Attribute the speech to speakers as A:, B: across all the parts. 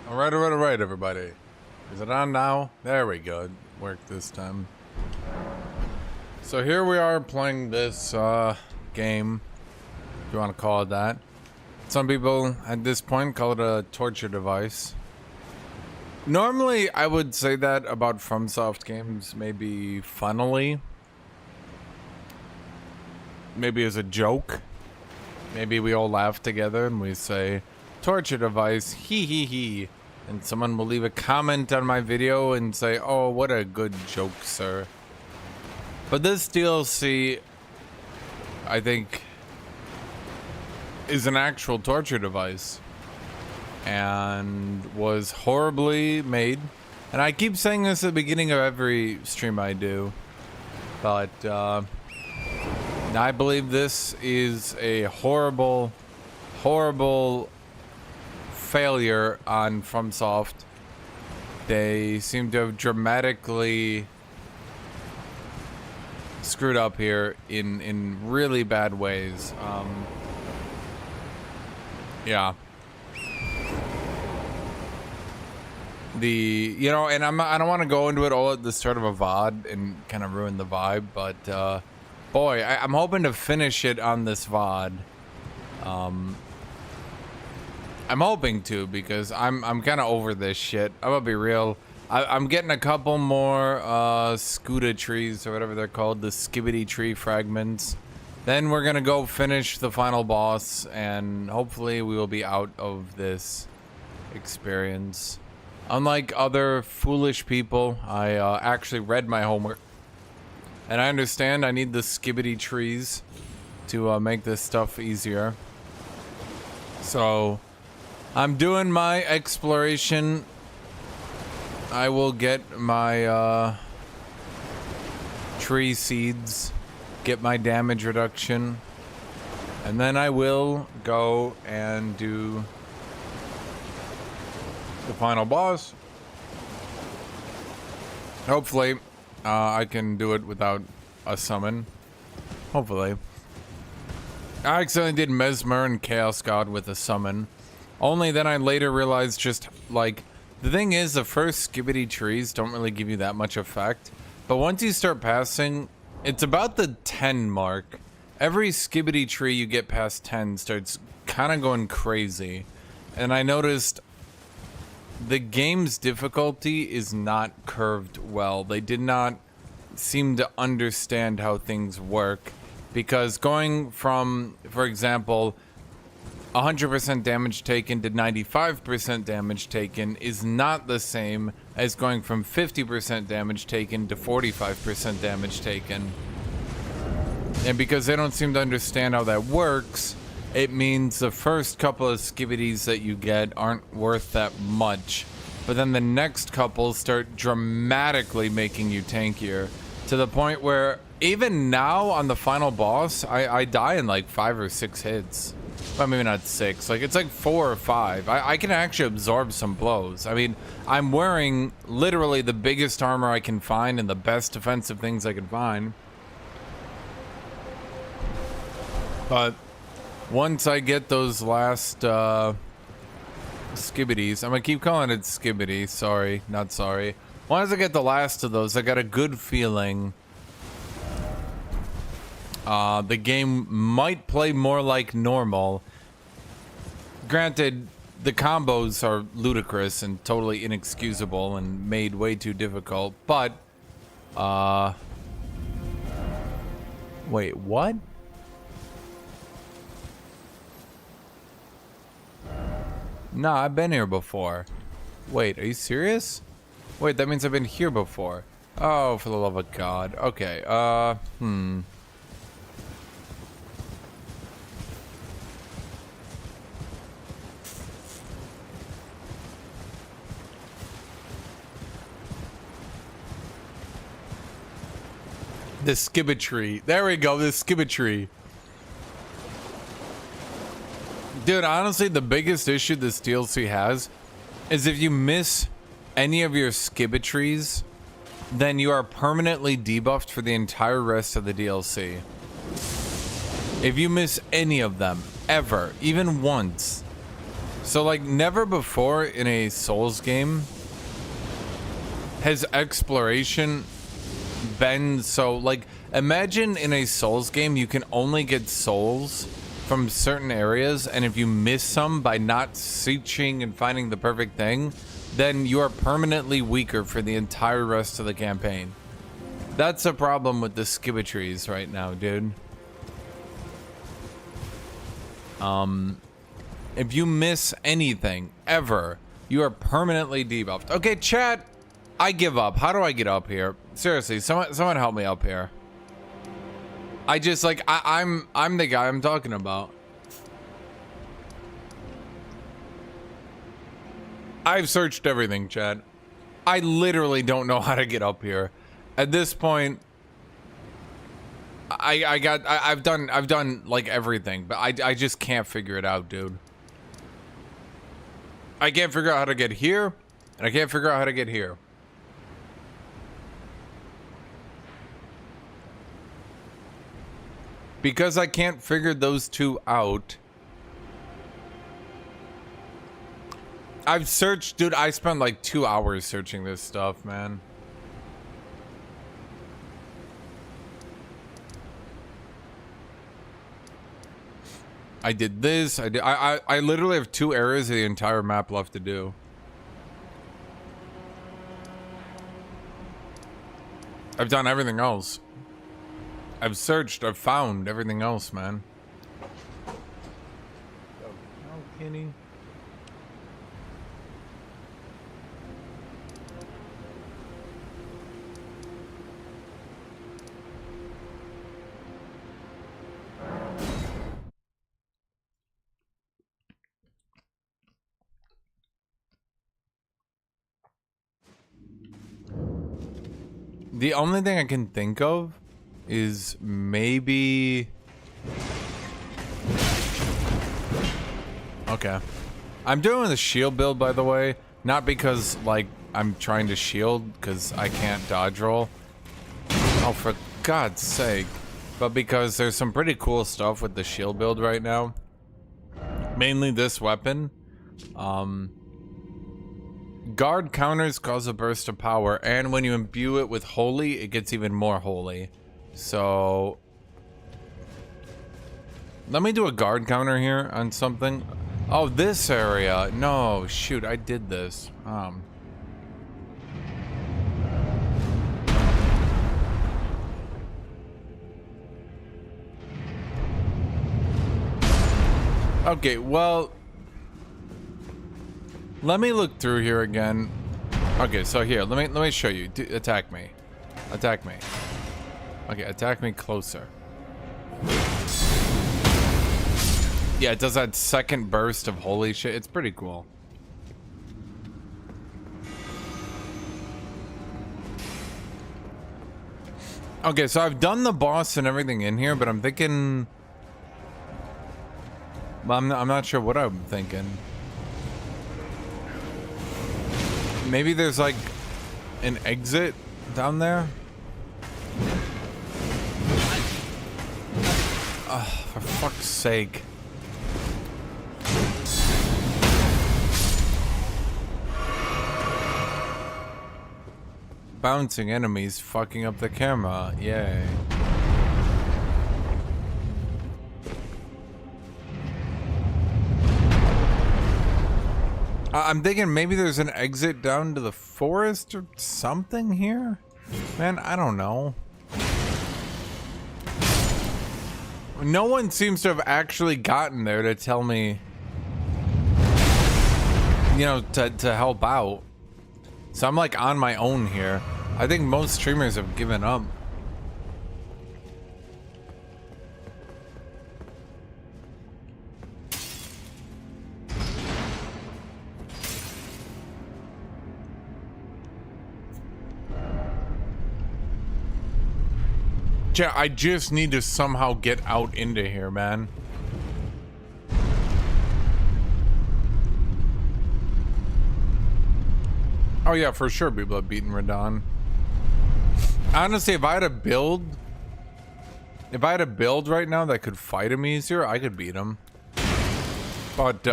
A: All right, everybody. Is it on now? There we go. It worked this time. So here we are playing this game, if you want to call it that. Some people at this point call it a torture device. Normally, I would say that about FromSoft games, maybe funnily. Maybe as a joke. Maybe we all laugh together and we say, torture device, hee hee hee. And someone will leave a comment on my video and say, oh, what a good joke, sir. But this DLC, I think, is an actual torture device. And was horribly made. And I keep saying this at the beginning of every stream I do. But, I believe this is a horrible, horrible failure on FromSoft. They seem to have dramatically screwed up here in really bad ways. Yeah. And I don't want to go into it all at the start of a VOD and kind of ruin the vibe, but boy, I'm hoping to finish it on this VOD. I'm hoping to, because I'm kind of over this shit. I'm gonna be real. I'm getting a couple more Scadutree or whatever they're called, the Scadutree fragments. Then we're gonna go finish the final boss, and hopefully we will be out of this experience. Unlike other foolish people, I actually read my homework. And I understand I need the Scadutree to make this stuff easier. So I'm doing my exploration. I will get my tree seeds, get my damage reduction, and then I will go and do the final boss. Hopefully I can do it without a summon. Hopefully. I accidentally did Mesmer and Chaos God with a summon. Only then I later realized just, like, the thing is, the first Scadutree don't really give you that much effect. But once you start passing, it's about the 10 mark. Every Scadutree you get past 10 starts kind of going crazy. And I noticed the game's difficulty is not curved well. They did not seem to understand how things work. Because going from, for example, 100% damage taken to 95% damage taken is not the same as going from 50% damage taken to 45% damage taken. And because they don't seem to understand how that works, it means the first couple of skibbities that you get aren't worth that much. But then the next couple start dramatically making you tankier, to the point where even now on the final boss, I die in like 5 or 6 hits. Well, maybe not 6. Like, it's like 4 or 5. I can actually absorb some blows. I mean, I'm wearing literally the biggest armor I can find and the best defensive things I can find. But once I get those last skibbities, I'm gonna keep calling it skibbity. Sorry, not sorry. Once I get the last of those, I got a good feeling the game might play more like normal. Granted, the combos are ludicrous and totally inexcusable and made way too difficult, but wait, what? Nah, I've been here before. Wait, are you serious? Wait, that means I've been here before. Oh, for the love of God. Okay, The Scadutree. There we go, the Scadutree. Dude, honestly, the biggest issue this DLC has is if you miss any of your Scadutree, then you are permanently debuffed for the entire rest of the DLC. If you miss any of them, ever, even once, So like never before in a Souls game has exploration been so like, imagine in a Souls game you can only get souls from certain areas, and if you miss some by not searching and finding the perfect thing, then you are permanently weaker for the entire rest of the campaign. That's a problem with the Scibitrees right now, dude. If you miss anything ever, you are permanently debuffed. Okay, chat, I give up. How do I get up here? Seriously, someone help me up here. I just like I'm the guy I'm talking about. I've searched everything, chat. I literally don't know how to get up here. At this point, I've done like everything, but I just can't figure it out, dude. I can't figure out how to get here, and I can't figure out how to get here. Because I can't figure those two out. I've searched, dude, I spent like 2 hours searching this stuff, man. I did this, I literally have 2 areas of the entire map left to do. I've done everything else. I've searched, I've found everything else, man. Oh, Kenny. The only thing I can think of is maybe... Okay. I'm doing the shield build, by the way. Not because, like, I'm trying to shield, because I can't dodge roll. Oh, for God's sake. But because there's some pretty cool stuff with the shield build right now. Mainly this weapon. Guard counters cause a burst of power, and when you imbue it with holy, it gets even more holy. So... let me do a guard counter here on something. Oh, this area. No, shoot, I did this. Okay, well... let me look through here again. Okay, so here, let me show you. Attack me. Attack me. Okay, attack me closer. Yeah, it does that second burst of holy shit. It's pretty cool. Okay, so I've done the boss and everything in here, but I'm thinking... well, I'm not sure what I'm thinking. Maybe there's like an exit down there? For fuck's sake. Bouncing enemies fucking up the camera. Yay. I'm thinking maybe there's an exit down to the forest or something here? Man, I don't know. No one seems to have actually gotten there to tell me, you know, to help out. So I'm like on my own here. I think most streamers have given up. Yeah, I just need to somehow get out into here, man. Oh yeah, for sure people have beaten Radon. Honestly, if I had a build right now that could fight him easier, I could beat him. But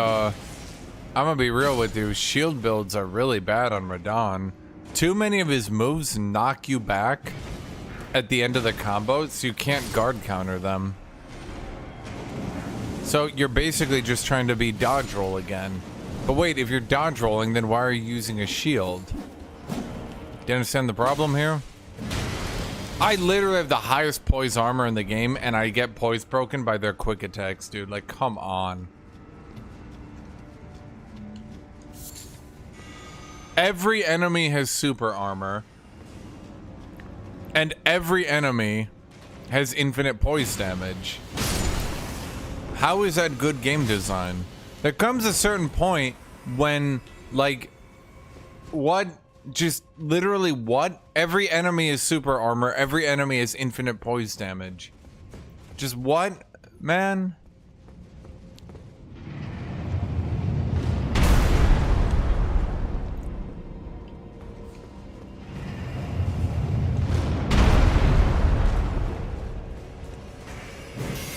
A: I'm gonna be real with you. Shield builds are really bad on Radon. Too many of his moves knock you back at the end of the combo, so you can't guard counter them. So you're basically just trying to be dodge roll again. But wait, if you're dodge rolling, then why are you using a shield? Do you understand the problem here? I literally have the highest poise armor in the game, and I get poise broken by their quick attacks, dude. Like, come on. Every enemy has super armor. And every enemy has infinite poise damage. How is that good game design? There comes a certain point when, like, what? Just literally what? Every enemy is super armor. Every enemy is infinite poise damage. Just what, man?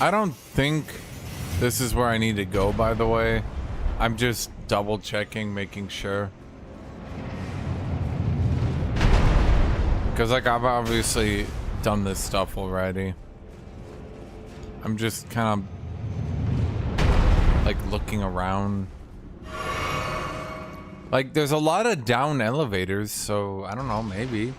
A: I don't think this is where I need to go, by the way. I'm just double checking, making sure. Because, like, I've obviously done this stuff already. I'm just kind of, like, looking around. Like, there's a lot of down elevators, so I don't know, maybe.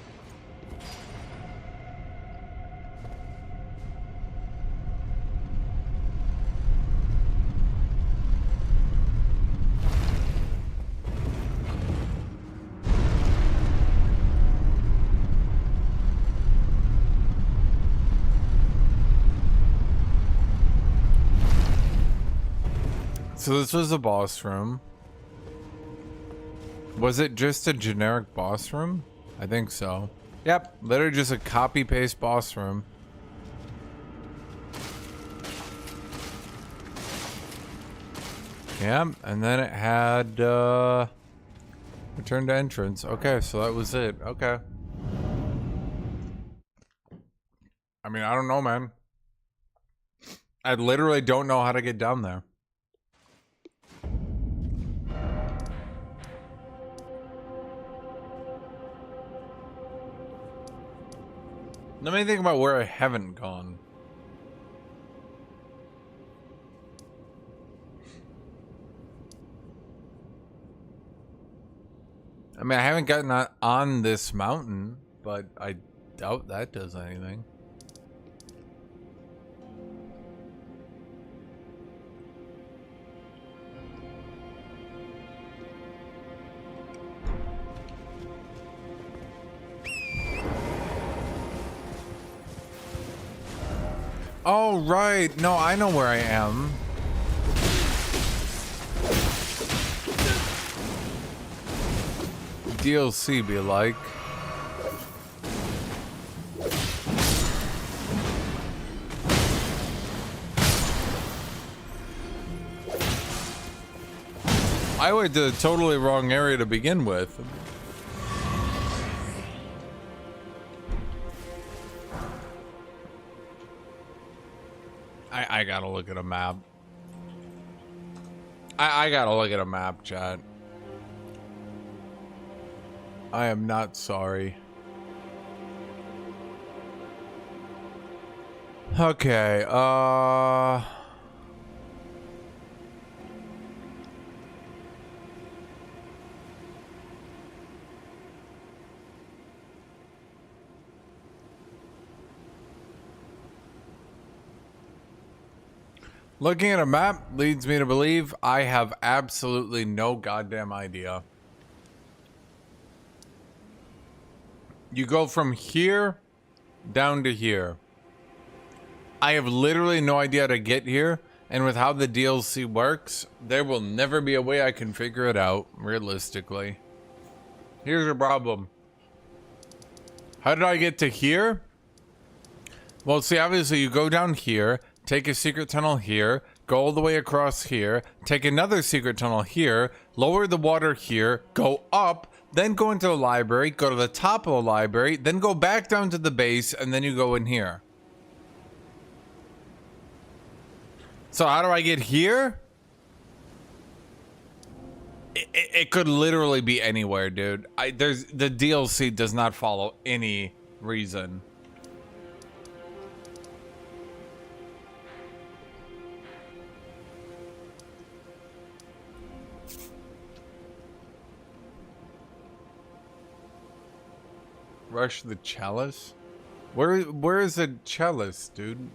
A: So this was a boss room. Was it just a generic boss room? I think so. Yep, literally just a copy-paste boss room. Yep, and then it had, return to entrance. Okay, so that was it. Okay. I mean, I don't know, man. I literally don't know how to get down there. Let me think about where I haven't gone. I mean, I haven't gotten on this mountain, but I doubt that does anything. Oh, right. No, I know where I am. DLC be like. I went to the totally wrong area to begin with. I gotta look at a map. I gotta look at a map, chat. I am not sorry. Okay, looking at a map leads me to believe I have absolutely no goddamn idea. You go from here down to here. I have literally no idea how to get here, and with how the DLC works, there will never be a way I can figure it out, realistically. Here's the problem. How did I get to here? Well, see, obviously you go down here, take a secret tunnel here, go all the way across here, take another secret tunnel here, lower the water here, go up, then go into the library, go to the top of the library, then go back down to the base, and then you go in here. So how do I get here? It could literally be anywhere, dude. There's the DLC does not follow any reason. Rush the chalice? Where is the chalice, dude?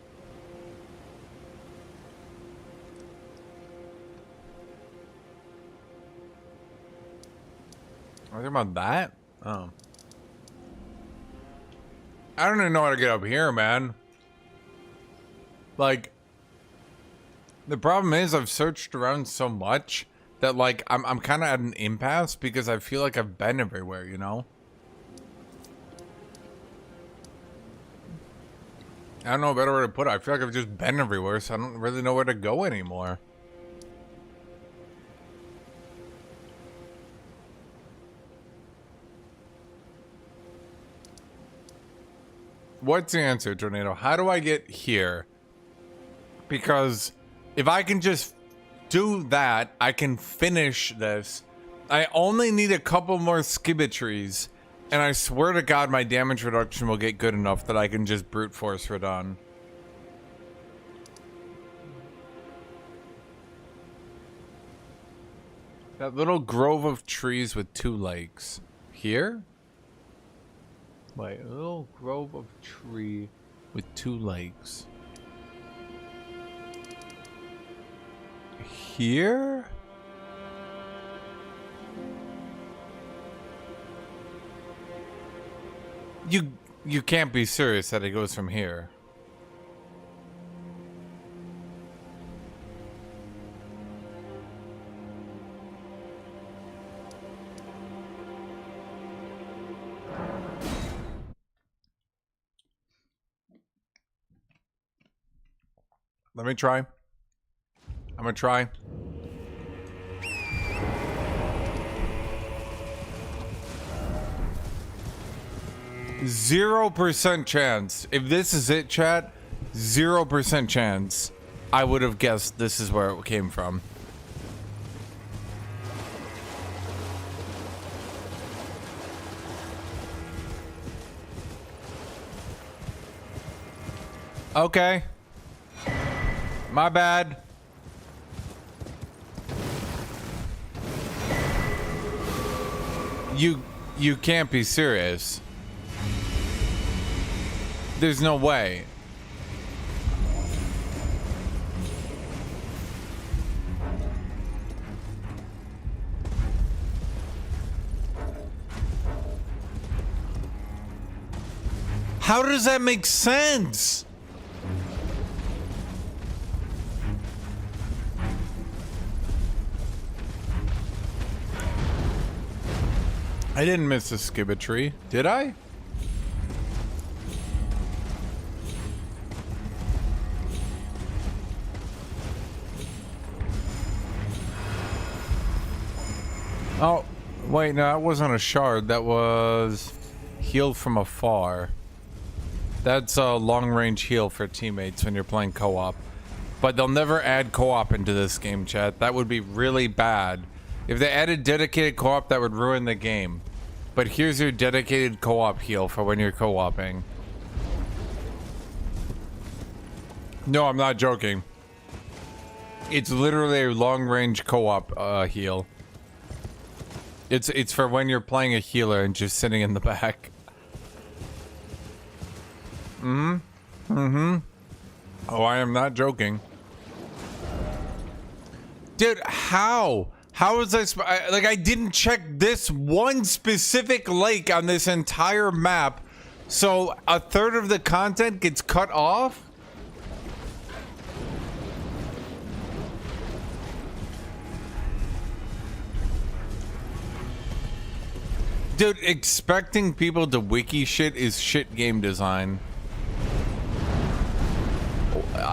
A: Are they about that? Oh. I don't even know how to get up here, man. Like, the problem is I've searched around so much that, like, I'm kind of at an impasse because I feel like I've been everywhere, you know? I don't know a better way to put it. I feel like I've just been everywhere, so I don't really know where to go anymore. What's the answer, Tornado? How do I get here? Because if I can just do that, I can finish this. I only need a couple more Scadutree, and I swear to God my damage reduction will get good enough that I can just brute force Radon. That little grove of trees with 2 lakes. Here? Wait, a little grove of tree with 2 lakes. Here? You can't be serious that it goes from here. Let me try. I'm gonna try. %0 chance. If this is it, chat, 0% chance I would have guessed this is where it came from. Okay. My bad. You can't be serious. There's no way. How does that make sense? I didn't miss a Scadutree, did I? Oh, wait, no, that wasn't a shard. That was heal from afar. That's a long-range heal for teammates when you're playing co-op. But they'll never add co-op into this game, chat. That would be really bad. If they added dedicated co-op, that would ruin the game. But here's your dedicated co-op heal for when you're co-oping. No, I'm not joking. It's literally a long-range co-op heal. It's for when you're playing a healer and just sitting in the back. Oh, I am not joking. Dude, how? How is this? Like, I didn't check this one specific lake on this entire map, so a third of the content gets cut off? Dude, expecting people to wiki shit is shit game design.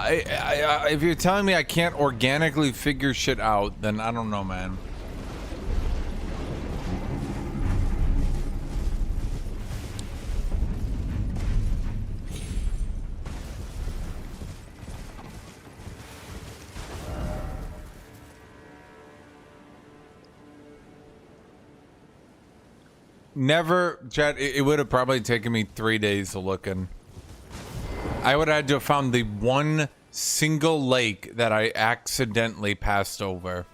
A: If you're telling me I can't organically figure shit out, then I don't know, man. Never, chat. It would have probably taken me 3 days of looking. I would have had to have found the one single lake that I accidentally passed over.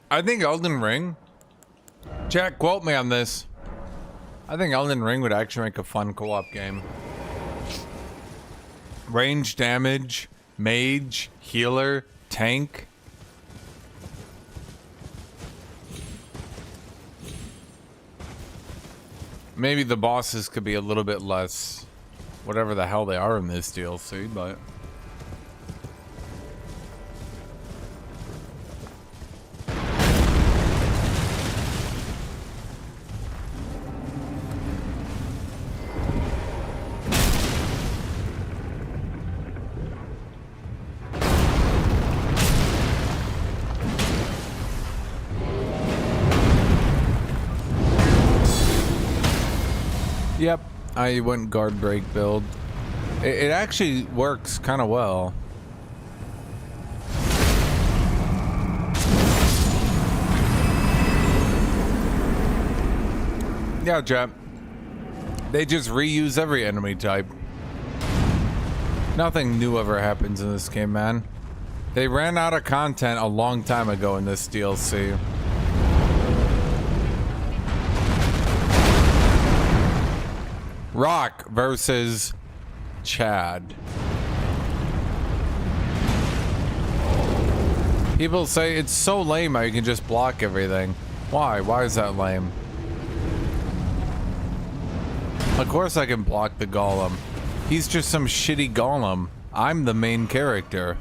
A: I think Elden Ring. Chat, quote me on this. I think Elden Ring would actually make a fun co-op game. Range damage, mage, healer, tank. Maybe the bosses could be a little bit less whatever the hell they are in this DLC, but... Yep, I went guard break build. It actually works kind of well. Yeah, chap. They just reuse every enemy type. Nothing new ever happens in this game, man. They ran out of content a long time ago in this DLC. Rock versus Chad. People say it's so lame how you can just block everything. Why? Why is that lame? Of course I can block the golem. He's just some shitty golem. I'm the main character.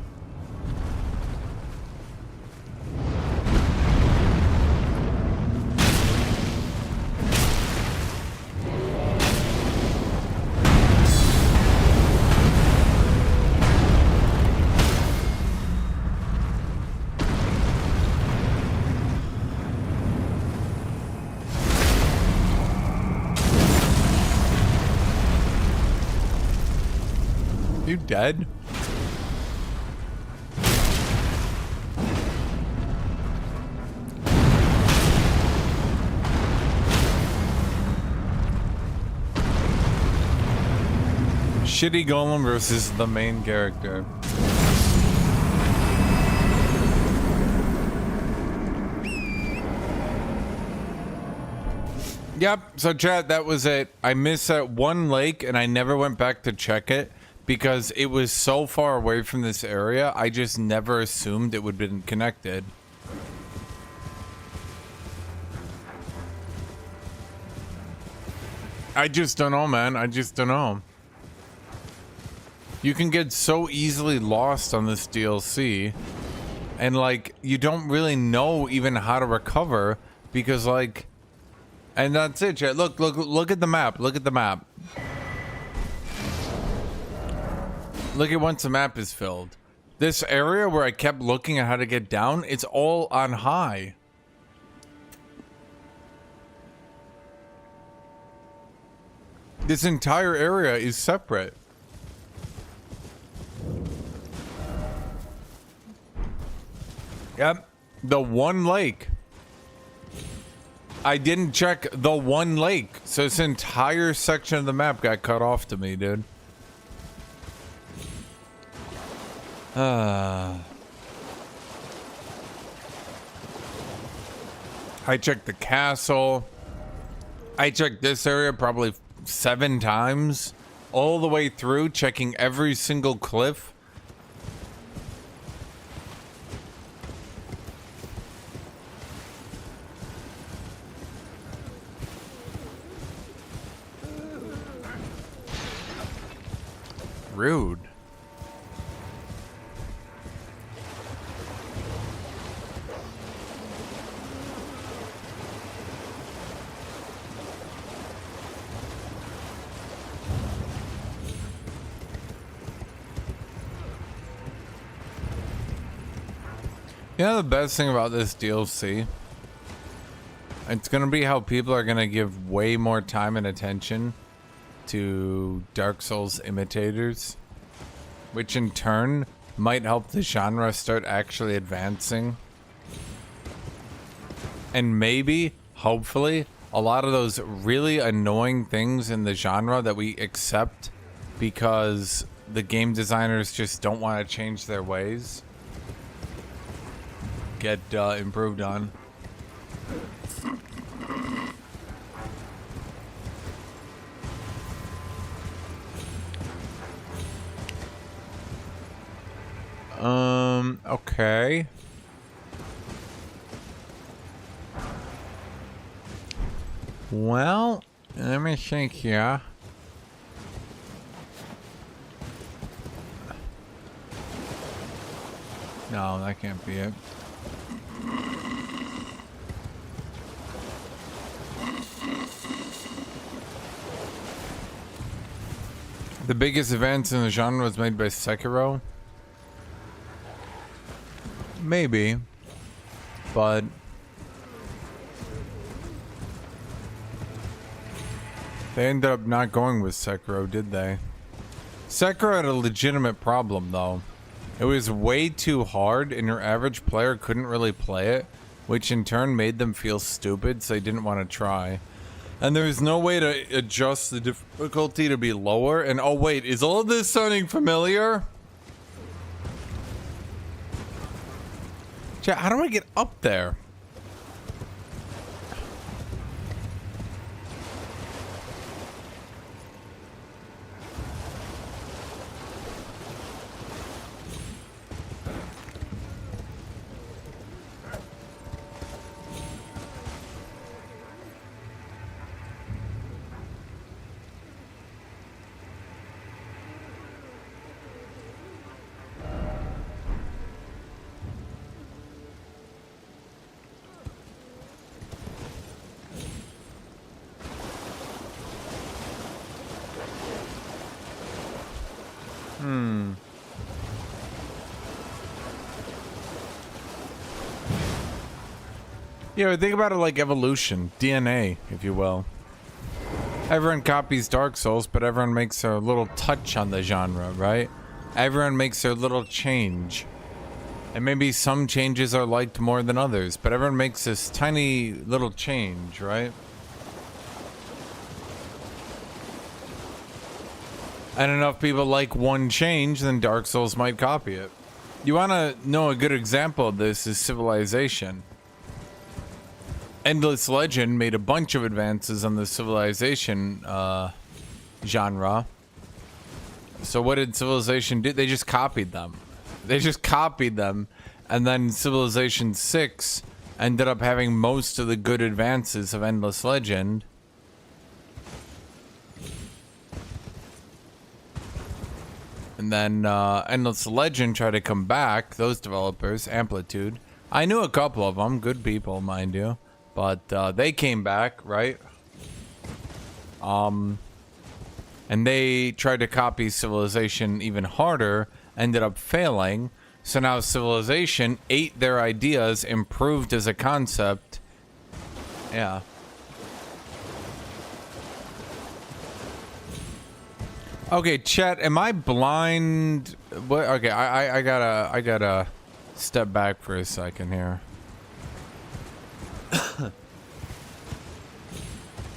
A: You dead? Shitty golem versus the main character. Yep, so chat, that was it. I missed that one lake and I never went back to check it. Because it was so far away from this area, I just never assumed it would have been connected. I just don't know, man. I just don't know. You can get so easily lost on this DLC. And, like, you don't really know even how to recover. Because, like... And that's it, chat. Look at the map. Look at the map. Look at once the map is filled. This area where I kept looking at how to get down, it's all on high. This entire area is separate. Yep, the one lake. I didn't check the one lake, so this entire section of the map got cut off to me, dude. I checked the castle. I checked this area probably 7 times. All the way through, checking every single cliff. Rude. You know the best thing about this DLC? It's gonna be how people are gonna give way more time and attention to Dark Souls imitators, which in turn might help the genre start actually advancing. And maybe, hopefully, a lot of those really annoying things in the genre that we accept because the game designers just don't want to change their ways get improved on. Okay. Well, let me think here. No, that can't be it. The biggest advance in the genre was made by Sekiro? Maybe. But they ended up not going with Sekiro, did they? Sekiro had a legitimate problem, though. It was way too hard, and your average player couldn't really play it, which in turn made them feel stupid, so they didn't want to try. And there was no way to adjust the difficulty to be lower. And oh wait, is all of this sounding familiar? Chat, how do I get up there? Yeah, think about it like evolution, DNA, if you will. Everyone copies Dark Souls, but everyone makes their little touch on the genre, right? Everyone makes their little change. And maybe some changes are liked more than others, but everyone makes this tiny little change, right? And enough people like one change, then Dark Souls might copy it. You want to know a good example of this is Civilization. Endless Legend made a bunch of advances on the Civilization genre. So what did Civilization do? They just copied them. And then Civilization 6 ended up having most of the good advances of Endless Legend. And then Endless Legend tried to come back. Those developers, Amplitude. I knew a couple of them. Good people, mind you. But they came back, right? And they tried to copy Civilization even harder, ended up failing. So now Civilization ate their ideas, improved as a concept. Yeah. Okay, chat, am I blind? What? Okay, I gotta step back for a second here.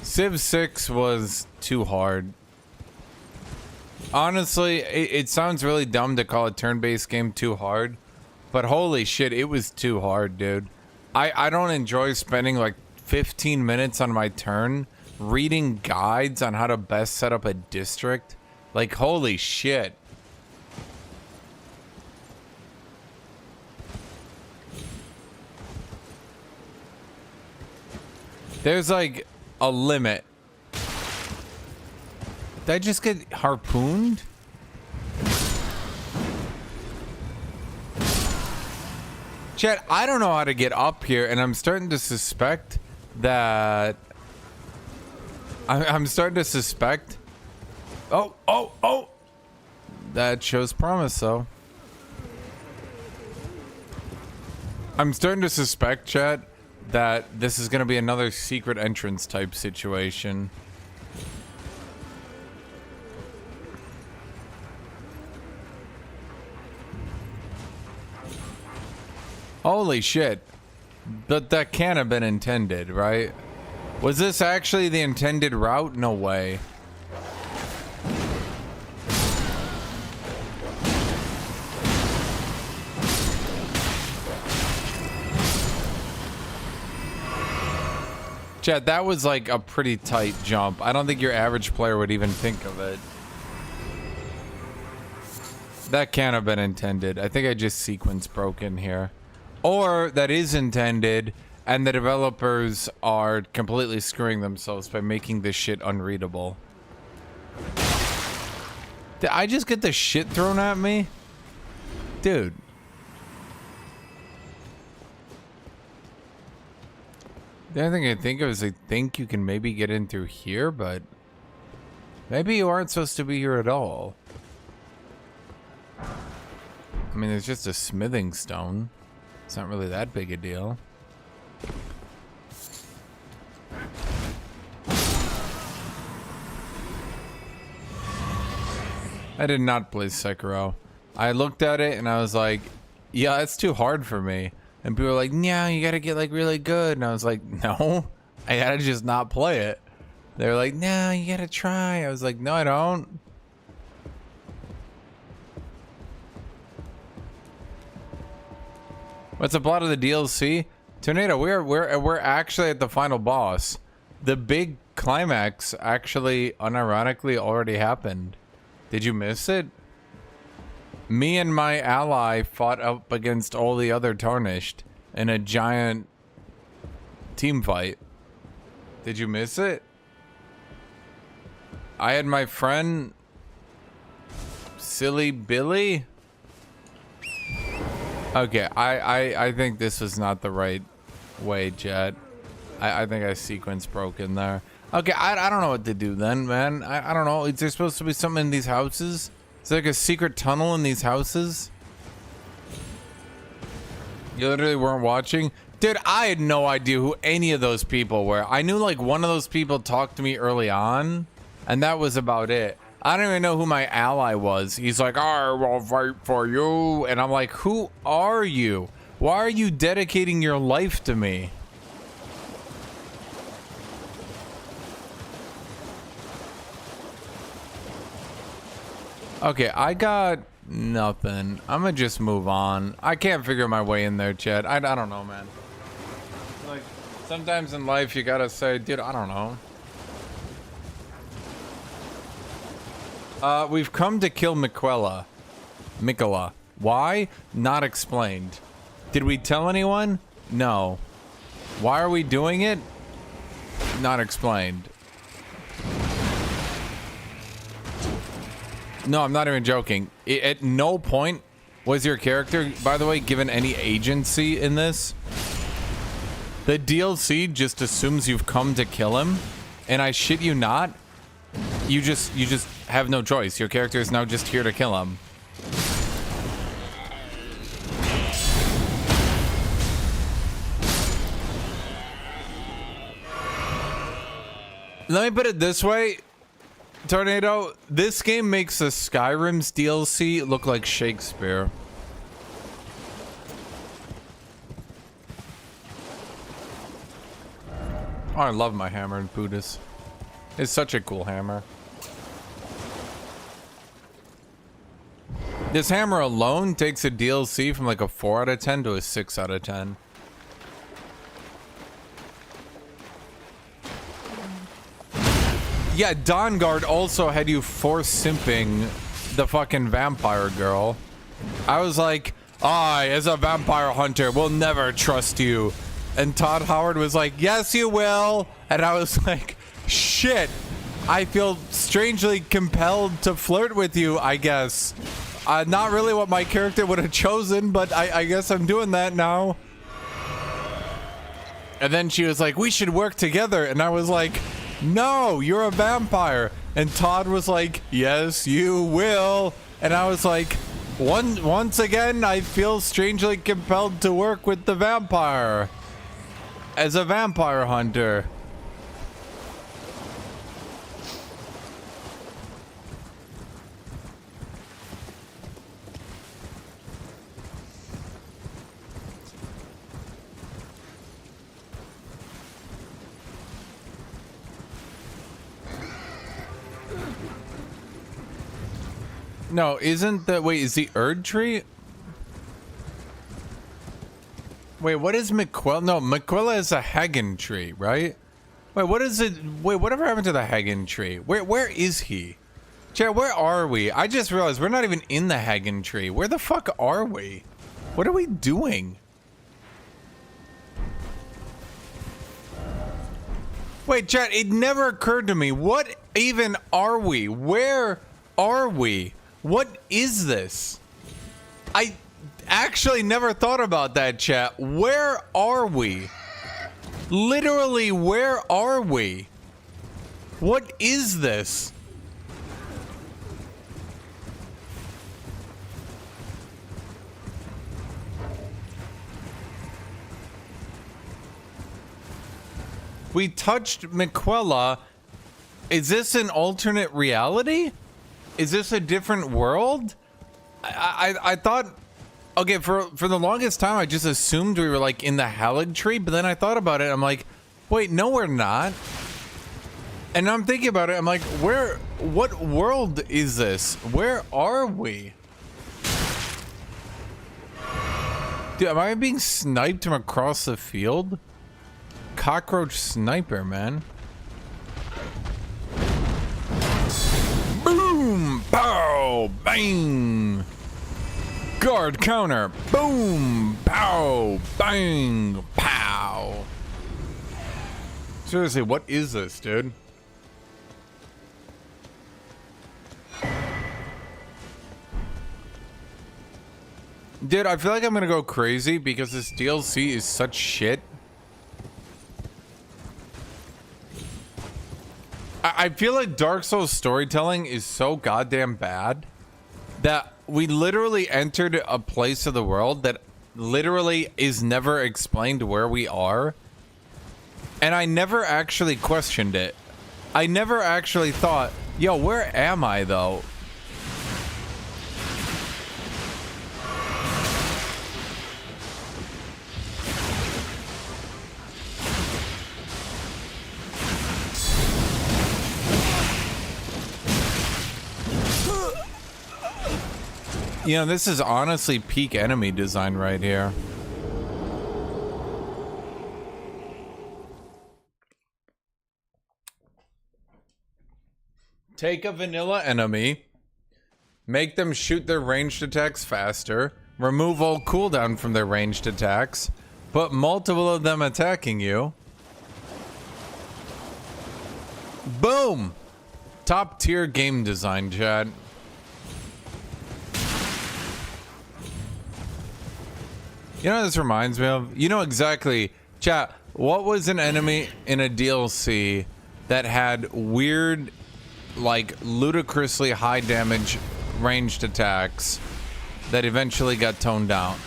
A: Civ 6 was too hard. Honestly, it sounds really dumb to call a turn-based game too hard, but holy shit, it was too hard, dude. I don't enjoy spending like 15 minutes on my turn reading guides on how to best set up a district. Like, holy shit. There's like a limit. Did I just get harpooned? Chat, I don't know how to get up here, and I'm starting to suspect that... I'm starting to suspect... Oh! That shows promise, though. I'm starting to suspect, chat, that this is going to be another secret entrance type situation. Holy shit. But that can't have been intended, right? Was this actually the intended route? No way. Chad, that was like a pretty tight jump. I don't think your average player would even think of it. That can't have been intended. I think I just sequence broken here. Or that is intended, and the developers are completely screwing themselves by making this shit unreadable. Did I just get the shit thrown at me? Dude. The only thing I think of is I think you can maybe get in through here, but maybe you aren't supposed to be here at all. I mean, it's just a smithing stone. It's not really that big a deal. I did not play Sekiro. I looked at it and I was like, yeah, it's too hard for me. And people were like, yeah, you gotta get like really good. And I was like, no, I gotta just not play it. They were like, no, you gotta try. I was like, no, I don't. What's the plot of the DLC? Tornado, we're actually at the final boss. The big climax actually unironically already happened. Did you miss it? Me and my ally fought up against all the other Tarnished in a giant team fight. Did you miss it? I had my friend Silly Billy. Okay, I think this was not the right way, Jet. I think I sequence broken there. Okay, I don't know what to do then, man. I don't know. Is there supposed to be something in these houses? Is there like a secret tunnel in these houses? You literally weren't watching? Dude, I had no idea who any of those people were. I knew like one of those people talked to me early on, and that was about it. I don't even know who my ally was. He's like, I will fight for you. And I'm like, who are you? Why are you dedicating your life to me? Okay, I got nothing. I'm gonna just move on. I can't figure my way in there, Chad. I don't know, man. Like, sometimes in life you gotta say, dude, I don't know. We've come to kill Mikola. Why? Not explained. Did we tell anyone? No. Why are we doing it? Not explained. No, I'm not even joking. At no point was your character, by the way, given any agency in this. The DLC just assumes you've come to kill him, and I shit you not, you just have no choice. Your character is now just here to kill him. Let me put it this way, Tornado, this game makes the Skyrim's DLC look like Shakespeare. Oh, I love my hammer in Buddhist. It's such a cool hammer. This hammer alone takes a DLC from like a 4 out of 10 to a 6 out of 10. Yeah, Dawnguard also had you force simping the fucking vampire girl. I was like, I, as a vampire hunter, will never trust you. And Todd Howard was like, yes, you will. And I was like, shit. I feel strangely compelled to flirt with you, I guess. Not really what my character would have chosen, but I guess I'm doing that now. And then she was like, we should work together. And I was like, no, you're a vampire. And Todd was like, yes, you will. And I was like, once again, I feel strangely compelled to work with the vampire as a vampire hunter. No, isn't the... Wait, is the ERD tree? Wait, what is McQuilla? No, McQuilla is a Hagen tree, right? Wait, what is it? Wait, whatever happened to the Hagen tree? Where is he? Chat, where are we? I just realized we're not even in the Hagen tree. Where the fuck are we? What are we doing? Wait, chat, it never occurred to me. What even are we? Where are we? What is this? I actually never thought about that, chat. Where are we? Literally, where are we? What is this? We touched McQuilla. Is this an alternate reality? Is this a different world? I thought... Okay, for the longest time, I just assumed we were, like, in the Halig tree, but then I thought about it, I'm like, wait, no, we're not. And now I'm thinking about it, I'm like, what world is this? Where are we? Dude, am I being sniped from across the field? Cockroach sniper, man. Boom! Pow! Bang! Guard counter. Boom! Pow! Bang! Pow! Seriously, what is this, dude? Dude, I feel like I'm gonna go crazy because this DLC is such shit. I feel like Dark Souls storytelling is so goddamn bad that we literally entered a place of the world that literally is never explained where we are. And I never actually questioned it. I never actually thought, yo, where am I though? You know, this is honestly peak enemy design right here. Take a vanilla enemy, make them shoot their ranged attacks faster, remove all cooldown from their ranged attacks, put multiple of them attacking you. Boom! Top tier game design, Chad. You know what this reminds me of? You know exactly, chat, what was an enemy in a DLC that had weird, like, ludicrously high damage ranged attacks that eventually got toned down?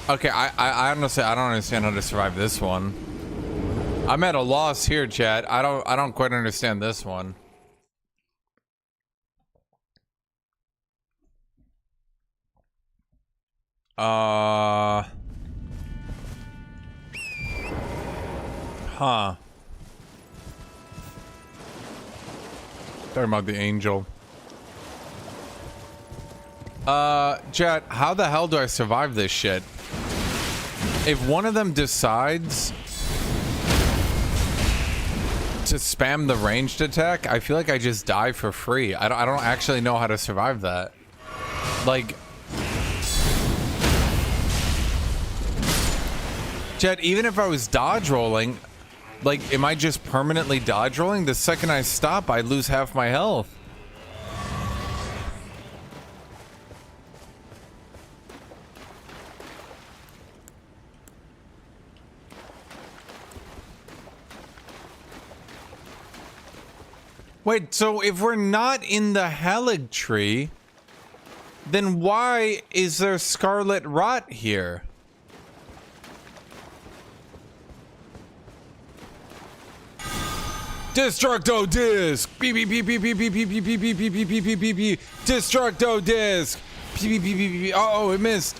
A: Okay, I honestly, I don't understand how to survive this one. I'm at a loss here, chat. I don't quite understand this one. Huh. Talking about the angel. Chat, how the hell do I survive this shit? If one of them decides to spam the ranged attack, I feel like I just die for free. I don't actually know how to survive that. Like, chat, even if I was dodge rolling, like, am I just permanently dodge rolling? The second I stop, I lose half my health. Wait, so if we're not in the Halig tree, then why is there Scarlet Rot here? Destructo disc. Beep beep beep beep beep beep beep beep beep beep beep beep beep beep beep beep. Destructo disc. Beep beep beep beep beep. Oh, it missed.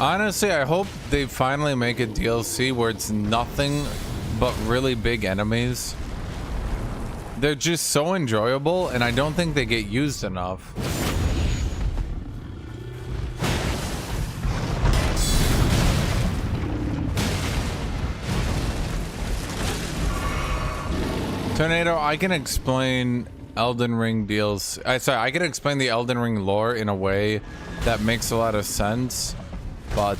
A: Honestly, I hope they finally make a DLC where it's nothing but really big enemies. They're just so enjoyable, and I don't think they get used enough. Tornado, I can explain Elden Ring DLC. Sorry, I can explain the Elden Ring lore in a way that makes a lot of sense, but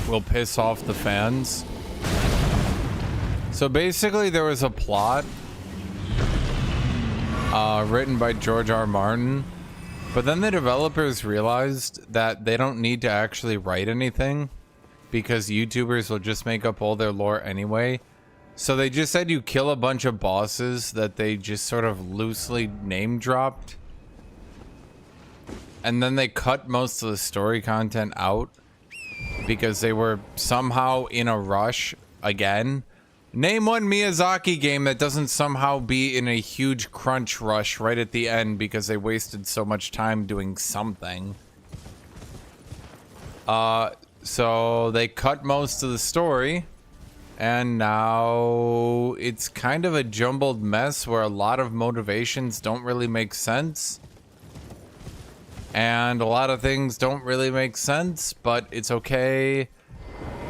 A: will piss off the fans. So basically, there was a plot written by George R. Martin, but then the developers realized that they don't need to actually write anything because YouTubers will just make up all their lore anyway. So they just said you kill a bunch of bosses that they just sort of loosely name dropped. And then they cut most of the story content out because they were somehow in a rush again. Name one Miyazaki game that doesn't somehow be in a huge crunch rush right at the end because they wasted so much time doing something. So they cut most of the story. And now it's kind of a jumbled mess where a lot of motivations don't really make sense. And a lot of things don't really make sense, but it's okay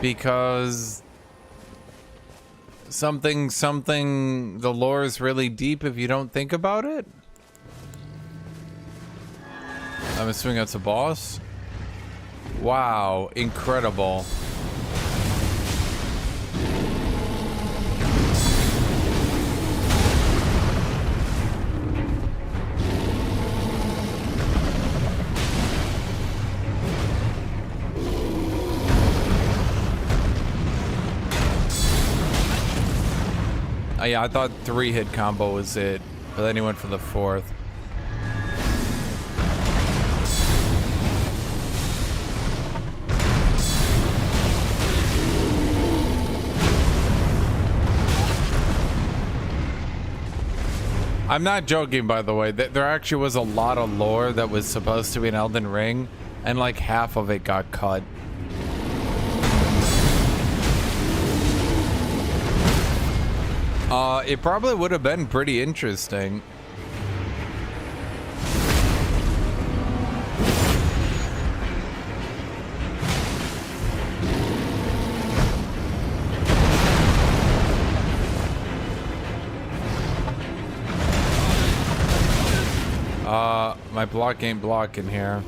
A: because the lore is really deep if you don't think about it. I'm assuming that's a boss. Wow, incredible. Yeah, I thought 3-hit combo was it, but then he went for the 4th. I'm not joking, by the way. There actually was a lot of lore that was supposed to be in Elden Ring, and like half of it got cut. It probably would have been pretty interesting. My block ain't blocking here.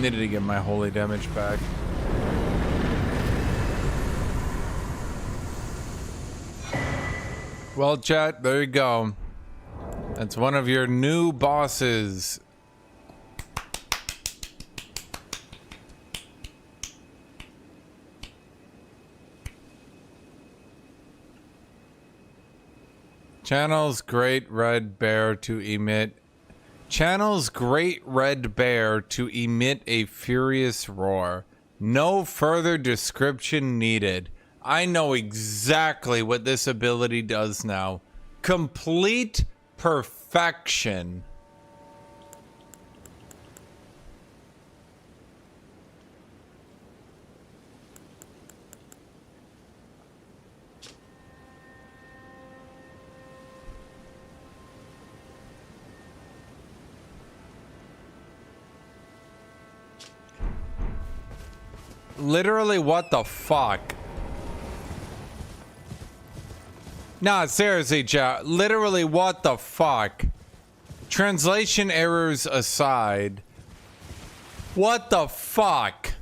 A: Needed to get my holy damage back. Well, chat, there you go. That's one of your new bosses. Channels Great Red Bear to emit. Channels Great Red Bear to emit a furious roar. No further description needed. I know exactly what this ability does now. Complete perfection. Literally, what the fuck? Nah, seriously, chat. Literally, what the fuck? Translation errors aside. What the fuck?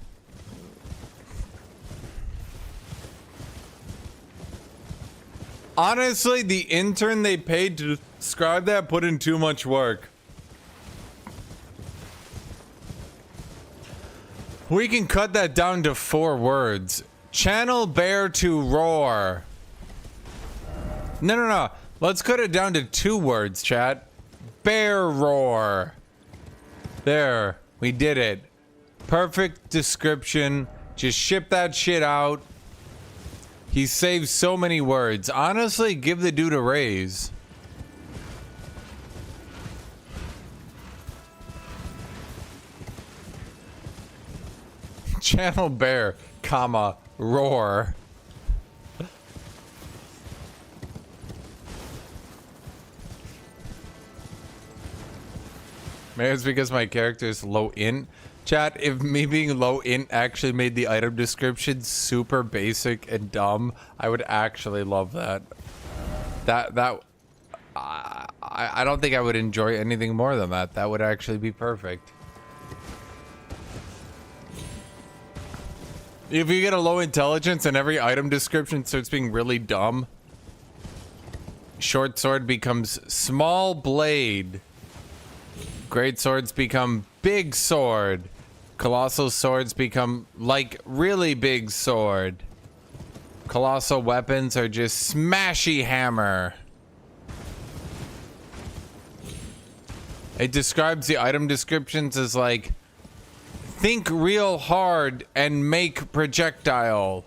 A: Honestly, the intern they paid to Scribe that put in too much work. We can cut that down to 4 words. Channel bear to roar. No. Let's cut it down to 2 words, chat. Bear roar. There. We did it. Perfect description. Just ship that shit out. He saves so many words. Honestly, give the dude a raise. Channel bear, comma, roar. Maybe it's because my character is low int. Chat, if me being low int actually made the item description super basic and dumb, I would actually love that. I don't think I would enjoy anything more than that. That would actually be perfect. If you get a low intelligence and every item description starts being really dumb, short sword becomes small blade. Great swords become big sword. Colossal swords become like really big sword. Colossal weapons are just smashy hammer. It describes the item descriptions as like, think real hard and make projectile.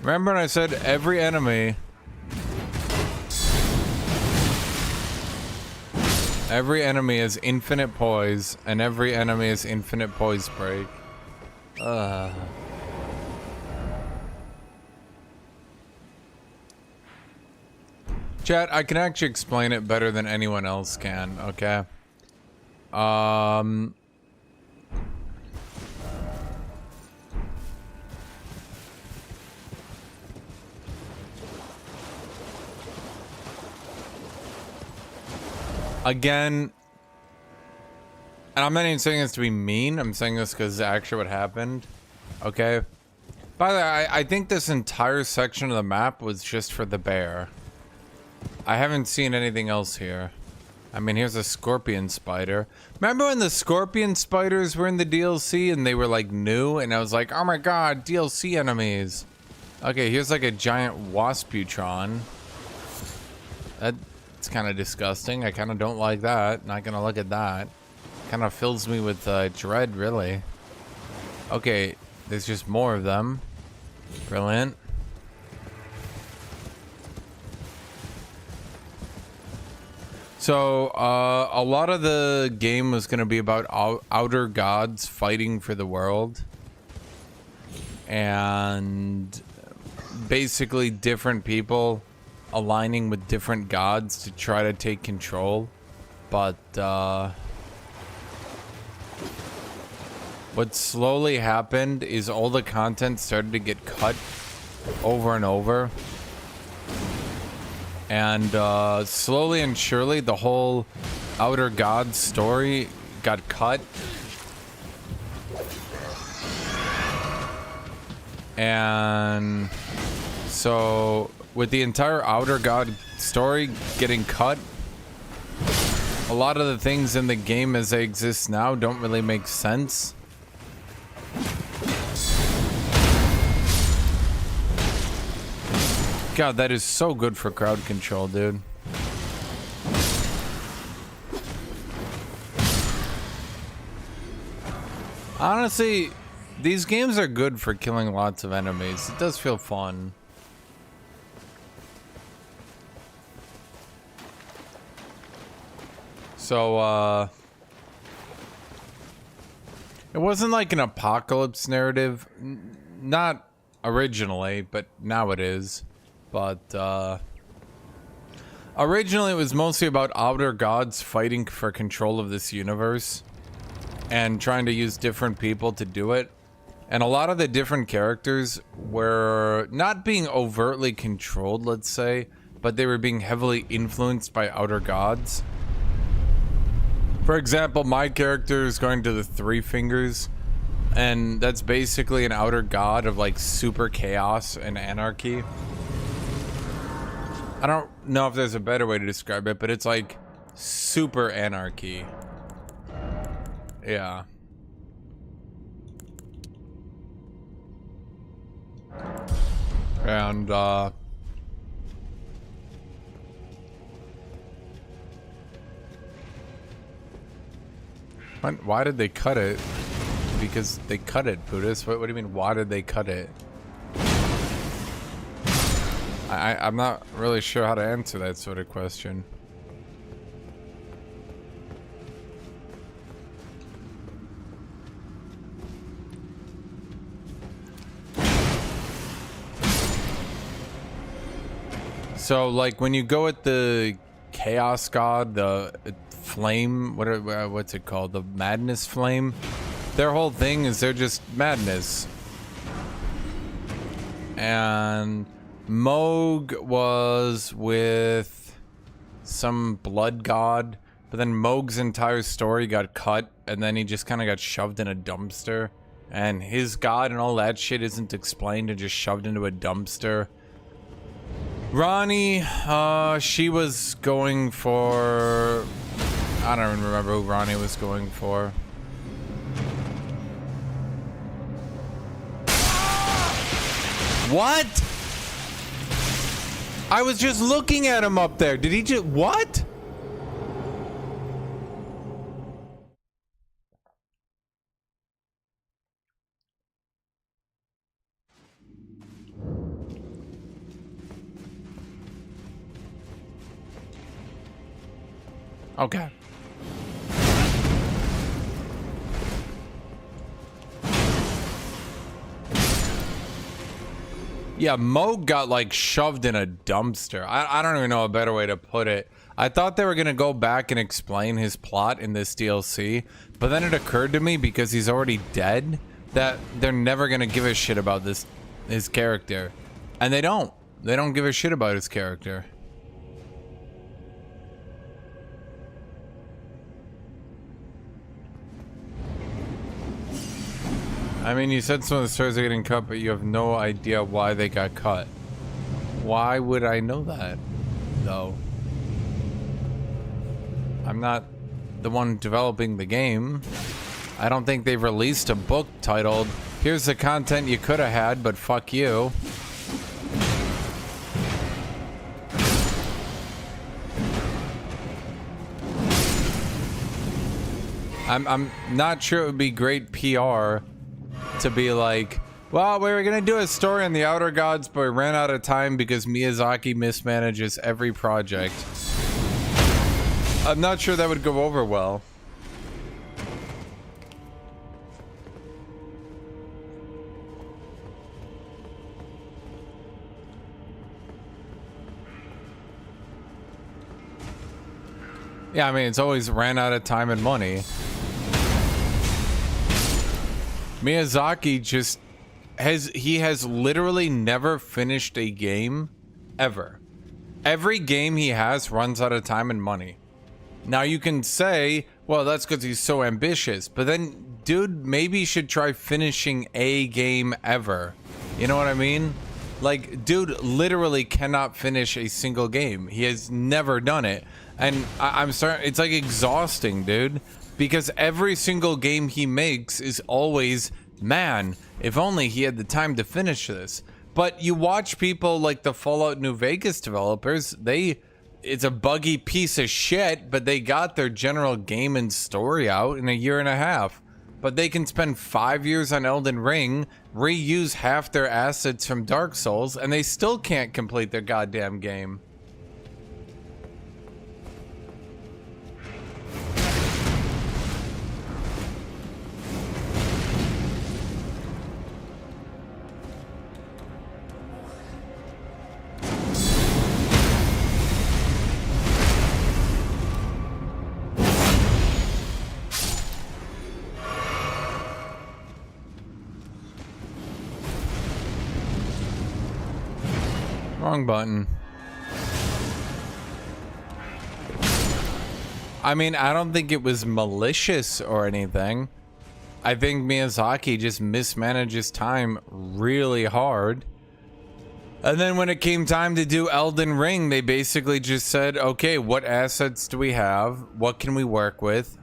A: Remember when I said every enemy is infinite poise, and every enemy is infinite poise break. Chat, I can actually explain it better than anyone else can, okay? Again, and I'm not even saying this to be mean, I'm saying this because it's actually what happened, okay? By the way, I think this entire section of the map was just for the bear. I haven't seen anything else here. I mean, here's a scorpion spider. Remember when the scorpion spiders were in the DLC and they were like new? And I was like, oh my god, DLC enemies. Okay, here's like a giant wasputron. That's kind of disgusting. I kind of don't like that. Not gonna look at that. Kind of fills me with dread, really. Okay, there's just more of them. Brilliant. So, a lot of the game was going to be about outer gods fighting for the world. And basically different people aligning with different gods to try to take control. But, what slowly happened is all the content started to get cut over and over. And slowly and surely, the whole Outer Gods story got cut. And so, with the entire Outer God story getting cut, a lot of the things in the game as they exist now don't really make sense. God, that is so good for crowd control, dude. Honestly, these games are good for killing lots of enemies. It does feel fun. So, it wasn't like an apocalypse narrative. Not originally, but now it is. But, originally it was mostly about outer gods fighting for control of this universe and trying to use different people to do it. And a lot of the different characters were not being overtly controlled, let's say, but they were being heavily influenced by outer gods. For example, my character is going to the Three Fingers, and that's basically an outer god of like super chaos and anarchy. I don't know if there's a better way to describe it, but it's like super anarchy. Yeah. And why did they cut it? Because they cut it, Buddhist. What do you mean, why did they cut it? I'm not really sure how to answer that sort of question. So, like, when you go at the Chaos God, the Flame, what's it called? The Madness Flame? Their whole thing is they're just madness. And Moog was with some blood god, but then Moog's entire story got cut, and then he just kind of got shoved in a dumpster. And his god and all that shit isn't explained and just shoved into a dumpster. Ronnie, she was going for... I don't even remember who Ronnie was going for. What? I was just looking at him up there. Did he just... What? Okay. Yeah, Mo got like shoved in a dumpster. I don't even know a better way to put it. I thought they were gonna go back and explain his plot in this DLC, but then it occurred to me, because he's already dead, that they're never gonna give a shit about his character. And they don't. They don't give a shit about his character. I mean, you said some of the stories are getting cut, but you have no idea why they got cut. Why would I know that, though? I'm not the one developing the game. I don't think they've released a book titled, "Here's the content you could have had, but fuck you." I'm not sure it would be great PR to be like, well, we were gonna do a story on the Outer Gods, but we ran out of time because Miyazaki mismanages every project. I'm not sure that would go over well. Yeah, I mean, it's always ran out of time and money. Miyazaki just has literally never finished a game ever. Every game he has runs out of time and money. Now you can say, well, that's because he's so ambitious, but then dude maybe should try finishing a game ever. You know what I mean? Like, dude literally cannot finish a single game. He has never done it. And I'm sorry, it's like exhausting, dude. Because every single game he makes is always, man, if only he had the time to finish this. But you watch people like the Fallout New Vegas developers, it's a buggy piece of shit, but they got their general game and story out in a year and a half. But they can spend 5 years on Elden Ring, reuse half their assets from Dark Souls, and they still can't complete their goddamn game. Wrong button. I mean, I don't think it was malicious or anything. I think Miyazaki just mismanaged his time really hard. And then when it came time to do Elden Ring, they basically just said, okay, what assets do we have? What can we work with?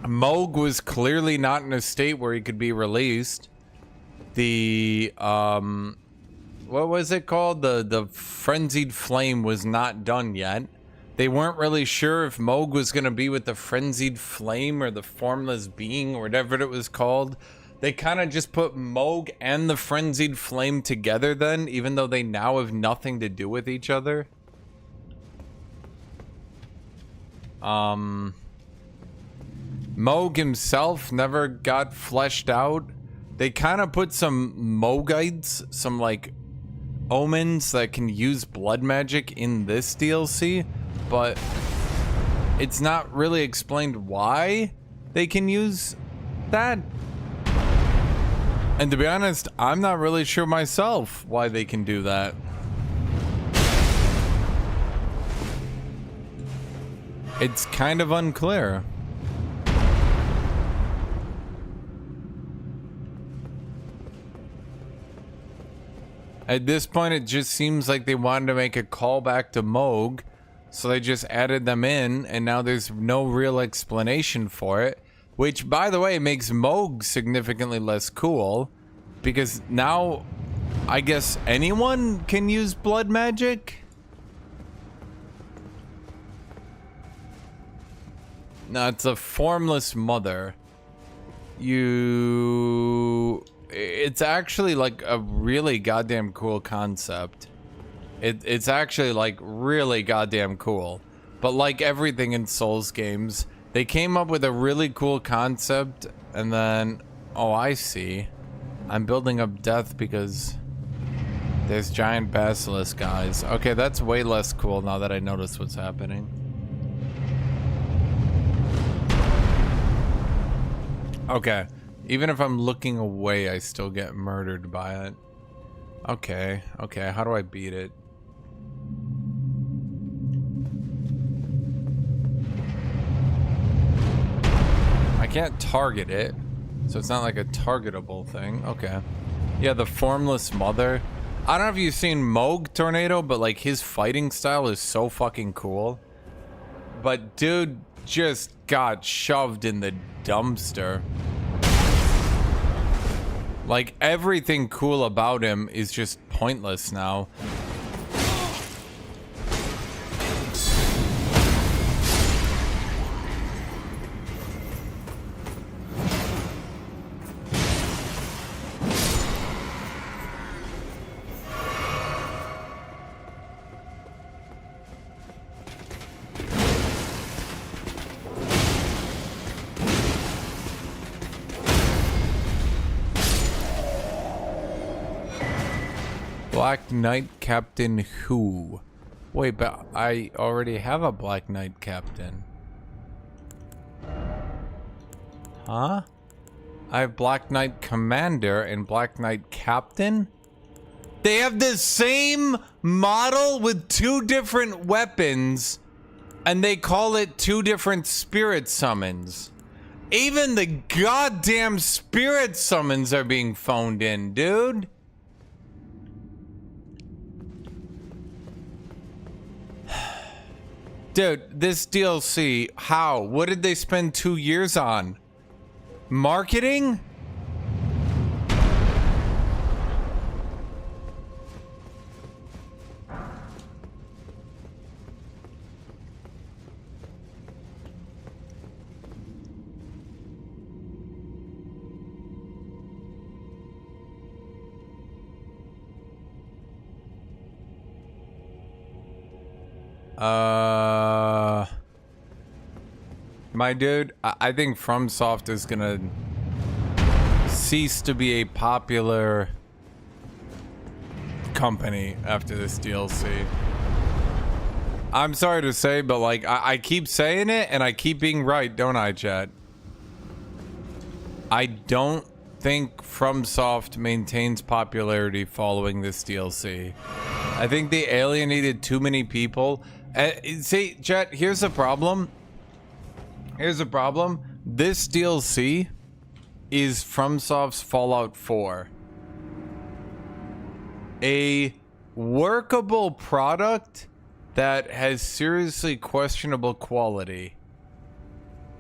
A: Moog was clearly not in a state where he could be released. The, what was it called? The Frenzied Flame was not done yet. They weren't really sure if Moog was going to be with the Frenzied Flame or the Formless Being or whatever it was called. They kind of just put Moog and the Frenzied Flame together then, even though they now have nothing to do with each other. Moog himself never got fleshed out. They kind of put some Moogites, some like omens that can use blood magic in this DLC, but it's not really explained why they can use that. And to be honest, I'm not really sure myself why they can do that. It's kind of unclear. At this point, it just seems like they wanted to make a callback to Moog, so they just added them in, and now there's no real explanation for it. Which, by the way, makes Moog significantly less cool, because now, I guess anyone can use blood magic? No, it's a formless mother. It's actually like a really goddamn cool concept. It's actually like really goddamn cool. But like everything in Souls games, they came up with a really cool concept and then, oh, I see. I'm building up death because there's giant basilisk guys. Okay, that's way less cool now that I notice what's happening. Okay. Even if I'm looking away, I still get murdered by it. Okay, okay, how do I beat it? I can't target it, so it's not like a targetable thing. Okay. Yeah, the Formless Mother. I don't know if you've seen Moog Tornado, but like his fighting style is so fucking cool. But dude just got shoved in the dumpster. Like, everything cool about him is just pointless now. Black Knight Captain who? Wait, but I already have a Black Knight Captain. Huh? I have Black Knight Commander and Black Knight Captain? They have the same model with two different weapons, and they call it two different spirit summons. Even the goddamn spirit summons are being phoned in, dude. Dude, this DLC, how? What did they spend 2 years on? Marketing? My dude, I think FromSoft is gonna cease to be a popular company after this DLC. I'm sorry to say, but like, I keep saying it and I keep being right, don't I, chat? I don't think FromSoft maintains popularity following this DLC. I think they alienated too many people. See, chat, here's the problem. Here's the problem. This DLC is FromSoft's Fallout 4. A workable product that has seriously questionable quality.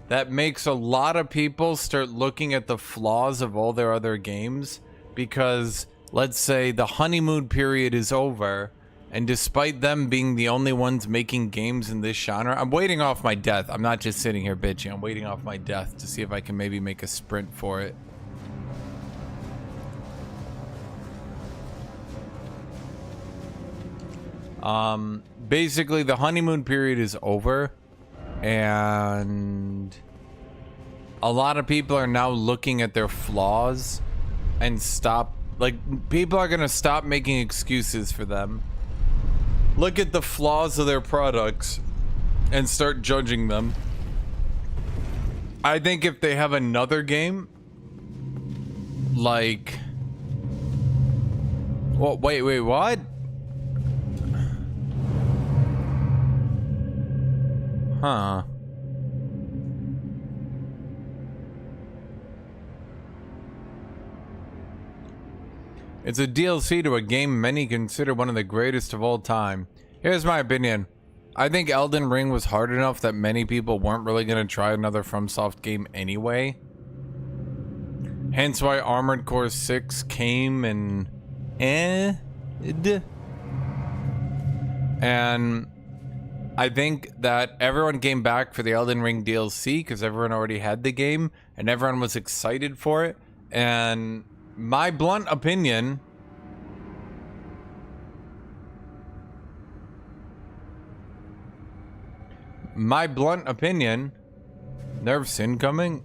A: That makes a lot of people start looking at the flaws of all their other games because, let's say, the honeymoon period is over, and despite them being the only ones making games in this genre, I'm waiting off my death. I'm not just sitting here bitching. I'm waiting off my death to see if I can maybe make a sprint for it. Basically, the honeymoon period is over, and a lot of people are now looking at their flaws and people are gonna stop making excuses for them. Look at the flaws of their products and start judging them. I think if they have another game, like... Well, wait, what? Huh. It's a DLC to a game many consider one of the greatest of all time. Here's my opinion. I think Elden Ring was hard enough that many people weren't really going to try another FromSoft game anyway. Hence why Armored Core 6 came and... And I think that everyone came back for the Elden Ring DLC because everyone already had the game and everyone was excited for it. And my blunt opinion... Nerf's incoming?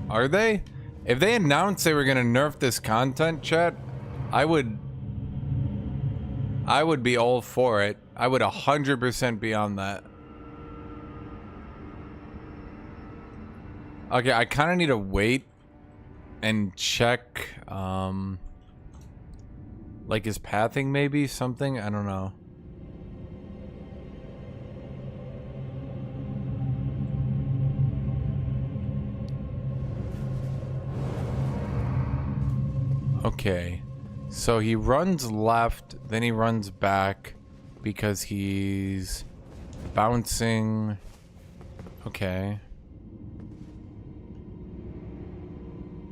A: Are they? If they announced they were gonna nerf this content, chat, I would be all for it. I would 100% be on that. Okay, I kind of need to wait and check, like his pathing maybe? Something? I don't know. Okay, so he runs left, then he runs back because he's bouncing. Okay.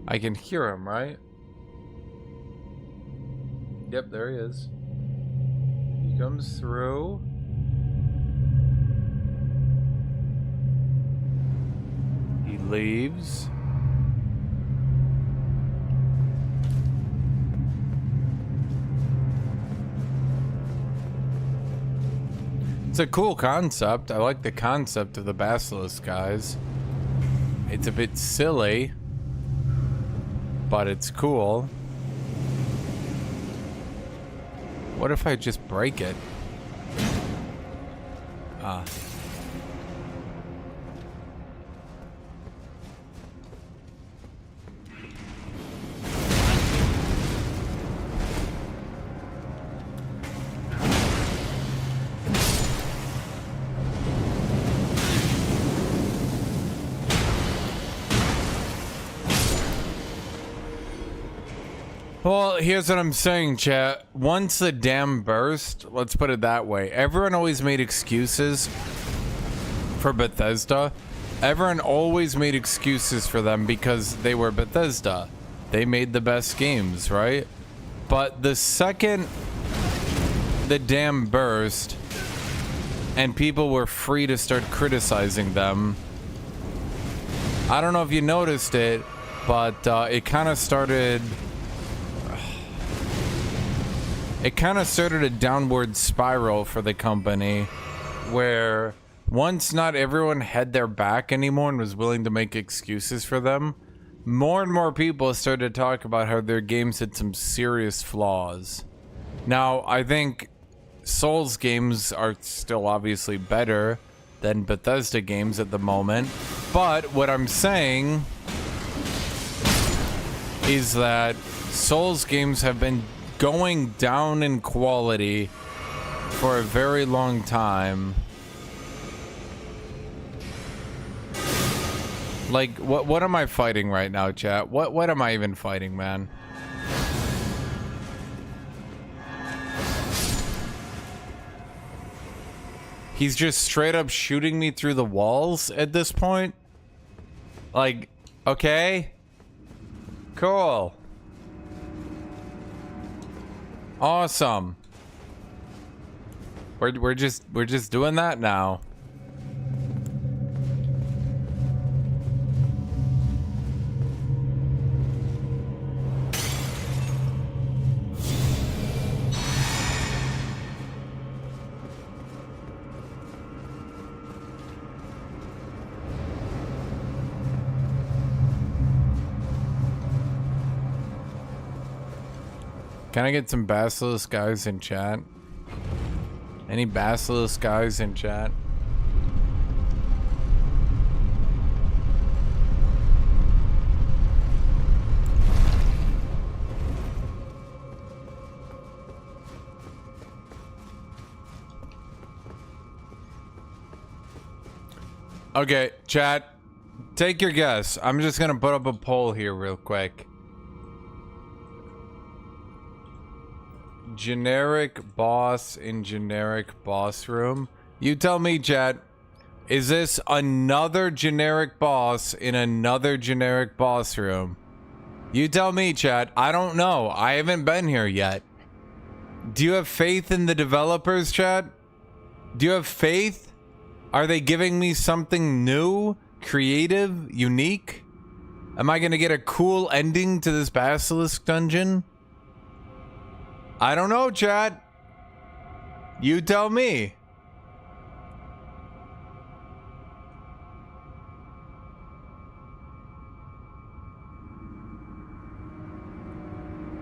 A: I can hear him, right? Yep, there he is. He comes through. He leaves. It's a cool concept. I like the concept of the basilisk guys. It's a bit silly, but it's cool. What if I just break it? Ah. Well, here's what I'm saying, chat. Once the dam burst, let's put it that way. Everyone always made excuses for Bethesda. Everyone always made excuses for them because they were Bethesda. They made the best games, right? But the second the dam burst and people were free to start criticizing them, I don't know if you noticed it, but it kind of started a downward spiral for the company where once not everyone had their back anymore and was willing to make excuses for them, more and more people started to talk about how their games had some serious flaws. Now, I think Souls games are still obviously better than Bethesda games at the moment, but what I'm saying is that Souls games have been going down in quality for a very long time. Like, what am I fighting right now, chat? What am I even fighting, man? He's just straight up shooting me through the walls at this point? Like, okay. Cool. Awesome. We're just doing that now. Can I get some Basilisk guys in chat? Any Basilisk guys in chat? Okay, chat. Take your guess. I'm just gonna put up a poll here real quick. Generic boss in generic boss room. You tell me, chat. Is this another generic boss in another generic boss room? You tell me, chat. I don't know. I haven't been here yet. Do you have faith in the developers, chat? Do you have faith? Are they giving me something new, creative, unique? Am I gonna get a cool ending to this Basilisk dungeon? I don't know, chat. You tell me.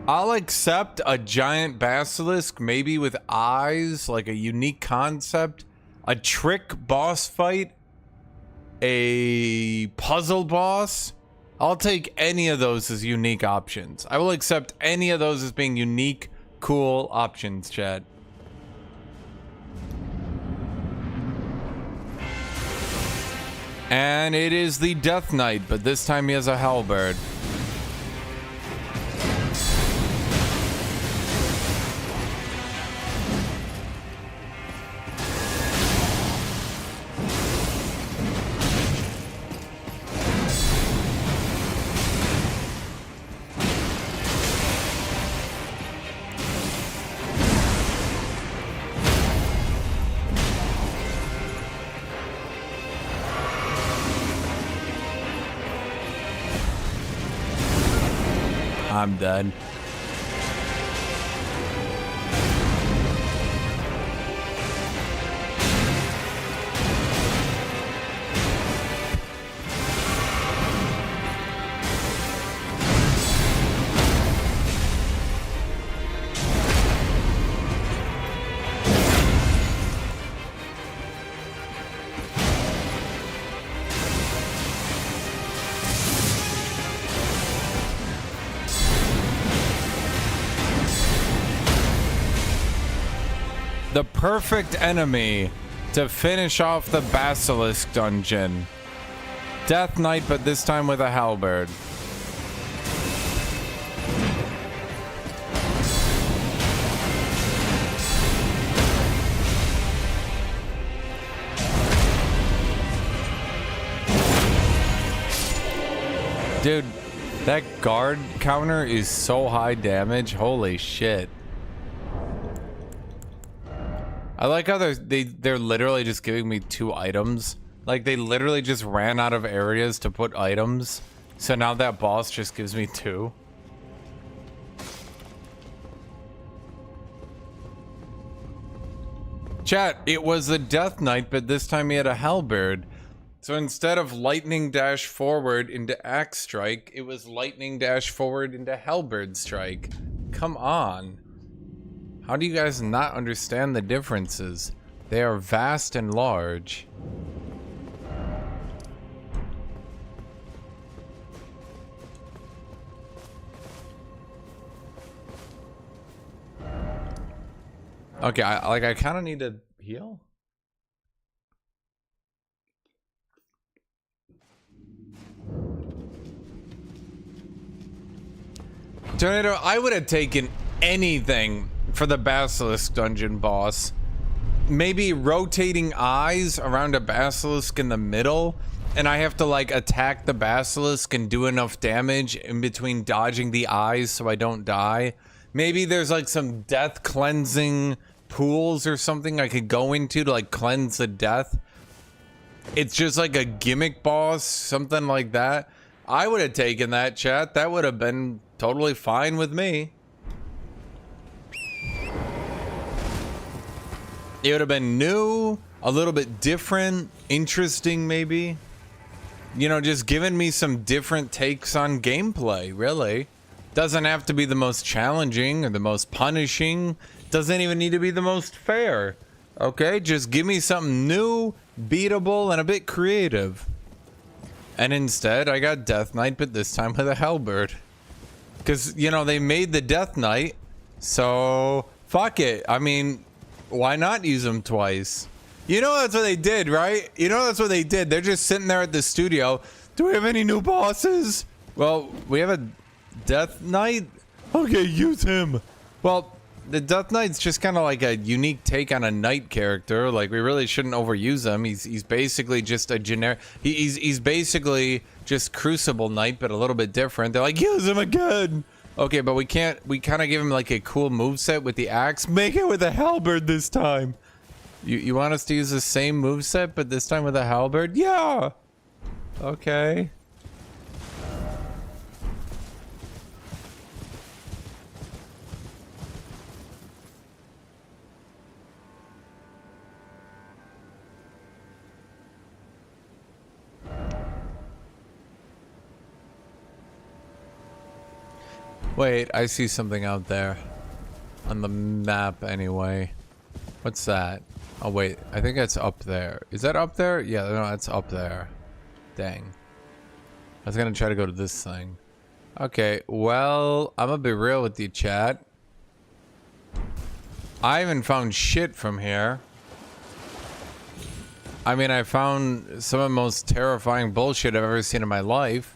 A: I'll accept a giant basilisk, maybe with eyes, like a unique concept. A trick boss fight. A puzzle boss. I'll take any of those as unique options. I will accept any of those as being unique, cool options, chat. And it is the Death Knight, but this time he has a halberd. I'm done. The perfect enemy to finish off the Basilisk dungeon. Death Knight, but this time with a halberd. Dude, that guard counter is so high damage. Holy shit. I like how they're literally just giving me 2 items. Like, they literally just ran out of areas to put items. So now that boss just gives me 2. Chat, it was a Death Knight, but this time he had a halberd. So instead of lightning dash forward into axe strike, it was lightning dash forward into halberd strike. Come on. How do you guys not understand the differences? They are vast and large. Okay, I kind of need to heal. Tornado, I would have taken anything for the Basilisk dungeon boss. Maybe rotating eyes around a Basilisk in the middle, and I have to like attack the Basilisk and do enough damage in between dodging the eyes so I don't die. Maybe there's like some death cleansing pools or something I could go into to like cleanse the death. It's just like a gimmick boss, something like that. I would have taken that, chat. That would have been totally fine with me. It would have been new, a little bit different, interesting maybe. You know, just giving me some different takes on gameplay, really. Doesn't have to be the most challenging or the most punishing. Doesn't even need to be the most fair. Okay, just give me something new, beatable, and a bit creative. And instead, I got Death Knight, but this time with a halberd. Because, you know, they made the Death Knight, so fuck it. I mean, why not use them twice? You know that's what they did, right? You know that's what they did. They're just sitting there at the studio. Do we have any new bosses? Well, we have a Death Knight. Okay, use him. Well, the Death Knight's just kind of like a unique take on a knight character. Like, we really shouldn't overuse him. He's basically just a generic. He's basically just Crucible Knight, but a little bit different. They're like, use him again. Okay, but we can't. We kind of give him like a cool moveset with the axe. Make it with a halberd this time. You want us to use the same moveset, but this time with a halberd? Yeah. Okay. Wait, I see something out there. On the map, anyway. What's that? Oh, wait. I think that's up there. Is that up there? Yeah, no, that's up there. Dang. I was gonna try to go to this thing. Okay, well, I'm gonna be real with you, chat. I haven't found shit from here. I mean, I found some of the most terrifying bullshit I've ever seen in my life.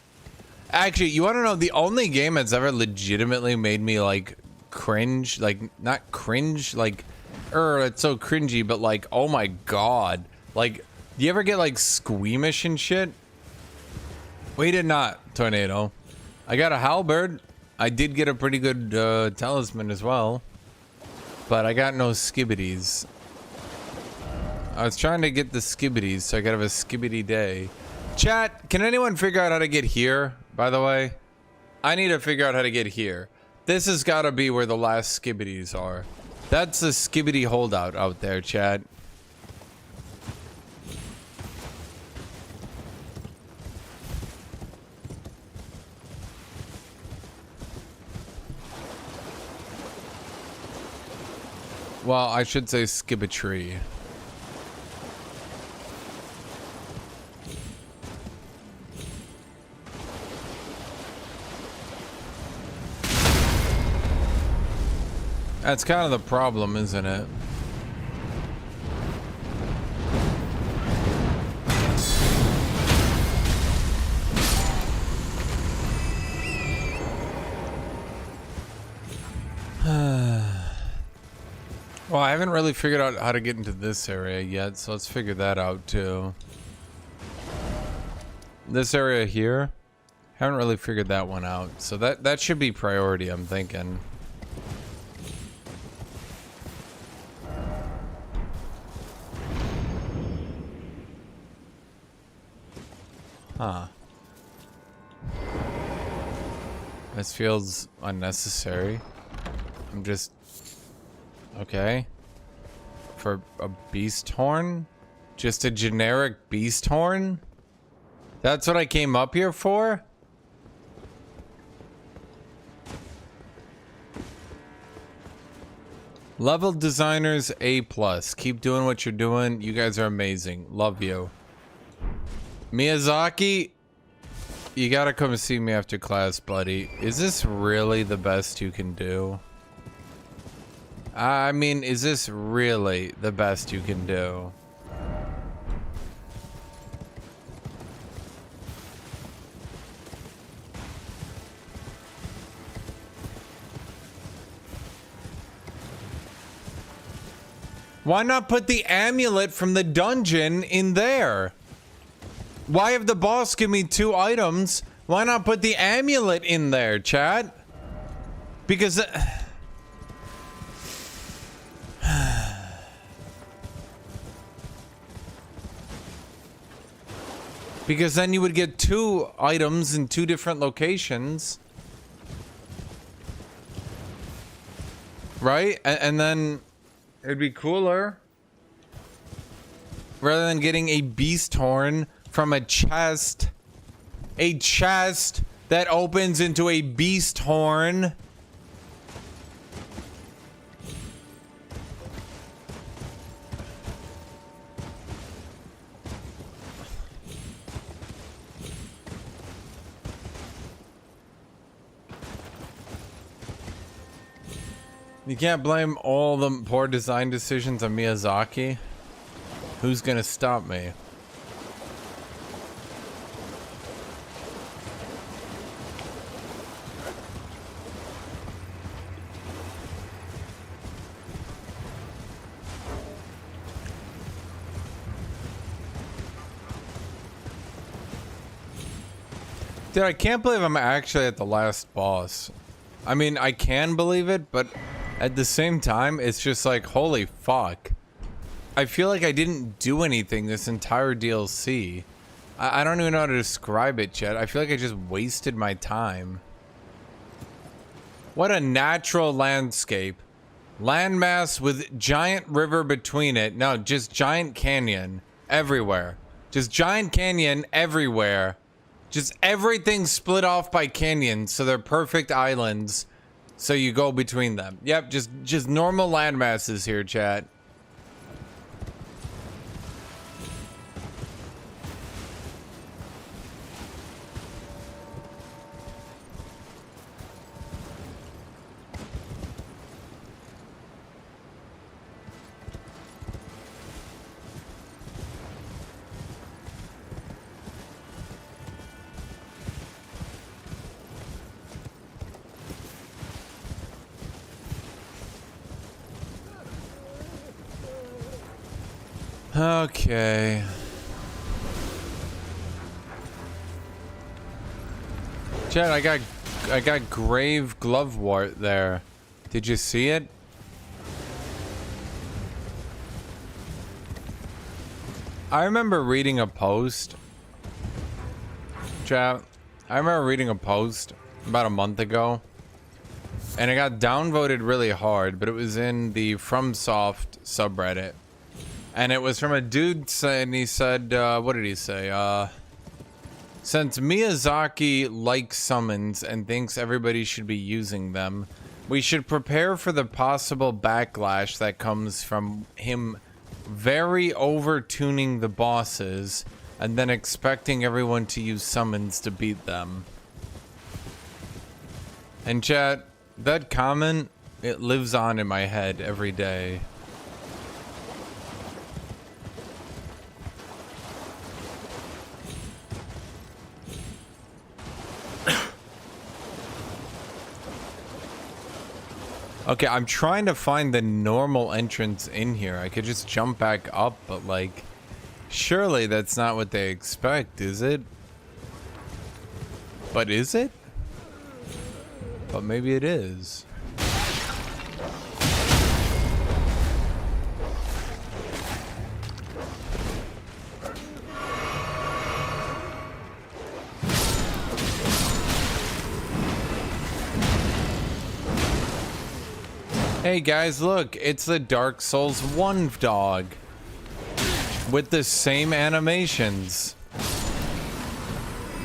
A: Actually, you want to know the only game that's ever legitimately made me like cringe, like not cringe, like, it's so cringy, but like, oh my god, like, do you ever get like squeamish and shit? We did not, Tornado. I got a halberd. I did get a pretty good talisman as well, but I got no skibbities. I was trying to get the skibbities so I could have a skibbity day. Chat, can anyone figure out how to get here? By the way, I need to figure out how to get here. This has got to be where the last skibbities are. That's the skibbity holdout out there, chat. Well, I should say Scadutree. That's kind of the problem, isn't it? Well, I haven't really figured out how to get into this area yet, so let's figure that out too. This area here, haven't really figured that one out, so that should be priority, I'm thinking. Huh. This feels unnecessary. I'm just... Okay. For a beast horn? Just a generic beast horn? That's what I came up here for? Level designers A+. Keep doing what you're doing. You guys are amazing. Love you. Miyazaki, you gotta come see me after class, buddy. Is this really the best you can do? I mean, is this really the best you can do? Why not put the amulet from the dungeon in there? Why have the boss give me 2 items? Why not put the amulet in there, chat? Because... because then you would get 2 items in 2 different locations. Right? And then it'd be cooler. Rather than getting a beast horn from a chest. A chest that opens into a beast horn. You can't blame all the poor design decisions on Miyazaki. Who's gonna stop me? Dude, I can't believe I'm actually at the last boss. I mean, I can believe it, but at the same time, it's just like, holy fuck. I feel like I didn't do anything this entire DLC. I don't even know how to describe it yet. I feel like I just wasted my time. What a natural landscape. Landmass with giant river between it. No, just giant canyon everywhere. Just giant canyon everywhere. Just everything split off by canyons, so they're perfect islands. So you go between them. Yep, just normal land masses here, chat. Okay. Chad, I got grave glovewort there. Did you see it? I remember reading a post. Chat, I remember reading a post about a month ago. And it got downvoted really hard, but it was in the FromSoft subreddit. And it was from a dude saying, he said, what did he say? Since Miyazaki likes summons and thinks everybody should be using them, we should prepare for the possible backlash that comes from him very over-tuning the bosses and then expecting everyone to use summons to beat them. And chat, that comment, it lives on in my head every day. Okay, I'm trying to find the normal entrance in here. I could just jump back up, but like, surely that's not what they expect, is it? But is it? But maybe it is. Hey guys, look, it's the Dark Souls 1 dog with the same animations.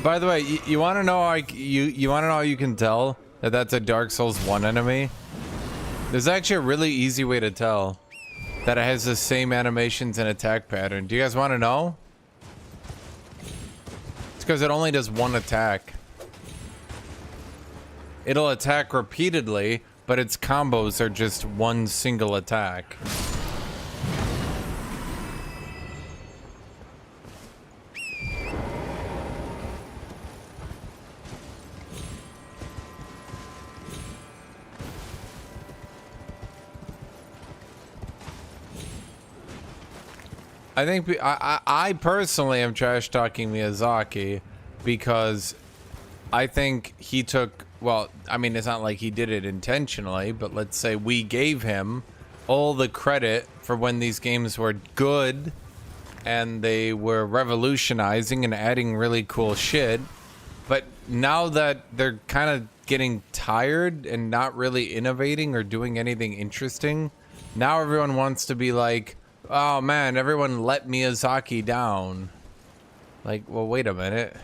A: By the way, you want to know how you want to know how you can tell that that's a Dark Souls 1 enemy? There's actually a really easy way to tell that it has the same animations and attack pattern. Do you guys want to know? It's because it only does one attack. It'll attack repeatedly, but its combos are just one single attack. I think I personally am trash talking Miyazaki because I think he took, well, I mean, it's not like he did it intentionally, but let's say we gave him all the credit for when these games were good and they were revolutionizing and adding really cool shit. But now that they're kind of getting tired and not really innovating or doing anything interesting, now everyone wants to be like, oh man, everyone let Miyazaki down. Like, well, wait a minute.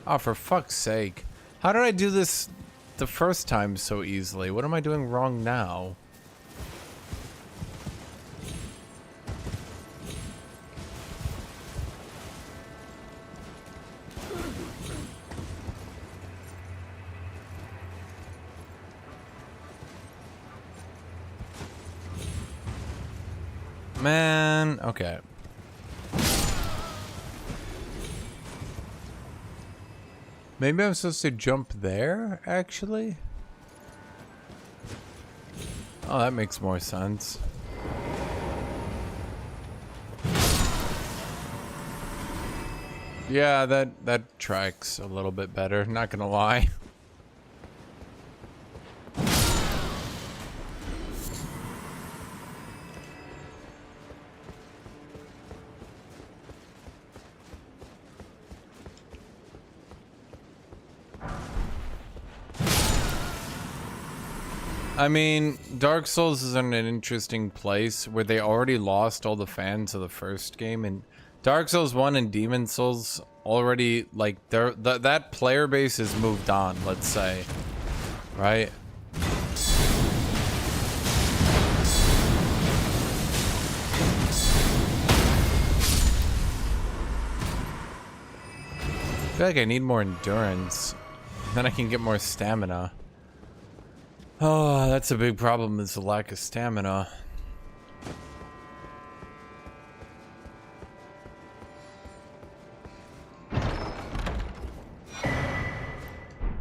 A: Oh, for fuck's sake. How did I do this the first time so easily? What am I doing wrong now? Man, okay. Maybe I'm supposed to jump there, actually? Oh, that makes more sense. Yeah, that tracks a little bit better, not gonna lie. I mean, Dark Souls is in an interesting place where they already lost all the fans of the first game, and Dark Souls 1 and Demon Souls already, like, that player base has moved on, let's say. Right? I feel like I need more endurance. Then I can get more stamina. Oh, that's a big problem, is the lack of stamina.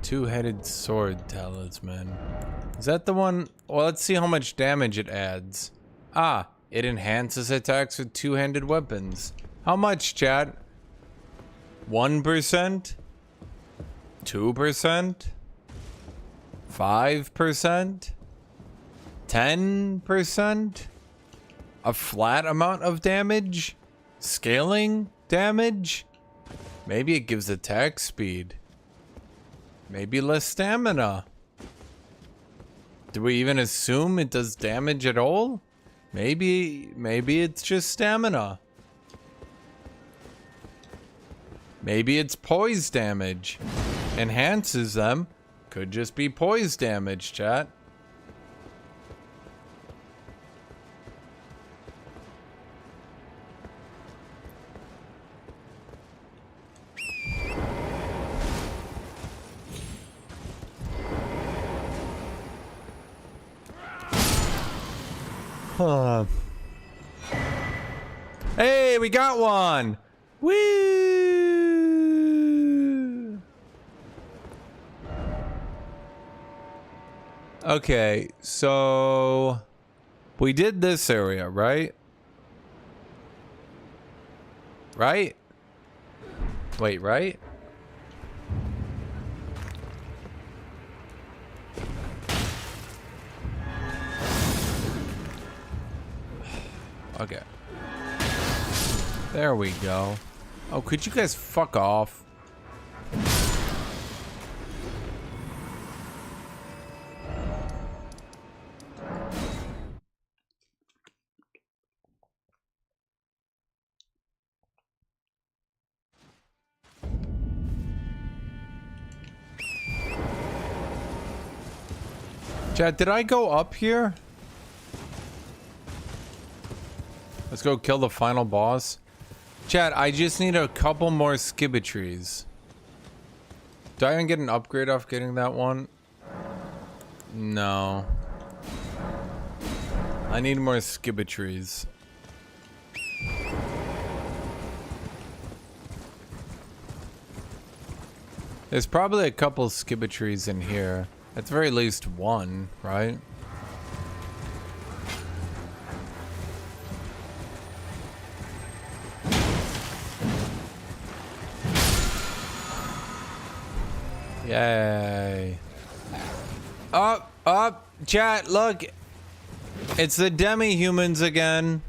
A: Two-headed sword talisman. Is that the one? Well, let's see how much damage it adds. Ah, it enhances attacks with two-handed weapons. How much, chat? 1%? 2%? 5%? 10%? A flat amount of damage? Scaling damage? Maybe it gives attack speed. Maybe less stamina. Do we even assume it does damage at all? Maybe it's just stamina. Maybe it's poise damage. Enhances them. Could just be poise damage, chat. Huh. Hey, we got one! Woo! Okay, so we did this area, right? Right? Wait, right? Okay. There we go. Oh, could you guys fuck off? Chat, did I go up here? Let's go kill the final boss. Chat, I just need a couple more Scadutree. Do I even get an upgrade off getting that one? No. I need more Scadutree. There's probably a couple Scadutree in here. At the very least one, right? Yay. Up, up, chat, look. It's the demi-humans again.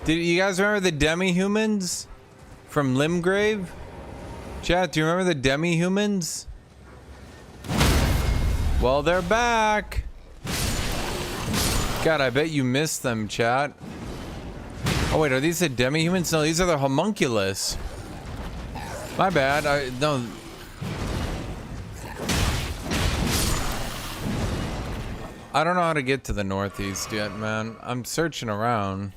A: Did you guys remember the demi-humans from Limgrave? Chat, do you remember the demi-humans? Well, they're back. God, I bet you missed them, chat. Oh wait, are these the demi-humans? No, these are the homunculus. My bad. No. I don't know how to get to the northeast yet, man. I'm searching around.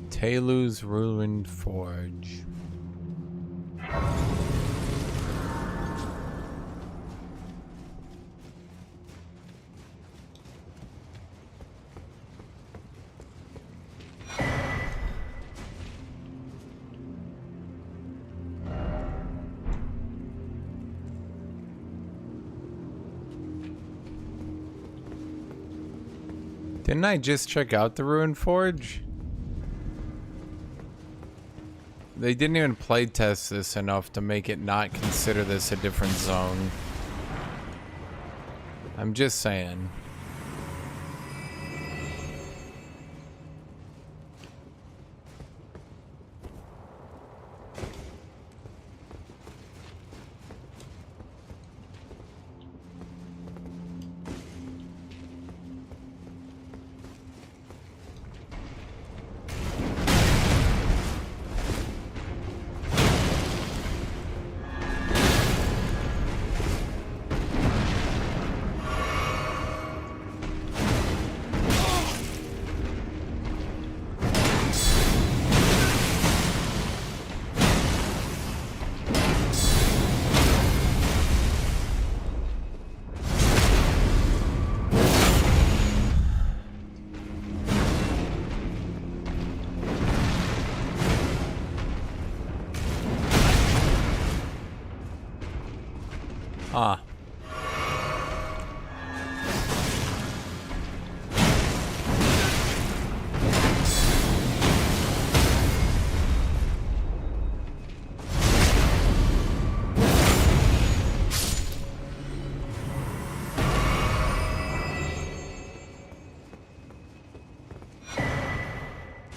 A: Talu's Ruined Forge. Didn't I just check out the Ruined Forge? They didn't even playtest this enough to make it not consider this a different zone. I'm just saying. Ah.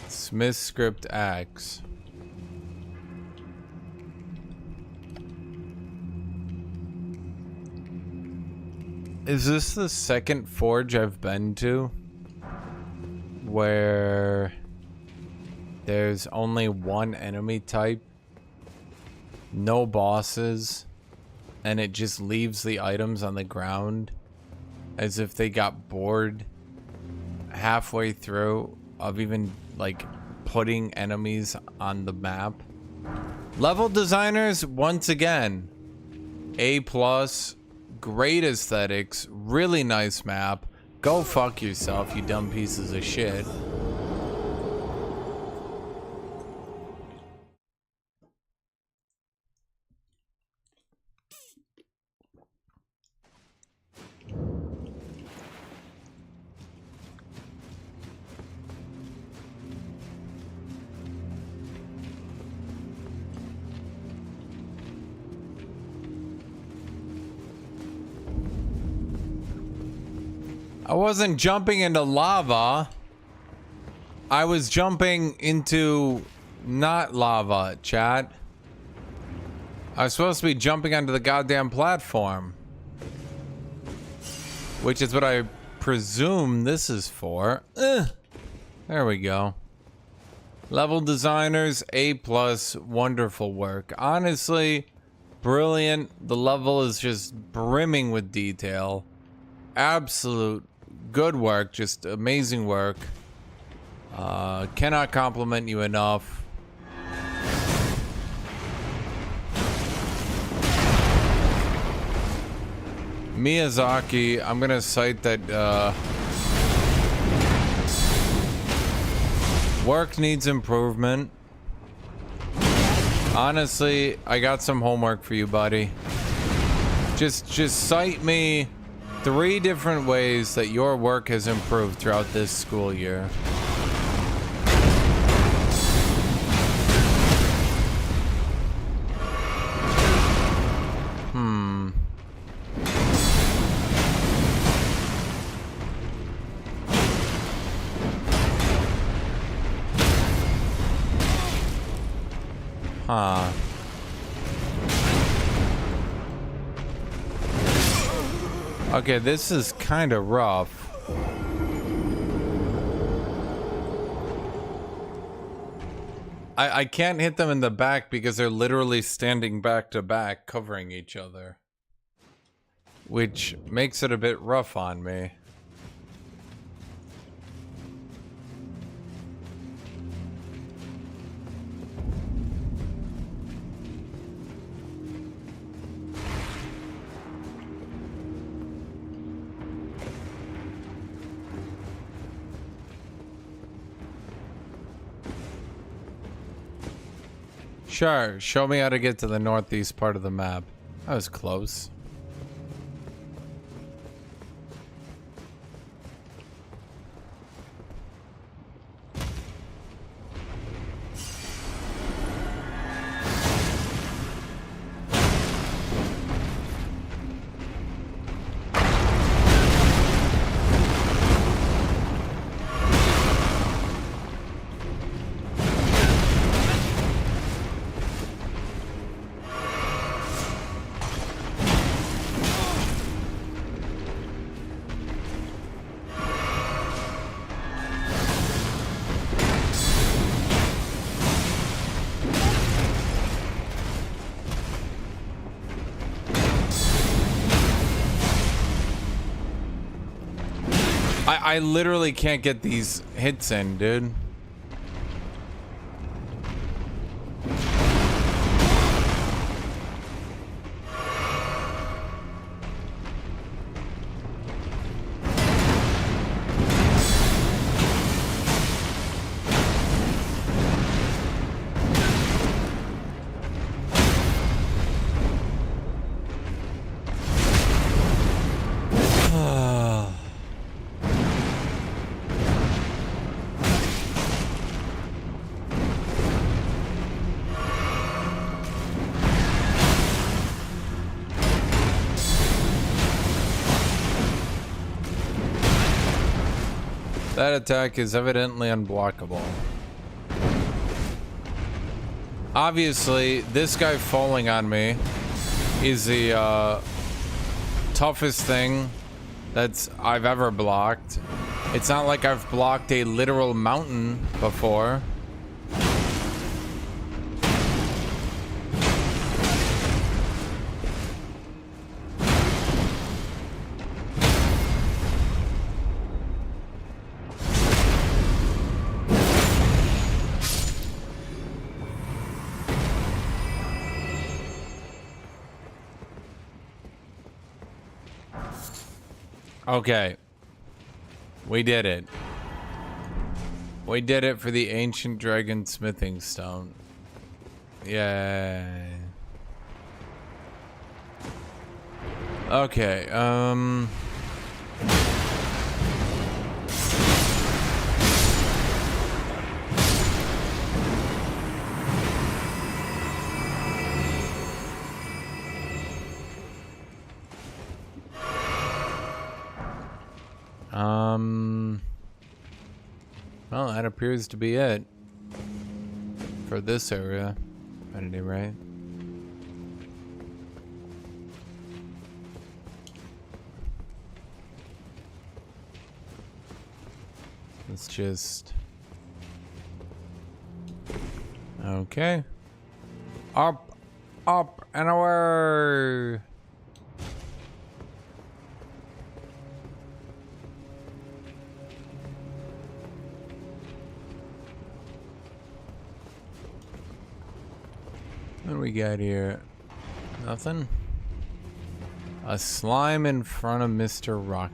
A: Smith script axe. Is this the second forge I've been to where there's only one enemy type, no bosses, and it just leaves the items on the ground as if they got bored halfway through of even like putting enemies on the map? Level designers, once again, A+. Great aesthetics, really nice map. Go fuck yourself, you dumb pieces of shit. I wasn't jumping into lava. I was jumping into not lava, chat. I was supposed to be jumping onto the goddamn platform. Which is what I presume this is for. There we go. Level designers, A+, wonderful work. Honestly, brilliant. The level is just brimming with detail. Absolute good work, just amazing work. Cannot compliment you enough. Miyazaki, I'm gonna cite that work needs improvement. Honestly, I got some homework for you, buddy. Just cite me 3 different ways that your work has improved throughout this school year. Huh. Okay, this is kind of rough. I can't hit them in the back because they're literally standing back to back, covering each other. Which makes it a bit rough on me. Sure, show me how to get to the northeast part of the map. That was close. I literally can't get these hits in, dude. That attack is evidently unblockable. Obviously, this guy falling on me is the toughest thing I've ever blocked. It's not like I've blocked a literal mountain before. Okay. We did it. We did it for the ancient dragon smithing stone. Yay. Okay, well, that appears to be it for this area, at any rate. Let's just... Okay. Up, up, and away! What do we got here? Nothing? A slime in front of Mr. Rock.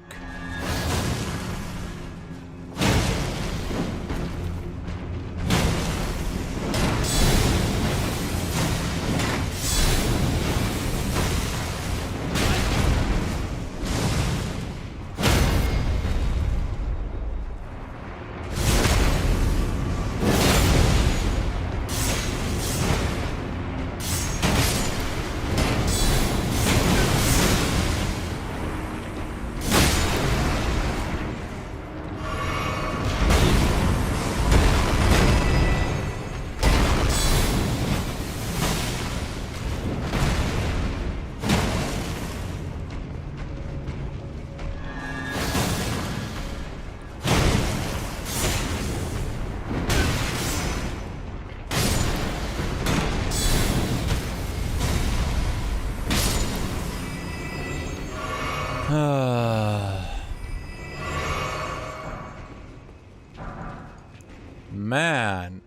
A: Man.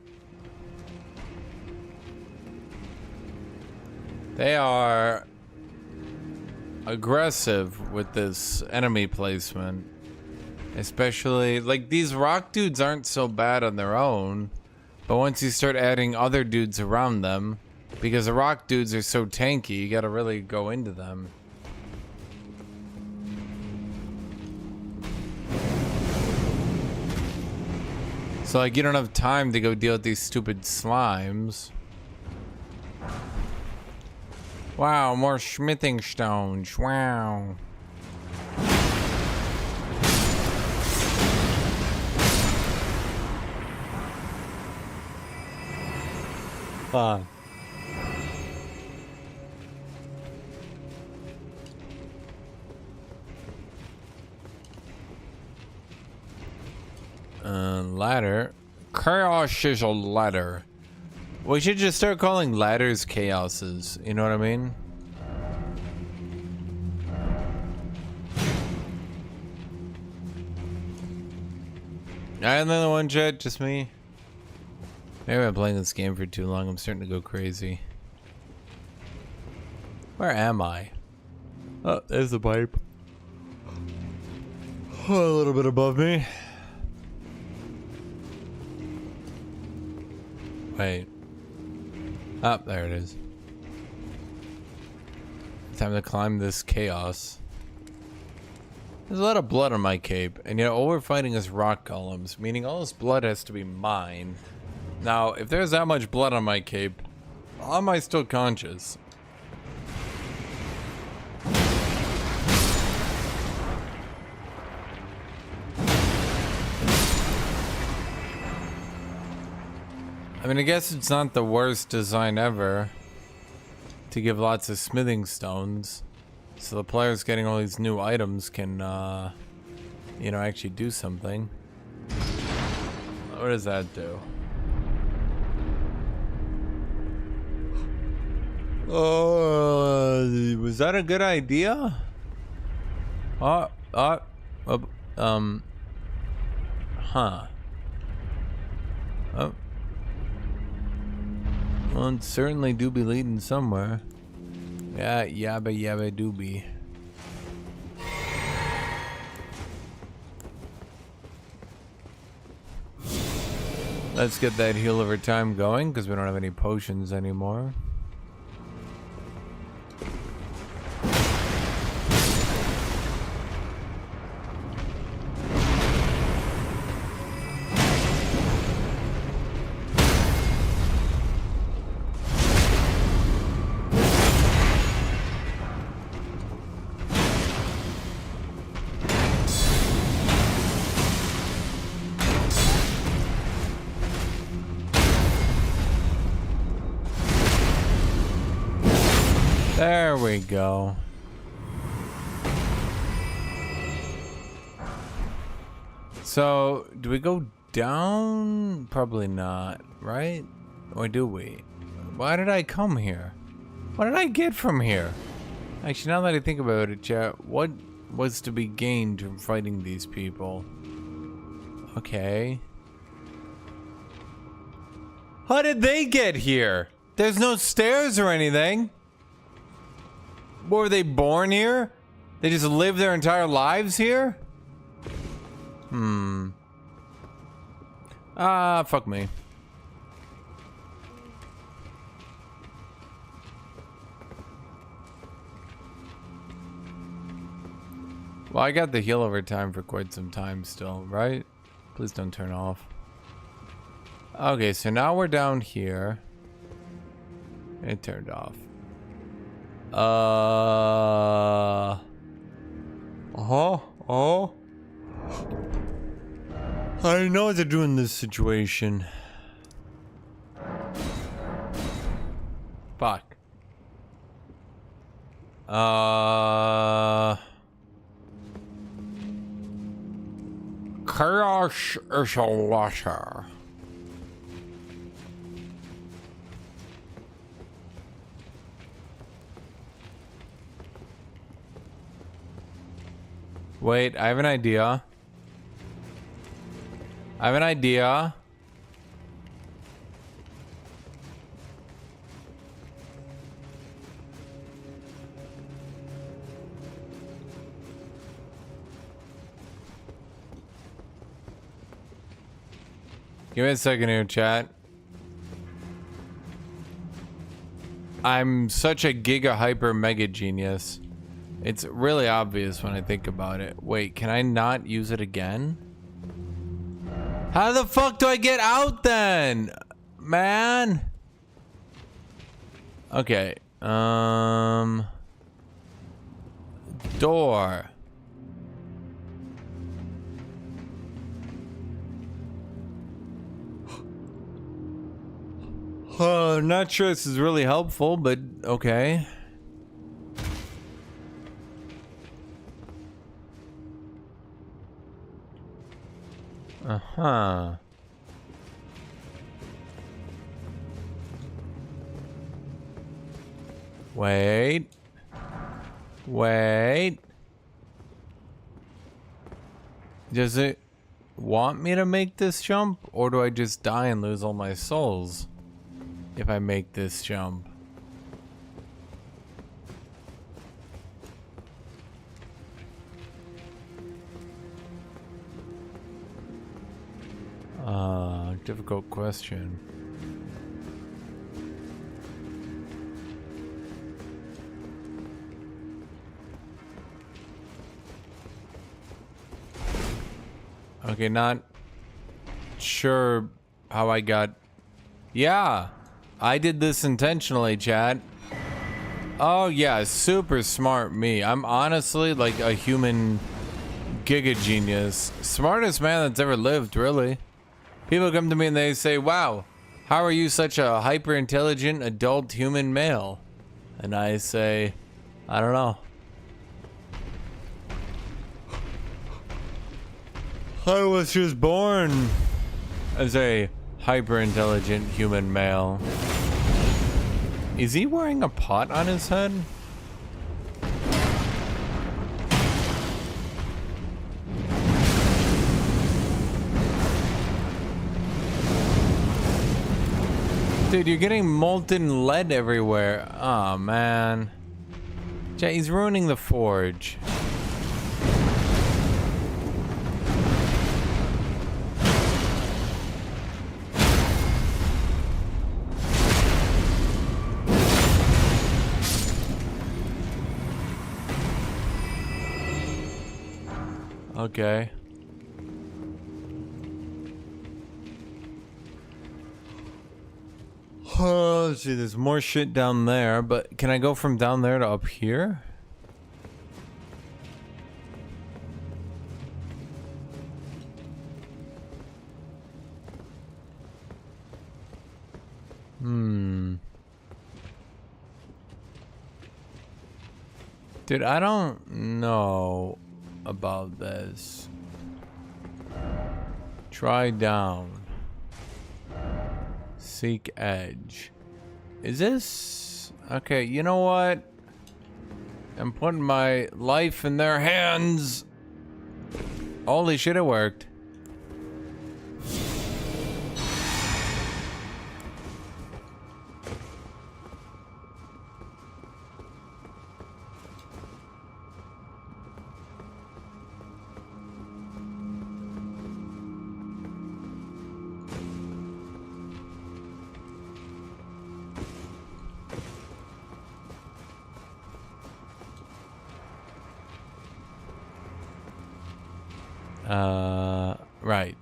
A: They are aggressive with this enemy placement. Especially, like, these rock dudes aren't so bad on their own. But once you start adding other dudes around them, because the rock dudes are so tanky, you gotta really go into them. So, like, you don't have time to go deal with these stupid slimes. Wow, more smithing stones. Wow. Fun. Ladder. Chaos is a ladder. We should just start calling ladders chaoses. You know what I mean? Another one, chat. Just me. Maybe I've been playing this game for too long. I'm starting to go crazy. Where am I? Oh, there's the pipe. Oh, a little bit above me. Wait. Oh, there it is. Time to climb this chaos. There's a lot of blood on my cape, and yet all we're fighting is rock golems, meaning all this blood has to be mine. Now, if there's that much blood on my cape, how am I still conscious? I mean, I guess it's not the worst design ever to give lots of smithing stones, so the players getting all these new items can, you know, actually do something. What does that do? Was that a good idea? Huh. Oh. Well, it certainly do be leading somewhere. Yeah, yabba do be. Let's get that heal over time going, because we don't have any potions anymore. There we go. So, do we go down? Probably not, right? Or do we? Why did I come here? What did I get from here? Actually, now that I think about it, chat, what was to be gained from fighting these people? Okay. How did they get here? There's no stairs or anything. Were they born here? They just live their entire lives here? Fuck me. Well, I got the heal over time for quite some time still, right? Please don't turn off. Okay, so now we're down here. It turned off. Oh. I don't know what to do in this situation. Fuck. Chaos is a water. Wait, I have an idea. Give me a second here, chat. I'm such a giga hyper mega genius. It's really obvious when I think about it. Wait, can I not use it again? How the fuck do I get out then? Man. Okay. Door. Not sure this is really helpful, but okay. Uh-huh. Wait. Does it want me to make this jump, or do I just die and lose all my souls if I make this jump? Difficult question. Okay, not sure how I got... Yeah, I did this intentionally, chat. Oh yeah, super smart me. I'm honestly like a human giga genius. Smartest man that's ever lived, really. People come to me and they say, wow, how are you such a hyper intelligent adult human male? And I say, I don't know. I was just born as a hyper intelligent human male. Is he wearing a pot on his head? Dude, you're getting molten lead everywhere. Oh man. He's ruining the forge. Okay. Let's see, there's more shit down there, but can I go from down there to up here? Dude, I don't know about this. Try down. Seek edge. Is this... Okay, you know what? I'm putting my life in their hands. Holy shit, it worked. Right.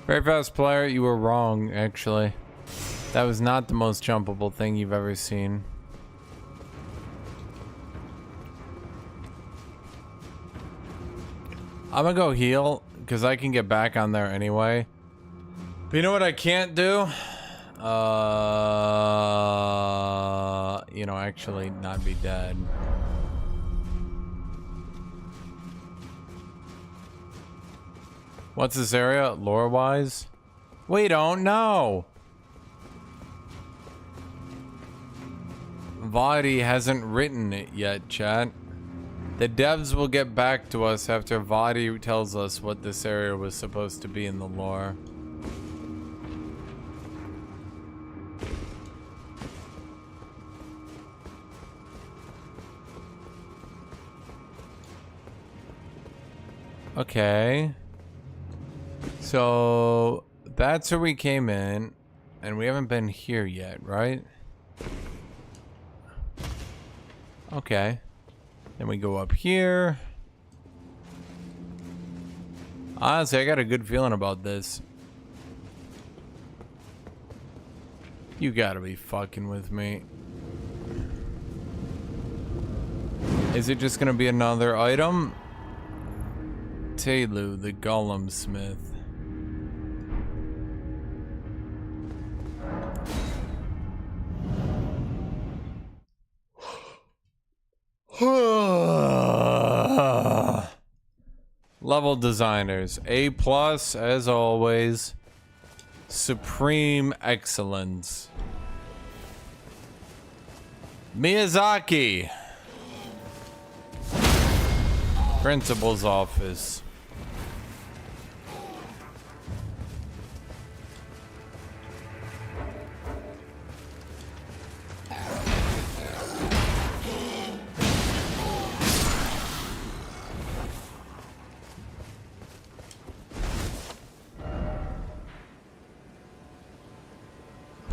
A: Very fast player, you were wrong, actually. That was not the most jumpable thing you've ever seen. I'm gonna go heal, because I can get back on there anyway. But you know what I can't do? You know, actually not be dead. What's this area, lore-wise? We don't know! Vadi hasn't written it yet, chat. The devs will get back to us after Vadi tells us what this area was supposed to be in the lore. Okay. So that's where we came in, and we haven't been here yet, right? Okay. Then we go up here. Honestly, I got a good feeling about this. You gotta be fucking with me. Is it just gonna be another item? Telu, the Golem Smith. Level designers, A+ as always. Supreme excellence. Miyazaki. Principal's office.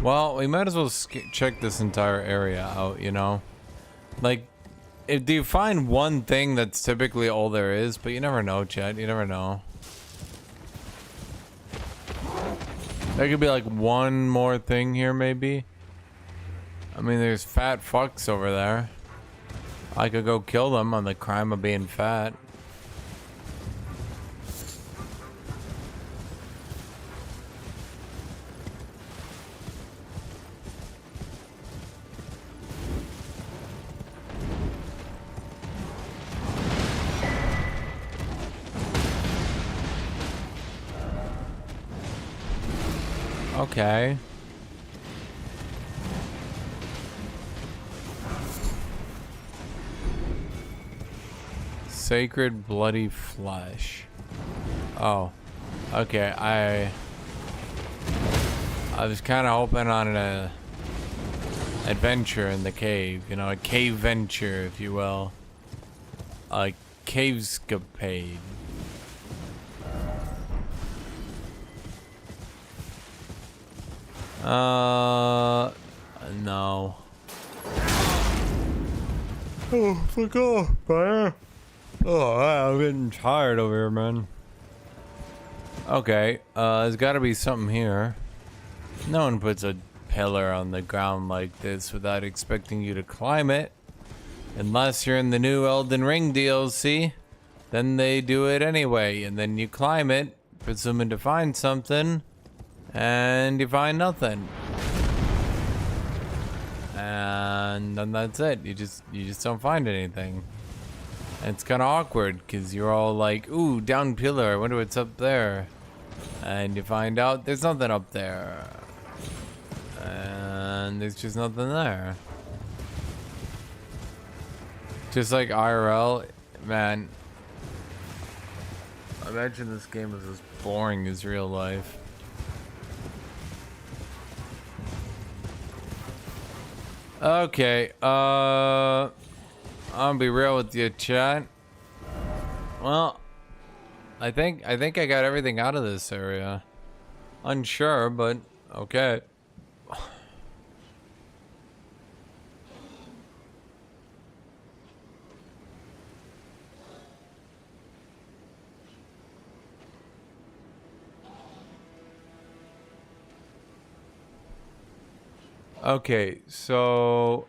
A: Well, we might as well check this entire area out, you know? Like, do you find one thing that's typically all there is? But you never know, chat. You never know. There could be like one more thing here, maybe. I mean, there's fat fucks over there. I could go kill them on the crime of being fat. Okay. Sacred bloody flesh. Oh. Okay, I was kind of hoping on an adventure in the cave, you know, a cave venture, if you will. A cavescapade. No. Oh, fuck off, man. Oh, I'm getting tired over here, man. Okay, there's gotta be something here. No one puts a pillar on the ground like this without expecting you to climb it. Unless you're in the new Elden Ring DLC. Then they do it anyway, and then you climb it, presuming to find something. And you find nothing. And then that's it. You just don't find anything. And it's kind of awkward because you're all like, ooh, down pillar, I wonder what's up there. And you find out there's nothing up there. And there's just nothing there. Just like IRL, man. Imagine this game is as boring as real life. Okay, I'm gonna be real with you, chat. Well, I think I got everything out of this area. Unsure, but okay. Okay, so...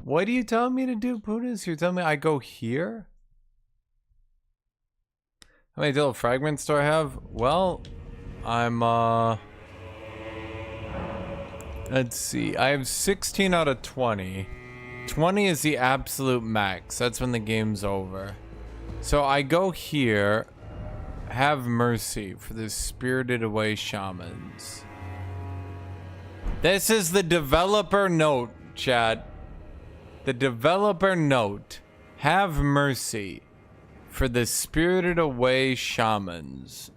A: What are you telling me to do, Putis? You're telling me I go here? How many little fragments do I have? Well, I'm, let's see. I have 16 out of 20. 20 is the absolute max. That's when the game's over. So I go here. Have mercy for the spirited away shamans. This is the developer note, chat. The developer note. Have mercy for the spirited away shamans.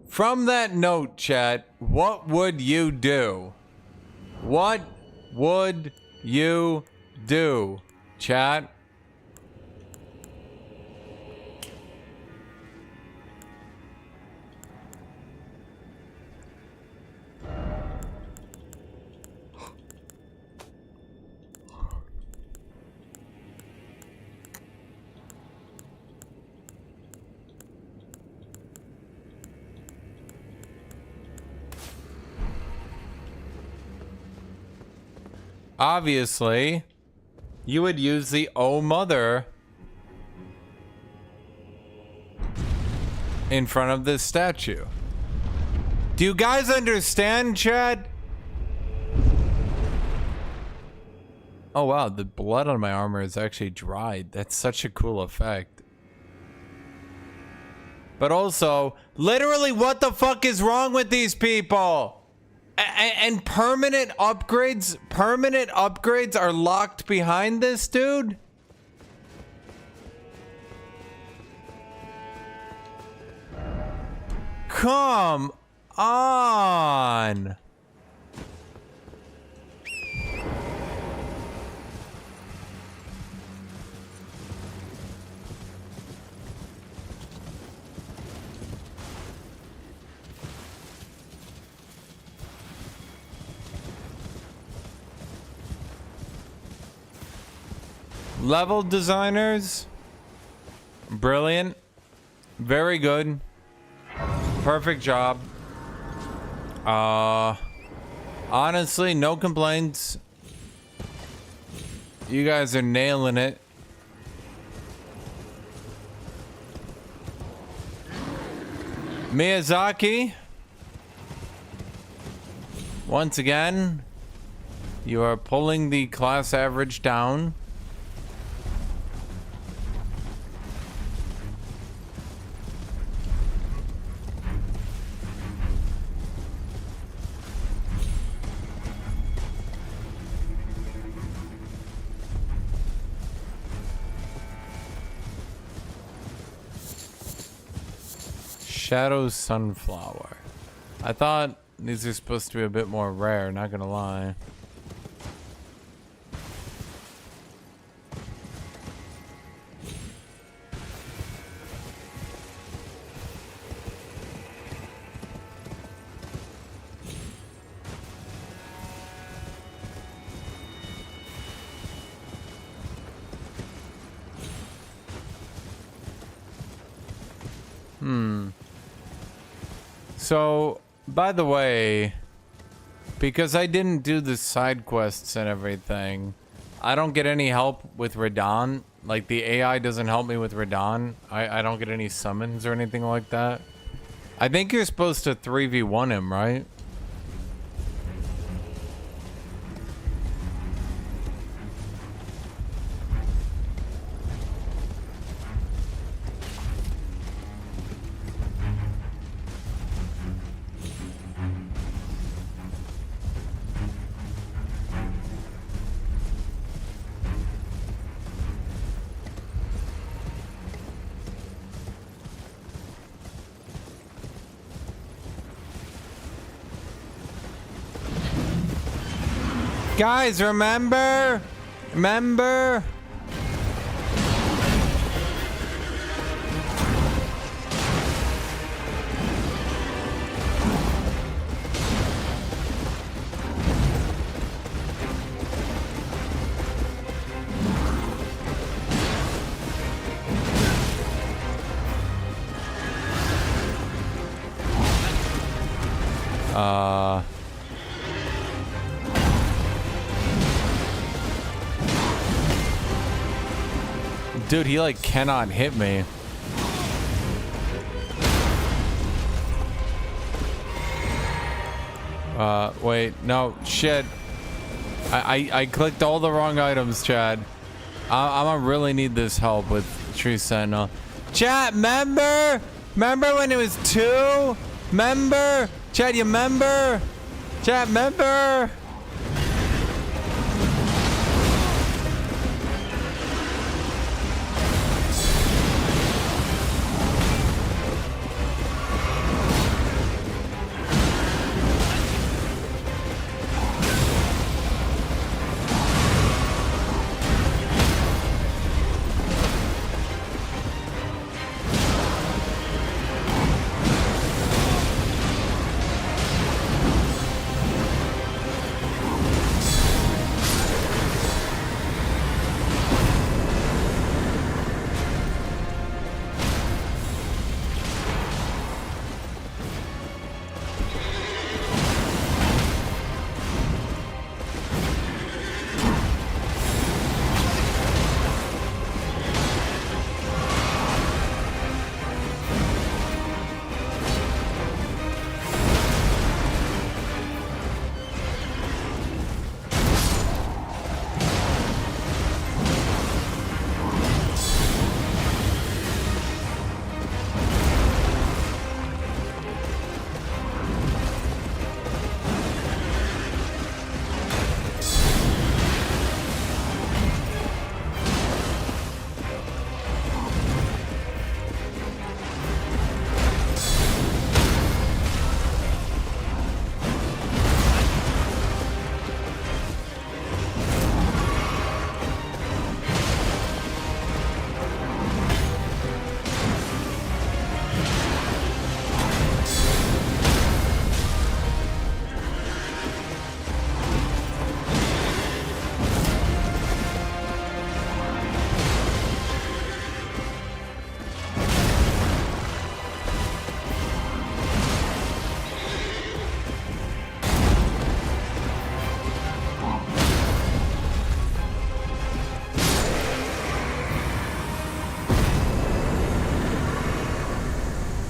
A: From that note, chat, what would you do? What would you do, chat? Obviously, you would use the "Oh Mother" in front of this statue. Do you guys understand, Chad? Oh wow, the blood on my armor is actually dried. That's such a cool effect. But also, literally, what the fuck is wrong with these people? And permanent upgrades are locked behind this dude? Come on. Level designers, brilliant, very good, perfect job. Honestly, no complaints. You guys are nailing it. Miyazaki, once again, you are pulling the class average down. Shadow Sunflower. I thought these are supposed to be a bit more rare, not gonna lie. So, by the way, because I didn't do the side quests and everything, I don't get any help with Radon. Like, the AI doesn't help me with Radon. I don't get any summons or anything like that. I think you're supposed to 3v1 him, right? Guys, remember? Remember? Dude, he like cannot hit me. Wait, no, shit. I clicked all the wrong items, Chad. I'm gonna really need this help with Tree Sentinel. Chat, remember when it was 2? Member? Chad, you member? Chat, member?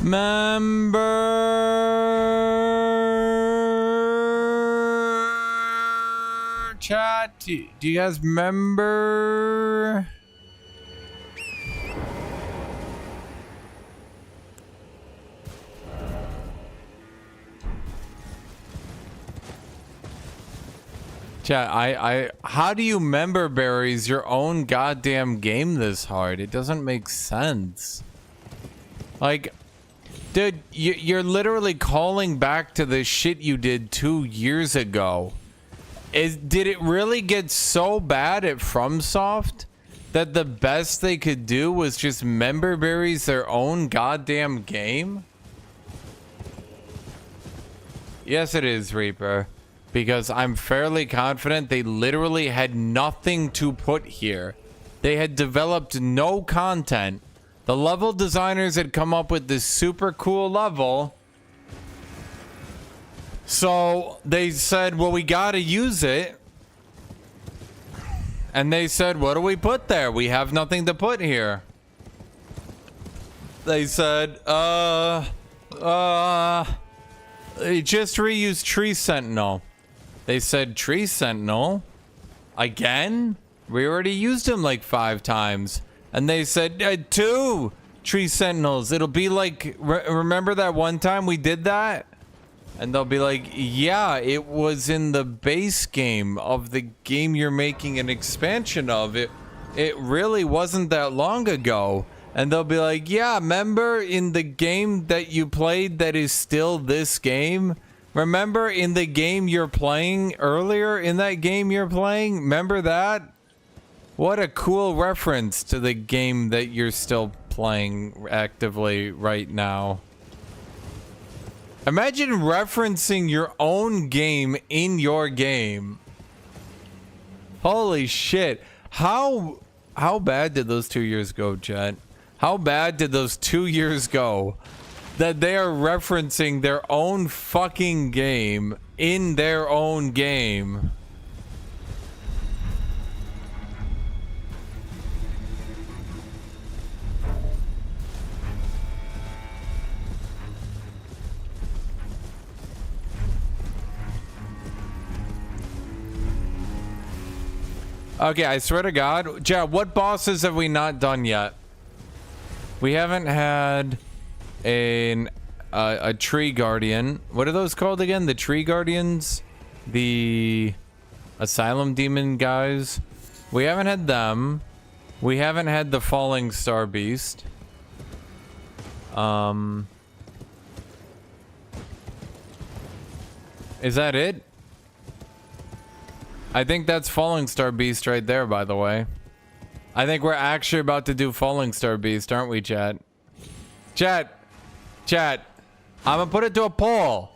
A: Member chat, do you guys remember? Chat, how do you member berries your own goddamn game this hard? It doesn't make sense. Like, dude, you're literally calling back to the shit you did 2 years ago. Did it really get so bad at FromSoft that the best they could do was just member berries their own goddamn game? Yes, it is, Reaper. Because I'm fairly confident they literally had nothing to put here. They had developed no content. The level designers had come up with this super cool level. So they said, well, we gotta use it. And they said, what do we put there? We have nothing to put here. They said, they just reused Tree Sentinel. They said, Tree Sentinel? Again? We already used him like 5 times. And they said, 2 Tree Sentinels. It'll be like, remember that one time we did that? And they'll be like, yeah, it was in the base game of the game you're making an expansion of. It really wasn't that long ago. And they'll be like, yeah, remember in the game that you played that is still this game? Remember in the game you're playing earlier in that game you're playing? Remember that? What a cool reference to the game that you're still playing actively right now. Imagine referencing your own game in your game. Holy shit. How bad did those 2 years go, Jet? How bad did those 2 years go? that they are referencing their own fucking game in their own game. Okay, I swear to God. Chad, what bosses have we not done yet? We haven't had a tree guardian. What are those called again? The tree guardians? The asylum demon guys? We haven't had them. We haven't had the falling star beast. Is that it? I think that's Falling Star Beast right there, by the way. I think we're actually about to do Falling Star Beast, aren't we, chat? Chat. Chat. I'm gonna put it to a poll.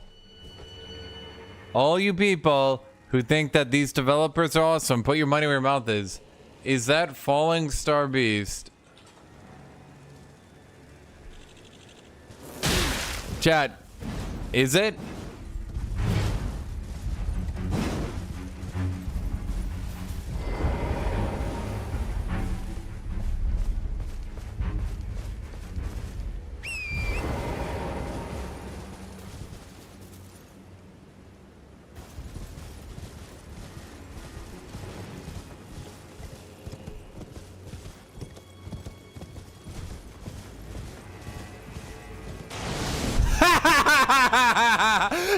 A: All you people who think that these developers are awesome, put your money where your mouth is. Is that Falling Star Beast? Chat. Is it?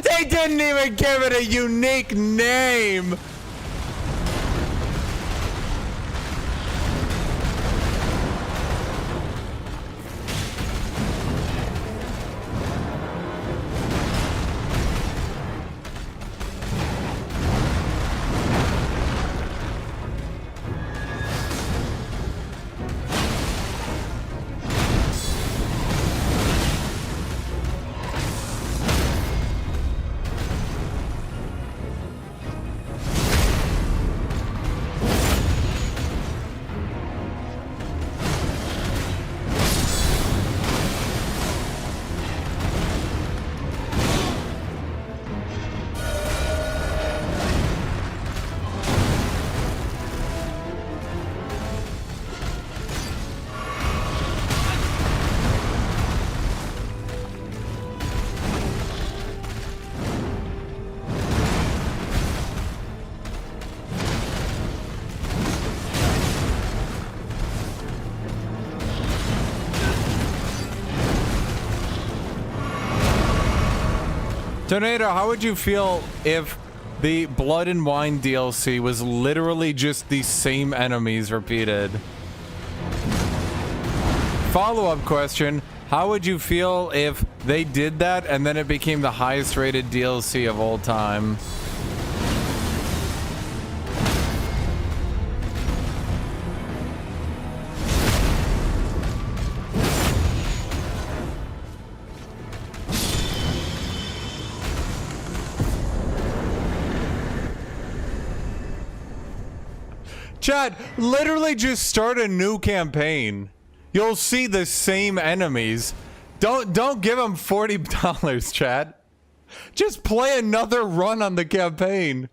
A: They didn't even give it a unique name. Tornado, how would you feel if the Blood and Wine DLC was literally just the same enemies repeated? Follow-up question, how would you feel if they did that and then it became the highest rated DLC of all time? Chad, literally just start a new campaign. You'll see the same enemies. Don't give them $40, Chad. Just play another run on the campaign.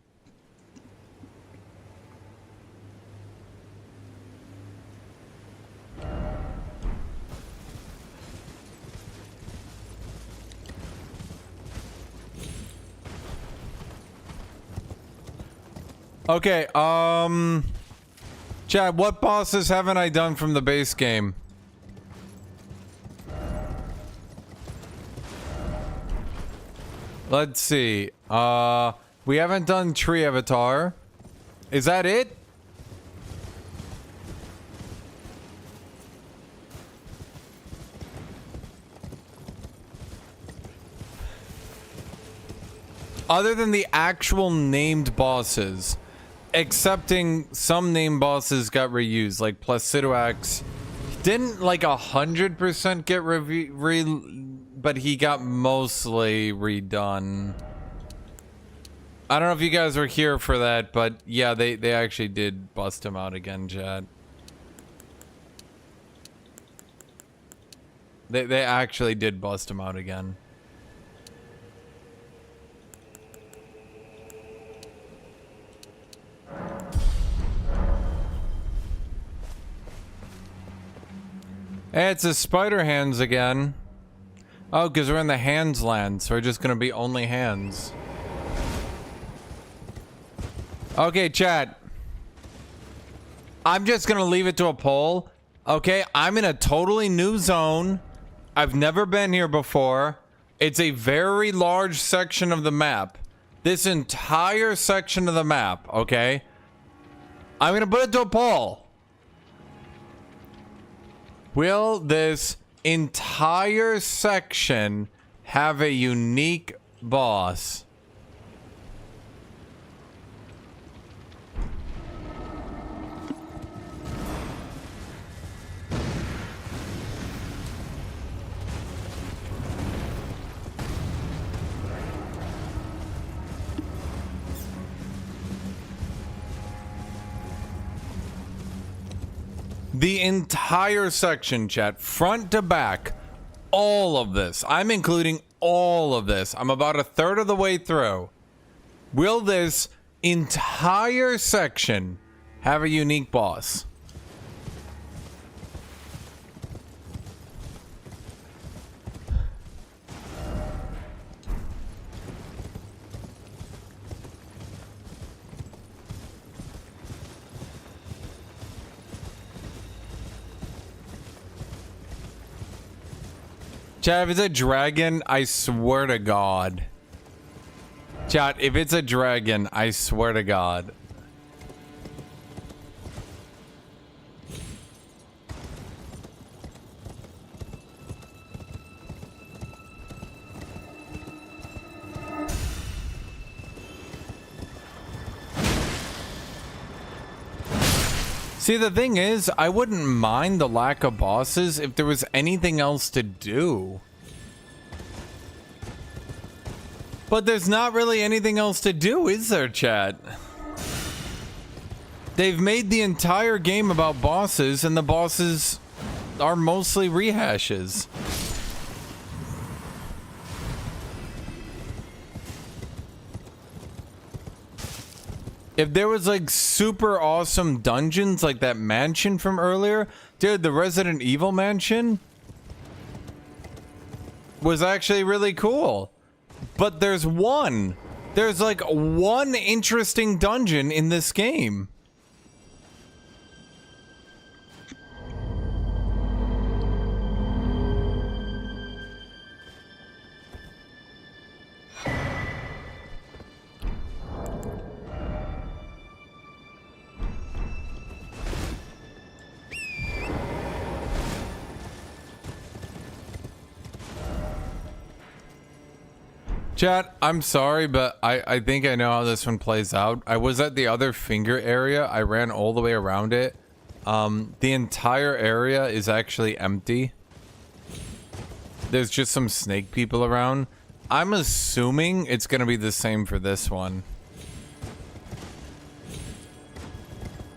A: Okay, Chad, what bosses haven't I done from the base game? Let's see. We haven't done Tree Avatar. Is that it? Other than the actual named bosses. Excepting some named bosses got reused, like Placidoax. Didn't like 100% get but he got mostly redone. I don't know if you guys were here for that, but yeah, they actually did bust him out again, Chad. They actually did bust him out again. Hey, it's the spider hands again. Oh, because we're in the hands land, so we're just gonna be only hands. Okay, chat. I'm just gonna leave it to a poll. Okay, I'm in a totally new zone. I've never been here before. It's a very large section of the map. This entire section of the map, okay? I'm gonna put it to a poll. Will this entire section have a unique boss? The entire section, chat, front to back, all of this. I'm including all of this. I'm about a third of the way through. Will this entire section have a unique boss? Chat, if it's a dragon, I swear to God. Chat, if it's a dragon, I swear to God. See, the thing is, I wouldn't mind the lack of bosses if there was anything else to do. But there's not really anything else to do, is there, chat? They've made the entire game about bosses, and the bosses are mostly rehashes. If there was like super awesome dungeons like that mansion from earlier, dude, the Resident Evil mansion was actually really cool. But there's like one interesting dungeon in this game. Chat, I'm sorry, but I think I know how this one plays out. I was at the other finger area. I ran all the way around it. The entire area is actually empty. There's just some snake people around. I'm assuming it's gonna be the same for this one.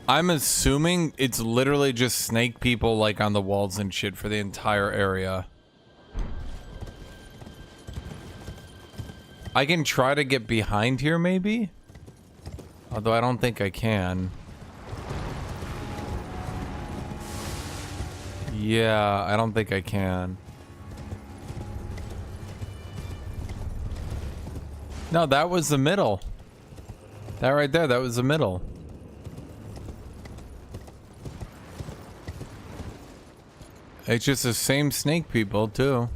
A: I'm assuming it's literally just snake people like on the walls and shit for the entire area. I can try to get behind here, maybe? Although I don't think I can. Yeah, I don't think I can. No, that was the middle. That right there, that was the middle. It's just the same snake people, too.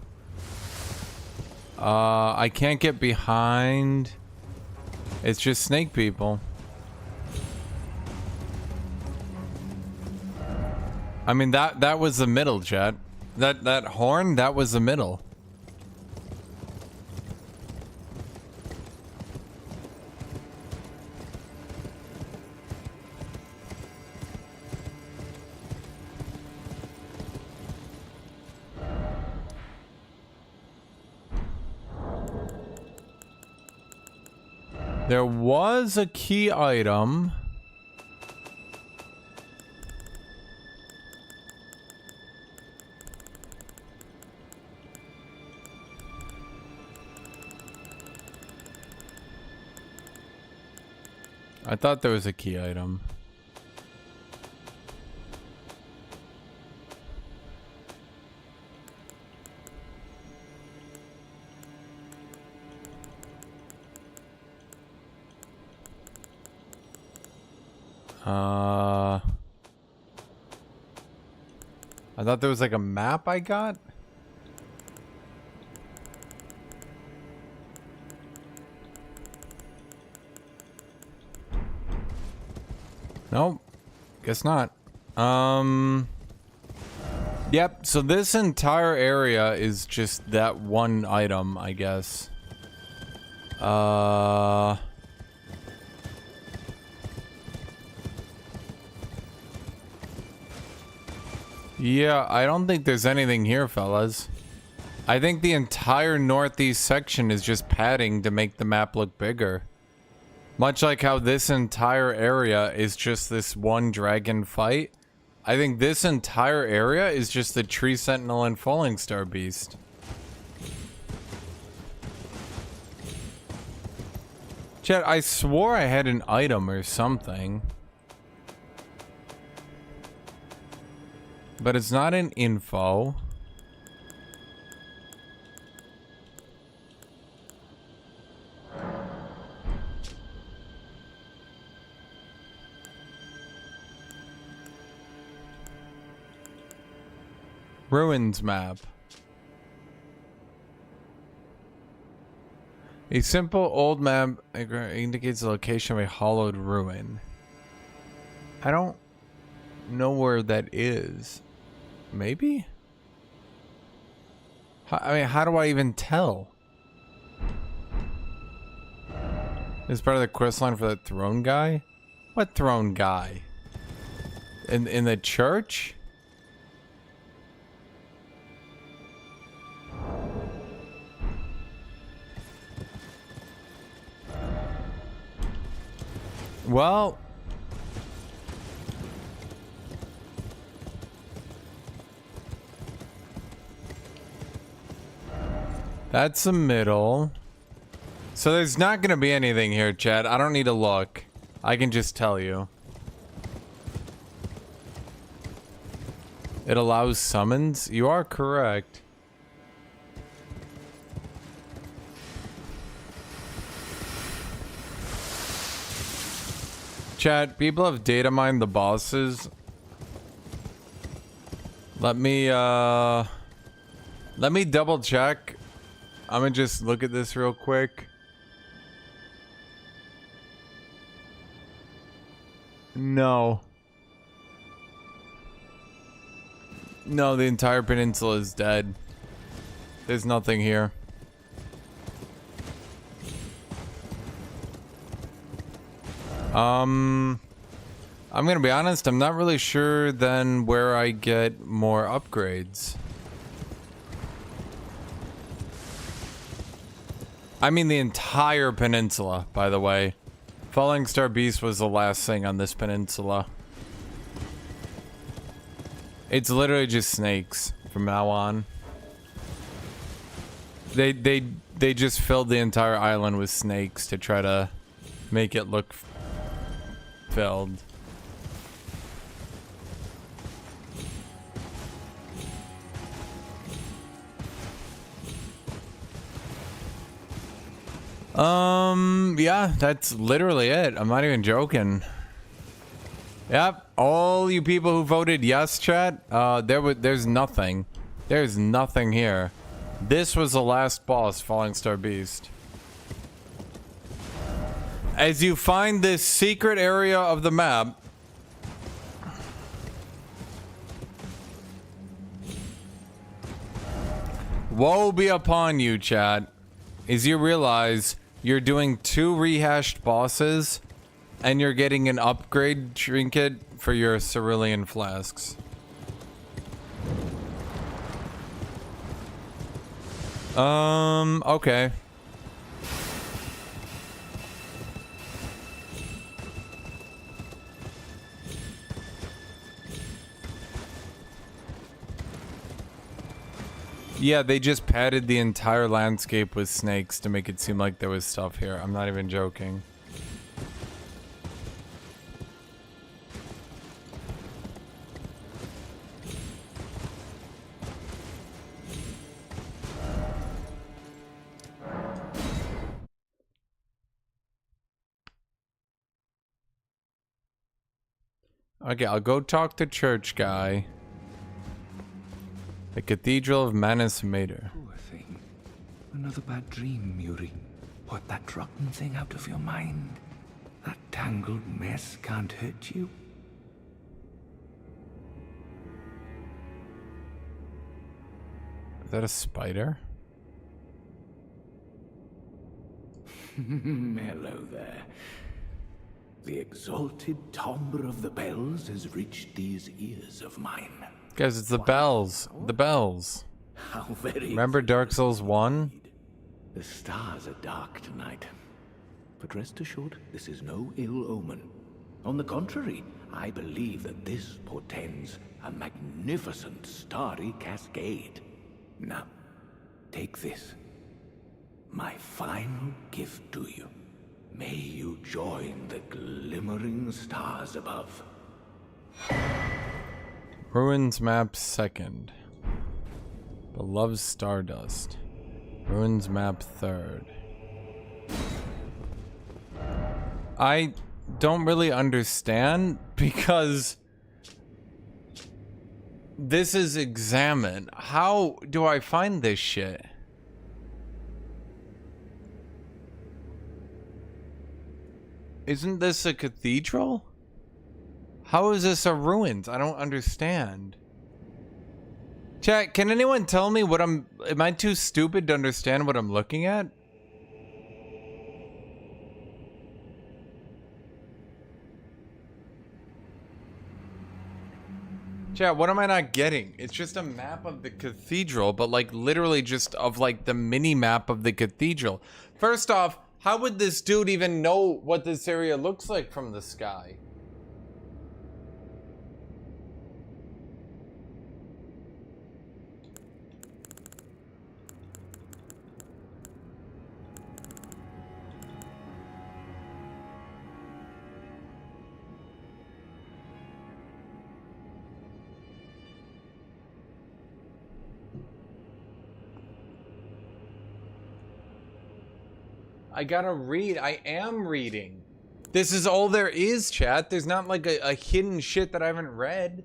A: I can't get behind. It's just snake people. I mean, that was the middle, chat. That horn, that was the middle. There was a key item. I thought there was a key item. I thought there was like a map I got. Nope. Guess not. Yep, so this entire area is just that one item, I guess. Yeah, I don't think there's anything here, fellas. I think the entire northeast section is just padding to make the map look bigger. Much like how this entire area is just this one dragon fight, I think this entire area is just the Tree Sentinel and Falling Star Beast. Chat, I swore I had an item or something. But it's not an info. Ruins map. A simple old map indicates the location of a hollowed ruin. I don't know where that is. Maybe? I mean, how do I even tell? It's part of the quest line for that throne guy? What throne guy? In the church? Well, that's the middle. So there's not gonna be anything here, Chad. I don't need to look. I can just tell you. It allows summons? You are correct. Chat, people have data mined the bosses. Let me double check. I'm gonna just look at this real quick. No. No, the entire peninsula is dead. There's nothing here. I'm gonna be honest, I'm not really sure then where I get more upgrades. I mean the entire peninsula, by the way. Falling Star Beast was the last thing on this peninsula. It's literally just snakes from now on. They just filled the entire island with snakes to try to make it look filled. Yeah, that's literally it. I'm not even joking. Yep, all you people who voted yes, chat, there's nothing. There's nothing here. This was the last boss, Falling Star Beast. As you find this secret area of the map, woe be upon you, chat, as you realize you're doing 2 rehashed bosses and you're getting an upgrade trinket for your cerulean flasks. Okay. Yeah, they just padded the entire landscape with snakes to make it seem like there was stuff here. I'm not even joking. Okay, I'll go talk to church guy. The Cathedral of Manus Mater.
B: Poor thing. Another bad dream, Yuri. Put that rotten thing out of your mind. That tangled mess can't hurt you.
A: Is that a spider?
B: Hello there. The exalted timbre of the bells has reached these ears of mine.
A: Guys, it's the bells. The bells.
B: How very...
A: Remember Dark Souls 1?
B: The stars are dark tonight. But rest assured, this is no ill omen. On the contrary, I believe that this portends a magnificent starry cascade. Now, take this. My final gift to you. May you join the glimmering stars above.
A: Ruins map 2nd. Beloved Stardust. Ruins map 3rd. I don't really understand because this is examine. How do I find this shit? Isn't this a cathedral? How is this a ruins? I don't understand. Chat, can anyone tell me what am I too stupid to understand what I'm looking at? Chat, what am I not getting? It's just a map of the cathedral, but like literally just of like the mini map of the cathedral. First off, how would this dude even know what this area looks like from the sky? I gotta read. I am reading. This is all there is, chat. There's not like a hidden shit that I haven't read.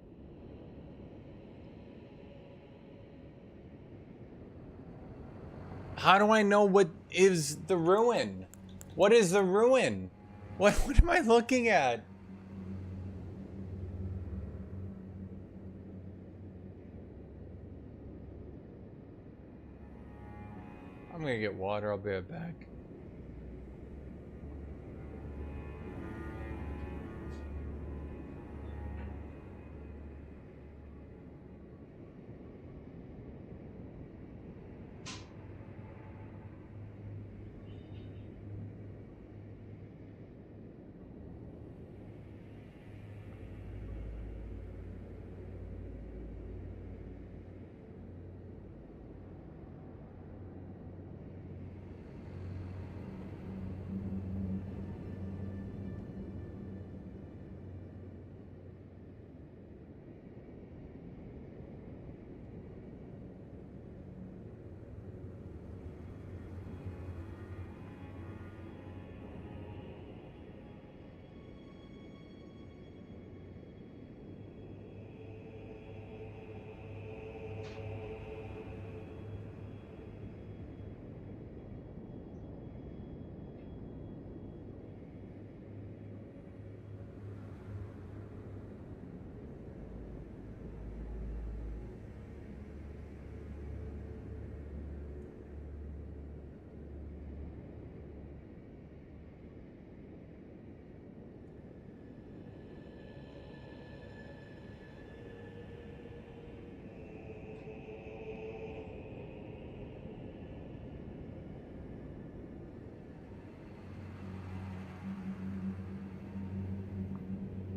A: How do I know what is the ruin? What is the ruin? What am I looking at? I'm gonna get water. I'll be right back.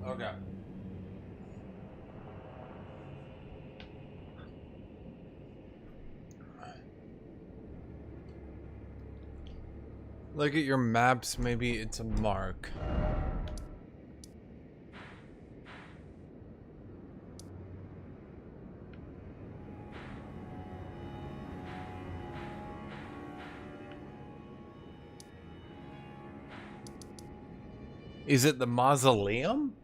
A: Okay. Look at your maps, maybe it's a mark. Is it the mausoleum?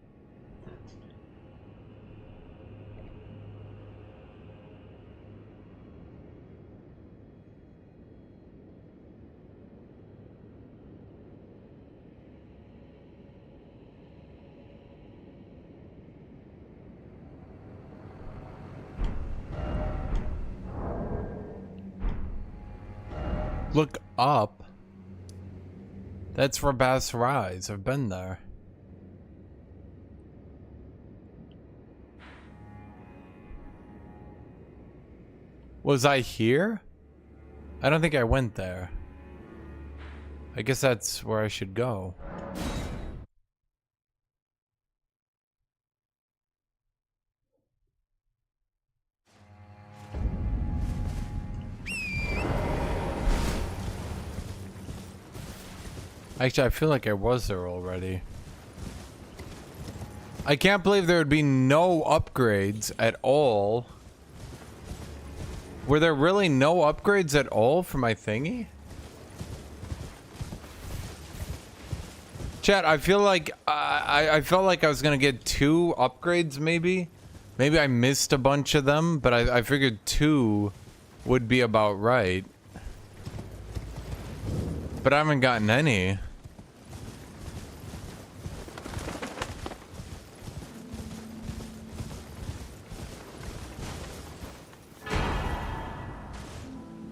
A: Look up. That's Rehashed Rise. I've been there. Was I here? I don't think I went there. I guess that's where I should go. Actually, I feel like I was there already. I can't believe there would be no upgrades at all. Were there really no upgrades at all for my thingy? Chat, I feel like I felt like I was gonna get 2 upgrades maybe. Maybe I missed a bunch of them, but I figured 2 would be about right. But I haven't gotten any.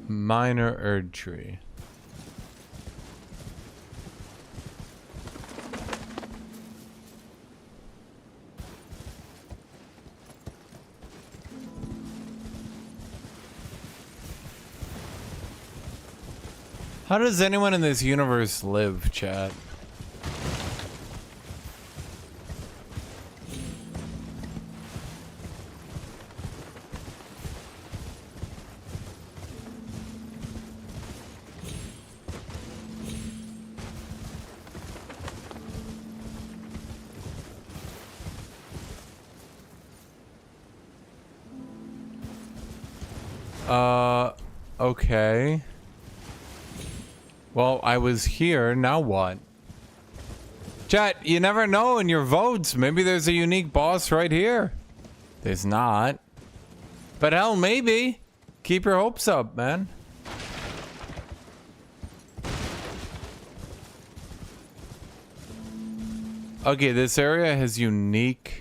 A: Minor ERD tree. How does anyone in this universe live, chat? Okay. Well, I was here, now what? Chat, you never know in your votes. Maybe there's a unique boss right here. There's not. But hell, maybe. Keep your hopes up, man. Okay, this area has unique...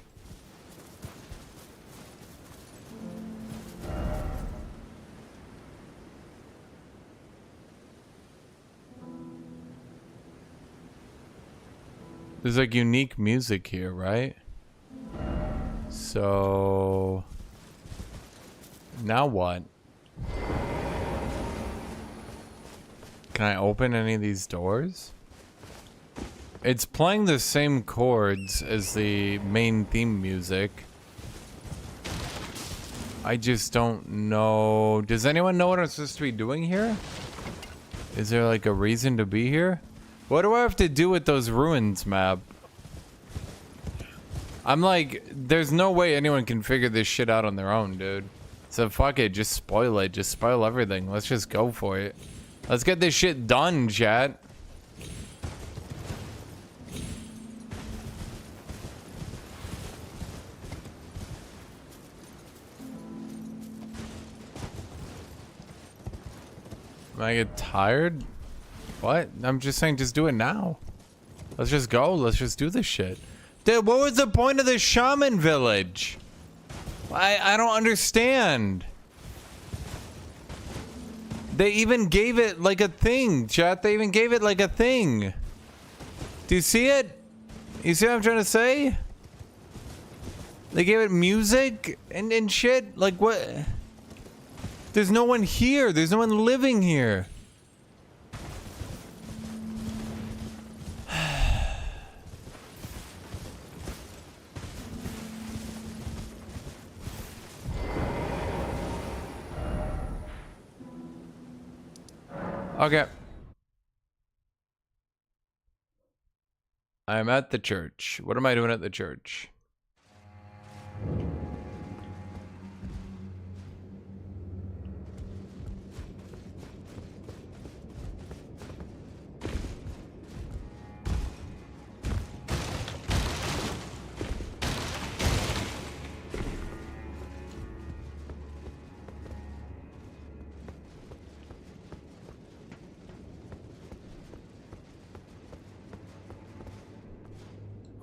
A: There's like unique music here, right? So... Now what? Can I open any of these doors? It's playing the same chords as the main theme music. I just don't know. Does anyone know what I'm supposed to be doing here? Is there like a reason to be here? What do I have to do with those ruins map? I'm like, there's no way anyone can figure this shit out on their own, dude. So fuck it, just spoil it. Just spoil everything. Let's just go for it. Let's get this shit done, chat. Am I get tired? What? I'm just saying, just do it now. Let's just go. Let's just do this shit. Dude, what was the point of the shaman village? I don't understand. They even gave it like a thing, chat. They even gave it like a thing. Do you see it? You see what I'm trying to say? They gave it music and shit. Like what? There's no one here. There's no one living here. Okay. I'm at the church. What am I doing at the church?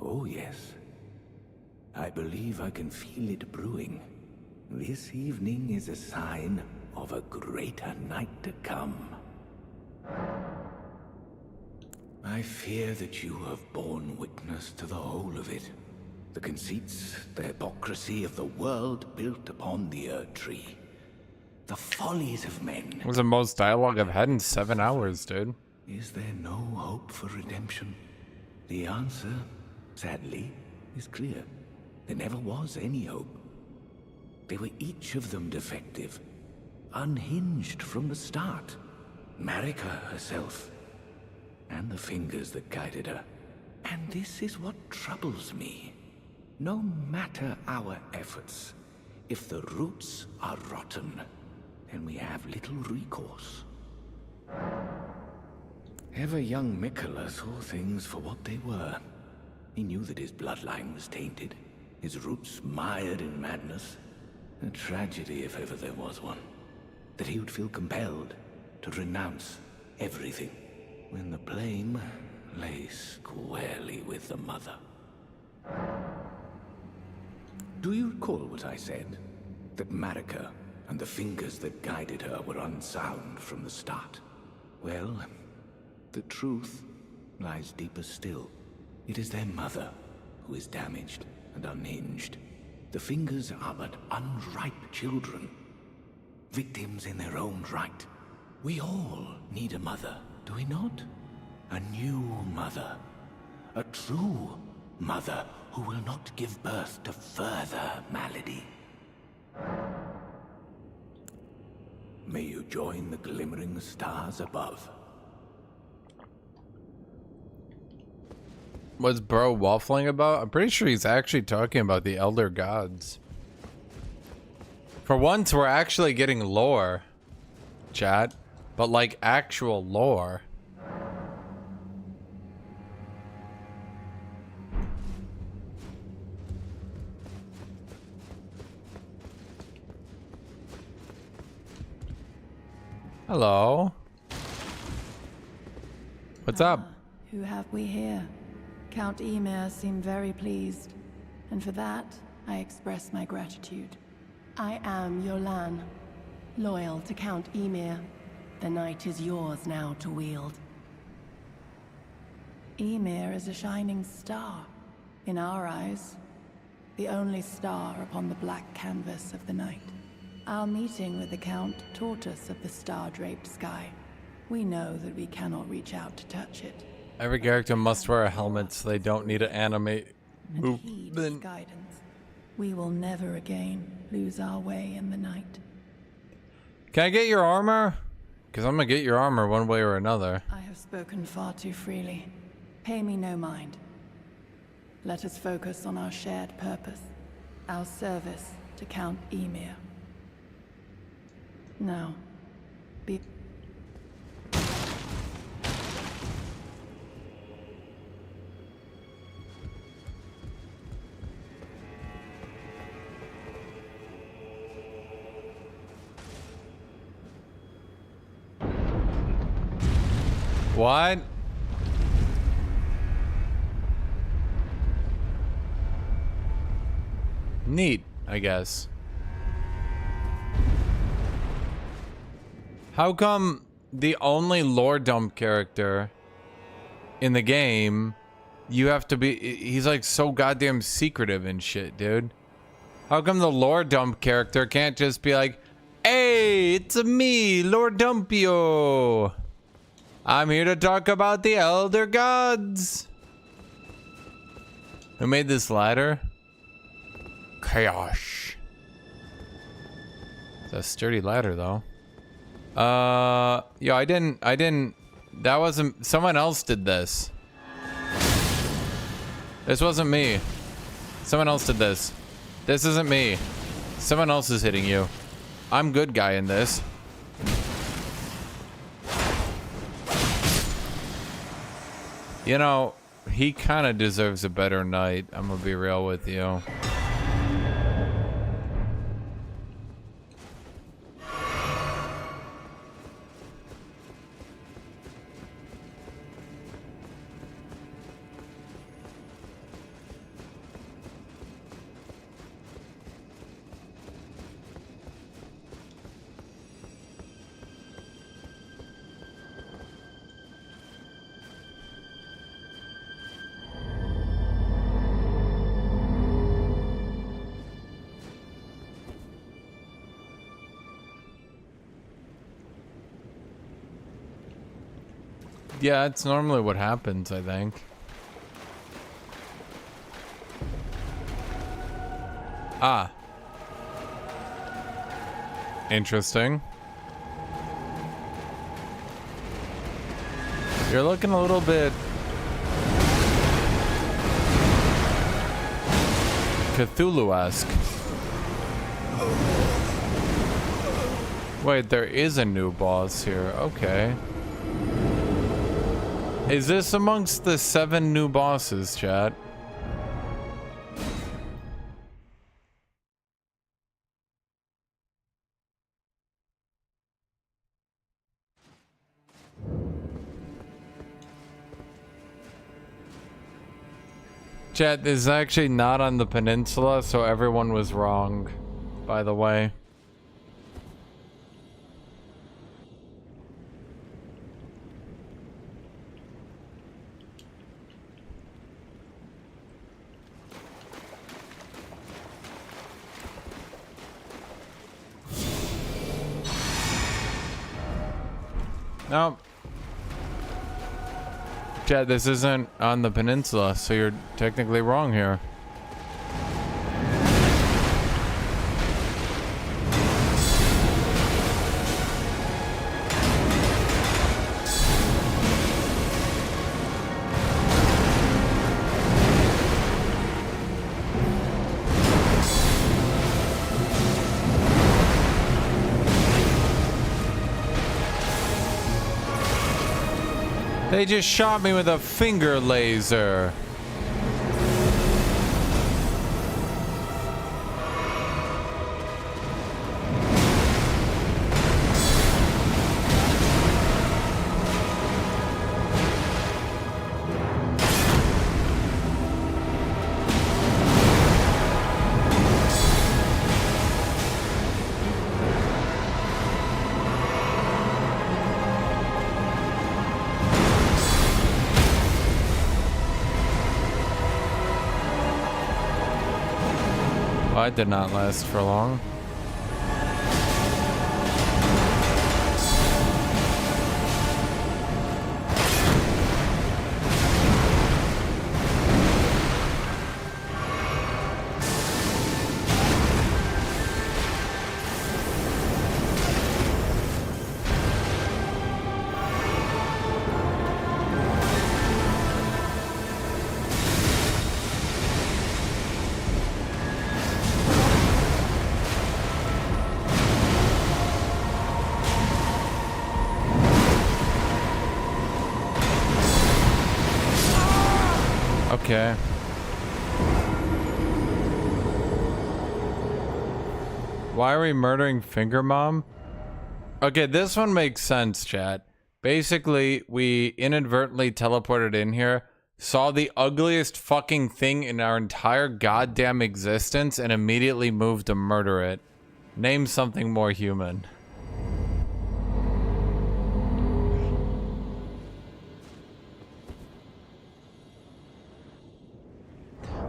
B: Oh, yes. I believe I can feel it brewing. This evening is a sign of a greater night to come. I fear that you have borne witness to the whole of it. The conceits, the hypocrisy of the world built upon the ERD. The follies of men.
A: It was the most dialogue I've had in 7 hours, dude.
B: Is there no hope for redemption? The answer, sadly, is clear. There never was any hope. They were each of them defective, unhinged from the start. Marika herself, and the fingers that guided her. And this is what troubles me. No matter our efforts, if the roots are rotten, then we have little recourse. Ever young Mikola saw things for what they were. He knew that his bloodline was tainted, his roots mired in madness. A tragedy if ever there was one. That he would feel compelled to renounce everything when the blame lay squarely with the mother. Do you recall what I said? That Marika and the fingers that guided her were unsound from the start? Well, the truth lies deeper still. It is their mother who is damaged and unhinged. The fingers are but unripe children, victims in their own right. We all need a mother, do we not? A new mother. A true mother who will not give birth to further malady. May you join the glimmering stars above.
A: What's bro waffling about? I'm pretty sure he's actually talking about the Elder Gods. For once, we're actually getting lore, chat. But like actual lore. Hello. What's up?
C: Who have we here? Count Emir seemed very pleased, and for that, I express my gratitude. I am Yolan, loyal to Count Emir. The night is yours now to wield. Emir is a shining star, in our eyes. The only star upon the black canvas of the night. Our meeting with the Count taught us of the star-draped sky. We know that we cannot reach out to touch it.
A: Every character must wear a helmet so they don't need to animate
C: And heed his guidance. We will never again lose our way in the night.
A: Can I get your armor? Because I'm going to get your armor one way or another.
C: I have spoken far too freely. Pay me no mind. Let us focus on our shared purpose. Our service to Count Emir. Now, be...
A: What? Neat, I guess. How come the only lore dump character in the game, you have to be, he's like so goddamn secretive and shit, dude. How come the lore dump character can't just be like, hey, it's me, Lord Dumpio. I'm here to talk about the Elder Gods. Who made this ladder? Chaos. It's a sturdy ladder, though. Yeah, I didn't, that wasn't, someone else did this. This wasn't me. Someone else did this. This isn't me. Someone else is hitting you. I'm good guy in this. You know, he kind of deserves a better night. I'm gonna be real with you. Yeah, it's normally what happens, I think. Ah. Interesting. You're looking a little bit Cthulhu-esque. Wait, there is a new boss here. Okay. Is this amongst the 7 new bosses, chat? Chat, this is actually not on the peninsula, so everyone was wrong, by the way. No. Chat, this isn't on the peninsula, so you're technically wrong here. They just shot me with a finger laser. That did not last for long. Okay. Why are we murdering Finger Mom? Okay, this one makes sense, chat. Basically, we inadvertently teleported in here, saw the ugliest fucking thing in our entire goddamn existence, and immediately moved to murder it. Name something more human.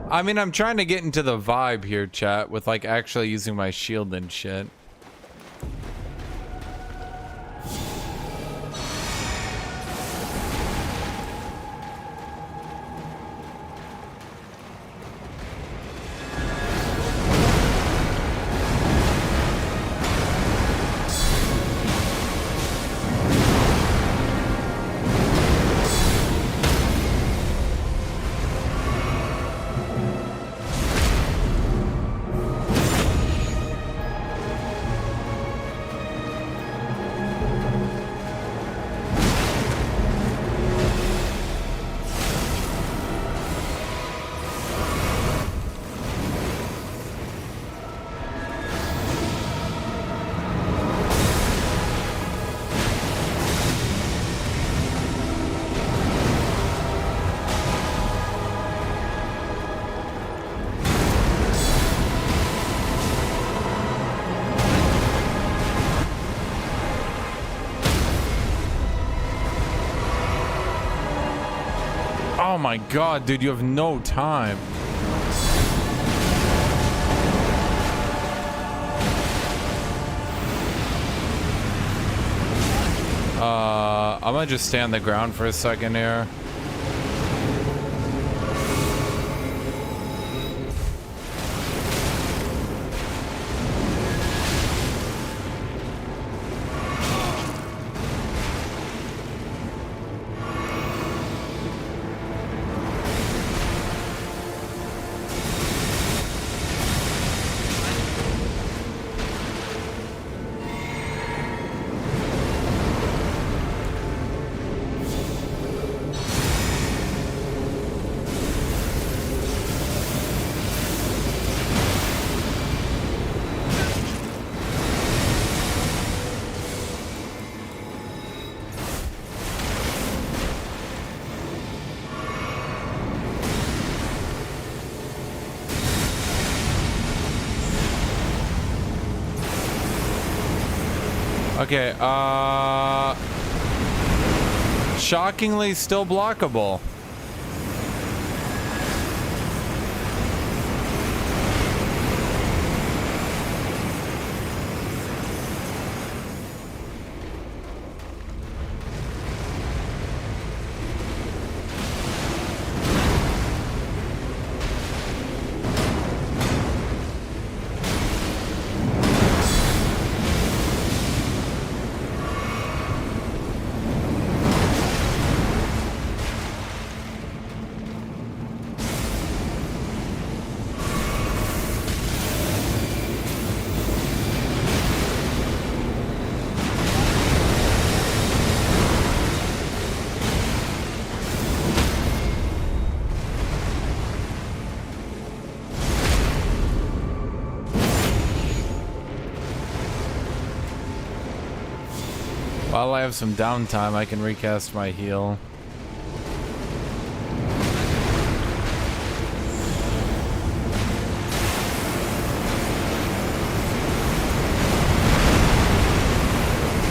A: I mean, I'm trying to get into the vibe here, chat, with like actually using my shield and shit. Oh my god, dude, you have no time. I'm gonna just stay on the ground for a second here. Okay, shockingly still blockable. While I have some downtime, I can recast my heal.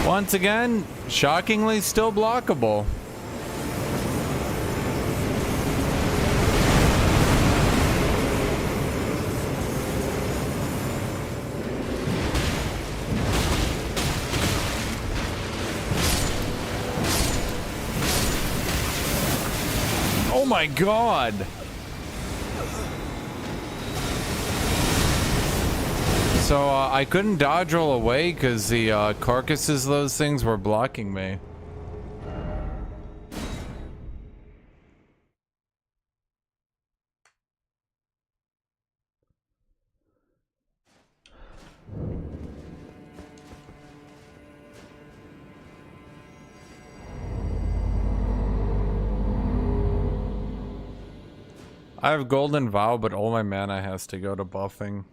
A: Once again, shockingly still blockable. Oh my god! So I couldn't dodge roll away because the carcasses of those things were blocking me. I have Golden Vow, but all my mana has to go to buffing.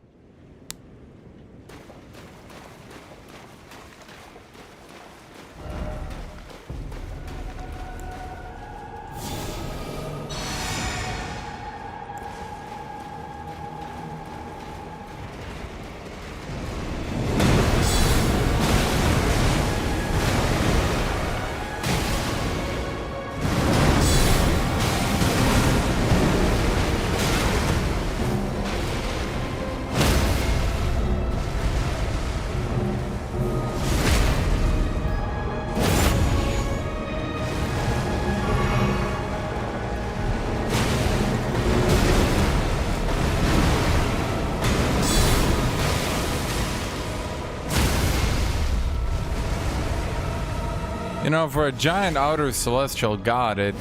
A: You know, for a giant outer celestial god, it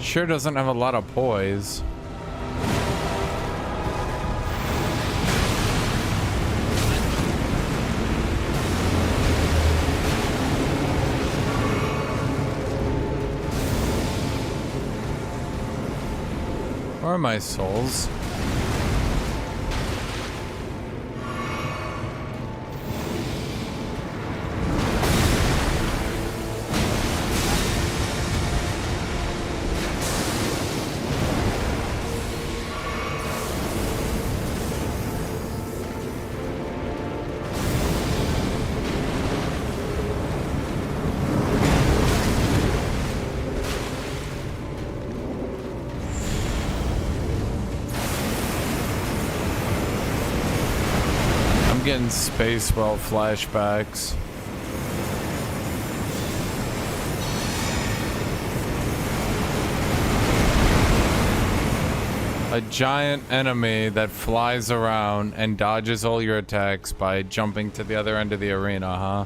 A: sure doesn't have a lot of poise. Where are my souls? Getting Space World flashbacks. A giant enemy that flies around and dodges all your attacks by jumping to the other end of the arena, huh?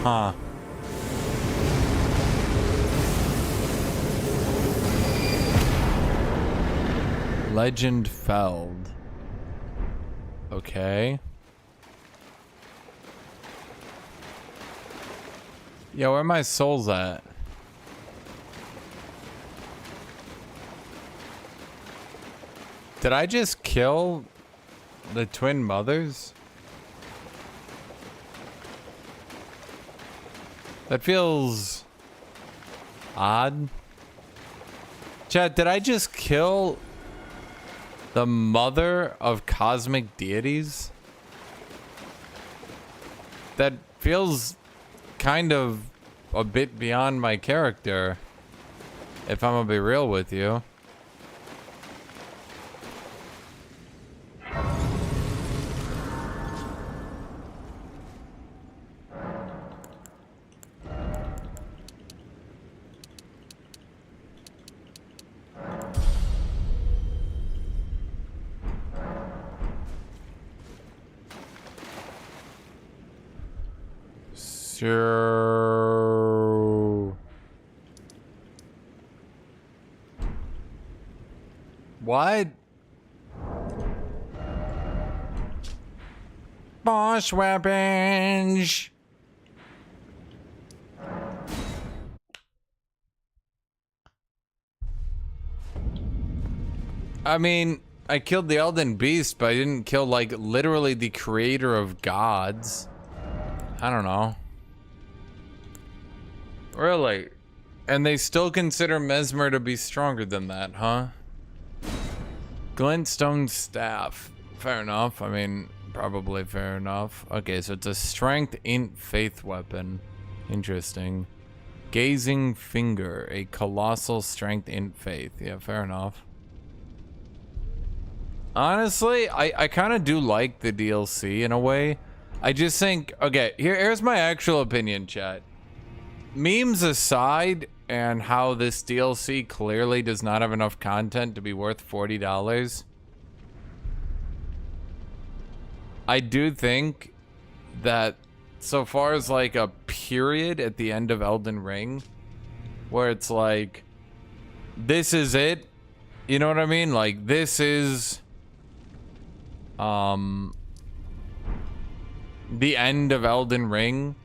A: Huh. Legend Feld. Okay. Yo, where my souls at? Did I just kill the twin mothers? That feels odd. Chat, did I just kill the mother of cosmic deities? That feels kind of a bit beyond my character, if I'm gonna be real with you. Sure. What? Boss weapons. I mean, I killed the Elden Beast, but I didn't kill, like, literally the creator of gods. I don't know. Really? And they still consider Mesmer to be stronger than that, huh? Glintstone Staff. Fair enough. I mean, probably fair enough. Okay, so it's a strength int faith weapon. Interesting. Gazing Finger. A colossal strength int faith. Yeah, fair enough. Honestly, I kind of do like the DLC in a way. I just think, okay, here's my actual opinion, chat. Memes aside, and how this DLC clearly does not have enough content to be worth $40, I do think that so far as like a period at the end of Elden Ring, where it's like, this is it, you know what I mean? Like, this is the end of Elden Ring.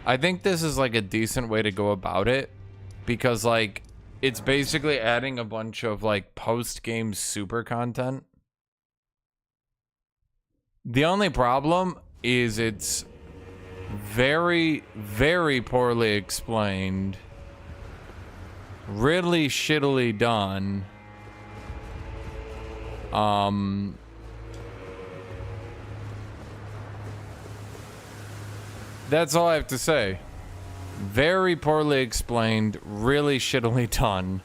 A: I think this is like a decent way to go about it, because like it's basically adding a bunch of like post-game super content. The only problem is it's very, very poorly explained, really shittily done. That's all I have to say. Very poorly explained, really shittily done.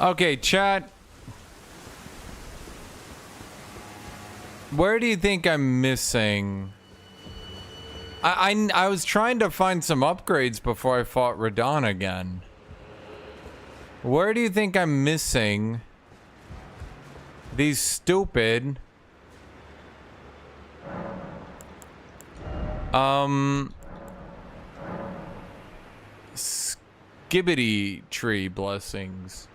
A: Okay, chat. Where do you think I'm missing? I was trying to find some upgrades before I fought Radon again. Where do you think I'm missing these stupid Scadutree blessings?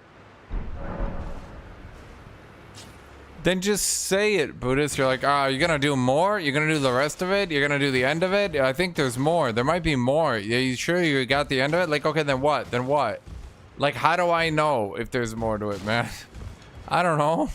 A: Then just say it, Buddhist. You're like, you're gonna do more? You're gonna do the rest of it? You're gonna do the end of it? I think there's more. There might be more. Are you sure you got the end of it? Like, okay, then what? Then what? Like, how do I know if there's more to it, man? I don't know.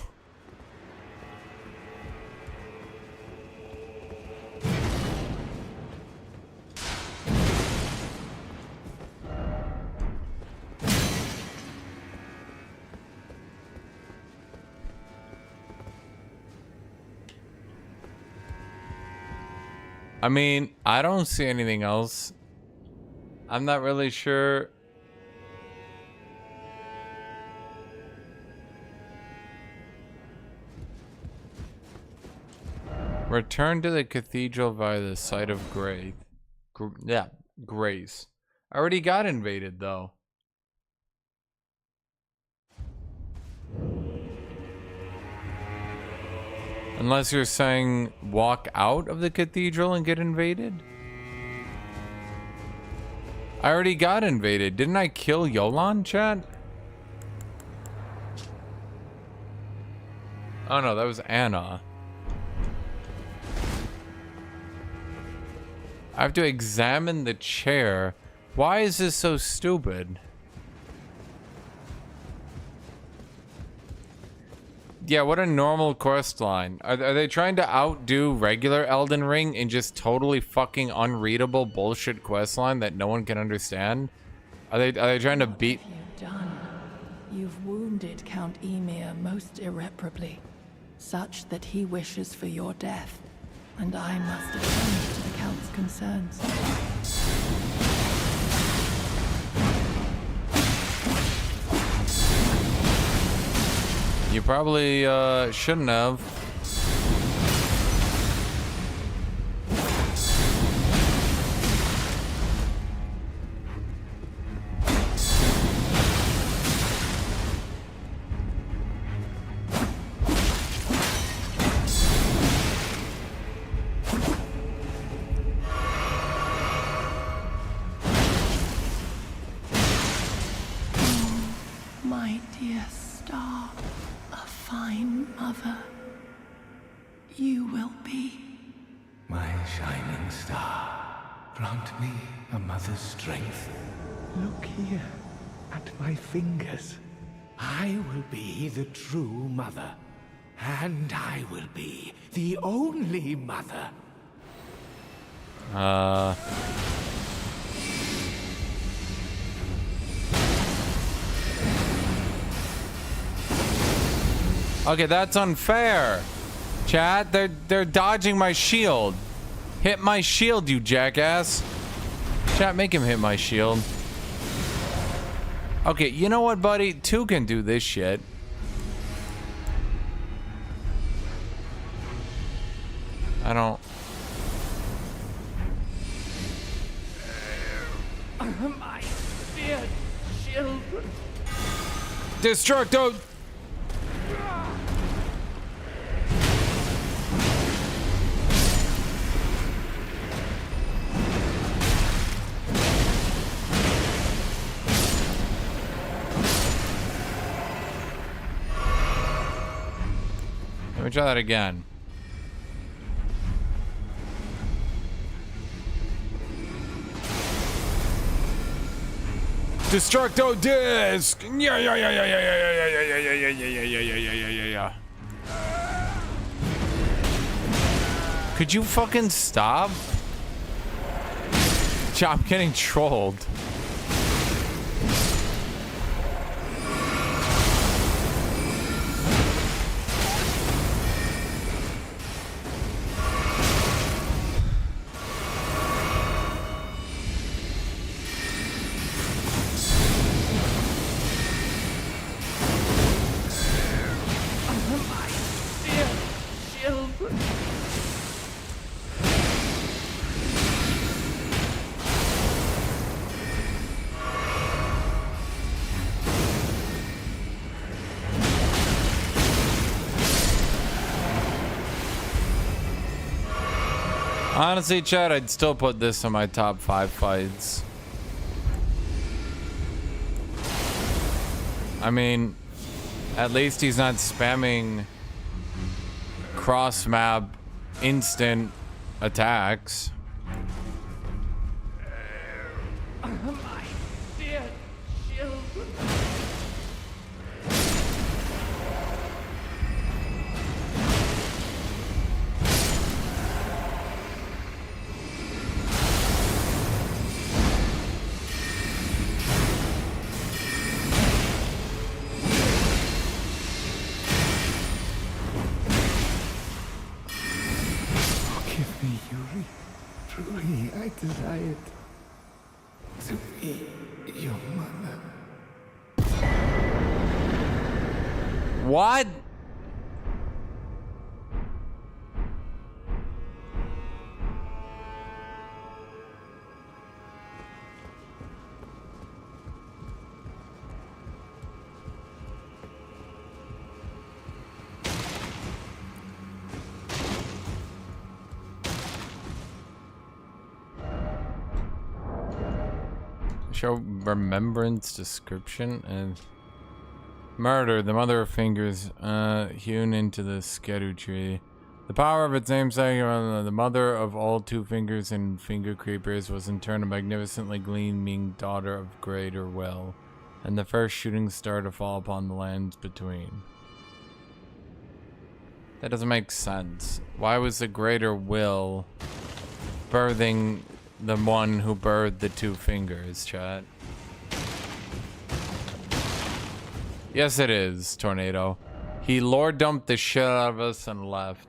A: I mean, I don't see anything else. I'm not really sure. Return to the cathedral via the site of Grace. Grace. I already got invaded, though. Unless you're saying walk out of the cathedral and get invaded? I already got invaded. Didn't I kill Yolan, chat? Oh no, that was Anna. I have to examine the chair. Why is this so stupid? Yeah, what a normal quest line. Are they trying to outdo regular Elden Ring in just totally fucking unreadable bullshit quest line that no one can understand? Are they trying to beat...
C: What have you done? You've wounded Count Emir most irreparably, such that he wishes for your death, and I must attend to the Count's concerns.
A: You probably shouldn't have.
C: My dear star, a fine mother, you will be.
B: My shining star, grant me a mother's strength. Look here, at my fingers. I will be the true mother. And I will be the only mother.
A: Okay, that's unfair. Chat, they're dodging my shield. Hit my shield, you jackass. Chat, make him hit my shield. Okay, you know what, buddy? 2 can do this shit. I don't...
B: My dear children.
A: Destructo! Let me try that again. Destructo disc. Yeah. Could you fucking stop? I'm getting trolled. Honestly, Chad, I'd still put this in my top 5 fights. I mean, at least he's not spamming cross-map instant attacks.
D: My dear children.
B: Forgive me, Yuri. Truly, I deny it. To be your mother.
A: What? Show remembrance description and murder. The mother of fingers hewn into the Scadutree. The power of its namesake, the mother of all two fingers and finger creepers, was in turn a magnificently gleaming daughter of greater will, and the first shooting star to fall upon the lands between. That doesn't make sense. Why was the greater will birthing the one who birthed the two fingers, chat? Yes, it is, Tornado. He lore dumped the shit out of us and left.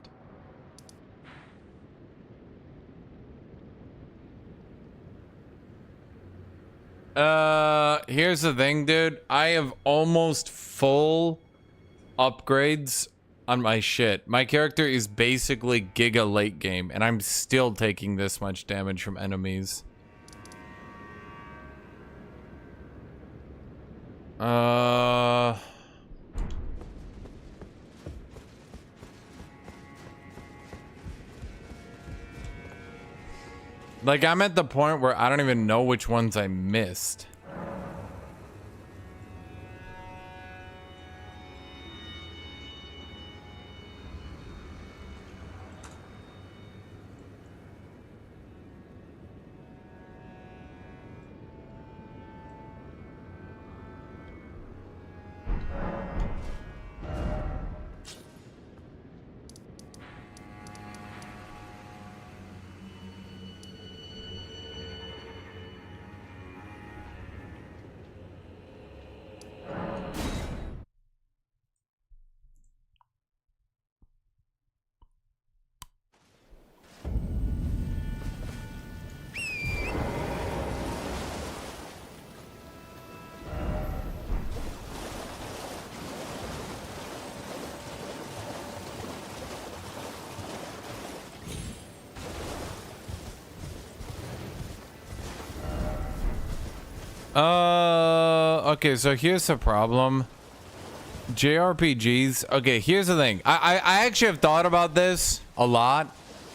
A: Here's the thing, dude. I have almost full upgrades on my shit. My character is basically giga late game, and I'm still taking this much damage from enemies. Like, I'm at the point where I don't even know which ones I missed. Okay, so here's the problem. JRPGs. Okay, here's the thing. I actually have thought about this a lot.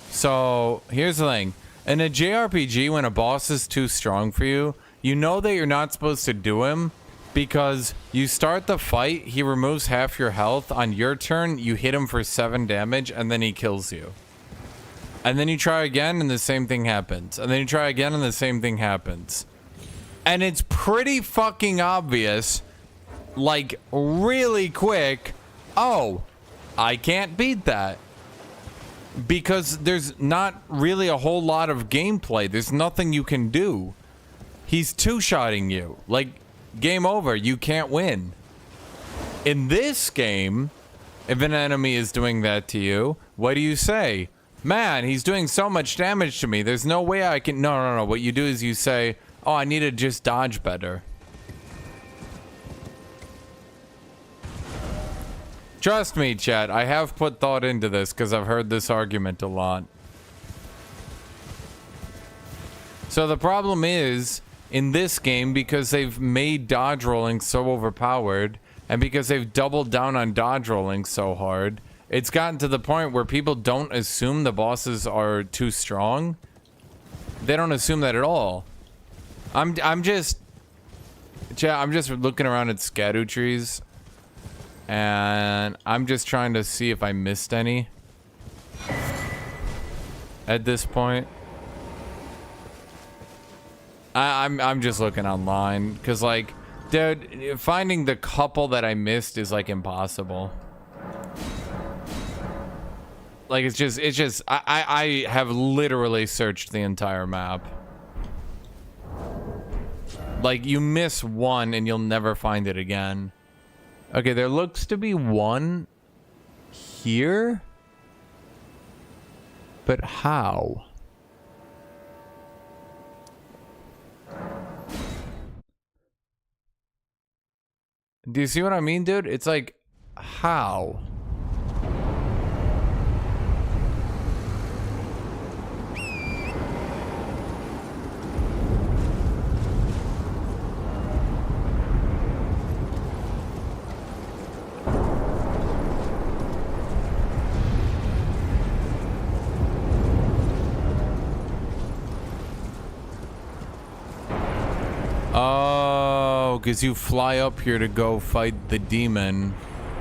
A: So here's the thing. In a JRPG, when a boss is too strong for you, you know that you're not supposed to do him because you start the fight, he removes half your health. On your turn, you hit him for 7 damage, and then he kills you. And then you try again, and the same thing happens. And then you try again, and the same thing happens. And it's pretty fucking obvious, like, really quick, oh, I can't beat that. Because there's not really a whole lot of gameplay. There's nothing you can do. He's two-shotting you. Like, game over. You can't win. In this game, if an enemy is doing that to you, what do you say? Man, he's doing so much damage to me. There's no way I can... No. What you do is you say... Oh, I need to just dodge better. Trust me, chat. I have put thought into this because I've heard this argument a lot. So the problem is, in this game, because they've made dodge rolling so overpowered, and because they've doubled down on dodge rolling so hard, it's gotten to the point where people don't assume the bosses are too strong. They don't assume that at all. I'm just looking around at Scadutrees, and I'm just trying to see if I missed any at this point. I'm just looking online because, like, dude, finding the couple that I missed is like impossible. Like, it's just I have literally searched the entire map. Like, you miss one and you'll never find it again. Okay, there looks to be one here, but how? Do you see what I mean, dude? It's like, how? Oh, because you fly up here to go fight the demon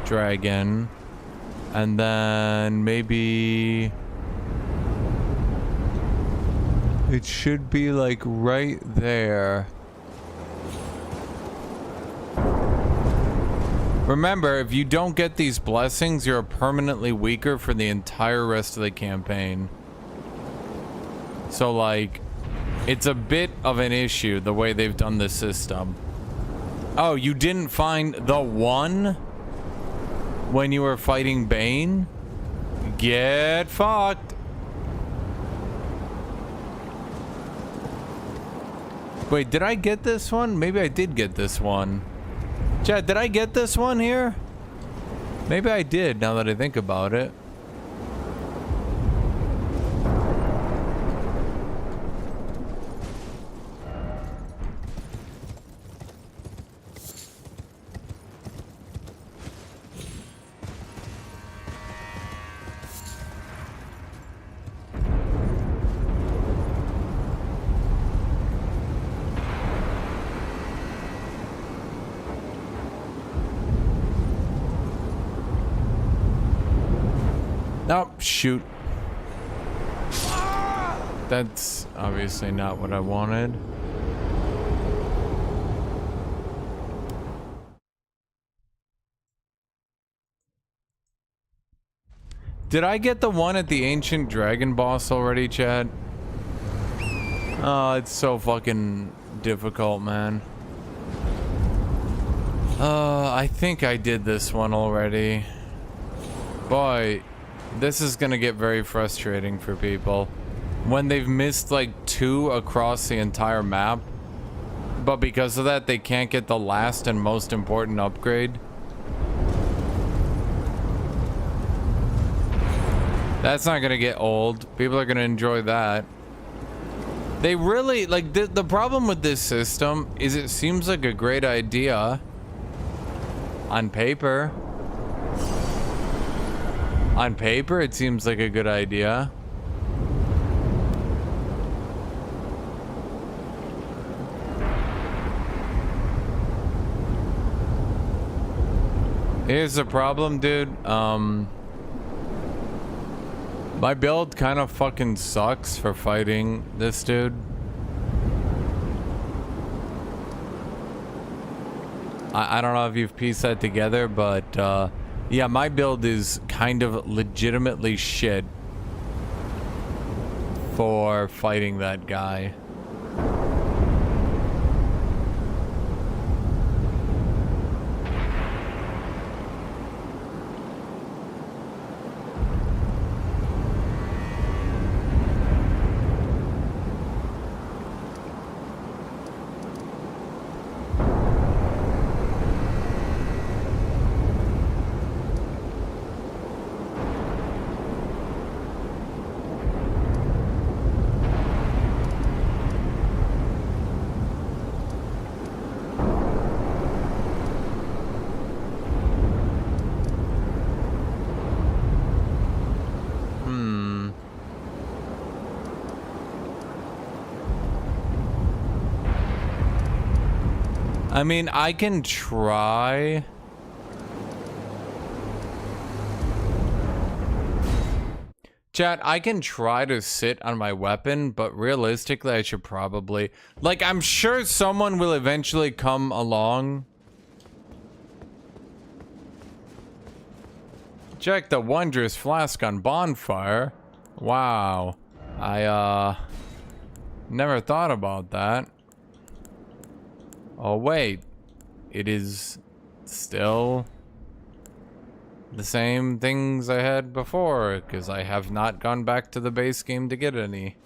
A: dragon. And then maybe it should be like right there. Remember, if you don't get these blessings, you're permanently weaker for the entire rest of the campaign. So, like, it's a bit of an issue the way they've done the system. Oh, you didn't find the one when you were fighting Bane? Get fucked. Wait, did I get this one? Maybe I did get this one. Chat, did I get this one here? Maybe I did, now that I think about it. Oh, shoot. That's obviously not what I wanted. Did I get the one at the ancient dragon boss already, Chad? Oh, it's so fucking difficult, man. I think I did this one already. Boy, this is gonna get very frustrating for people when they've missed like 2 across the entire map, but because of that they can't get the last and most important upgrade. That's not gonna get old. People are gonna enjoy that. They really like the problem with this system is it seems like a great idea on paper. On paper, it seems like a good idea. Here's the problem, dude. My build kind of fucking sucks for fighting this dude. I don't know if you've pieced that together, but yeah, my build is kind of legitimately shit for fighting that guy. I mean, I can try. Chat, I can try to sit on my weapon, but realistically, I should probably... Like, I'm sure someone will eventually come along. Check the wondrous flask on bonfire. Wow. I, never thought about that. Oh, wait. It is still the same things I had before, because I have not gone back to the base game to get any.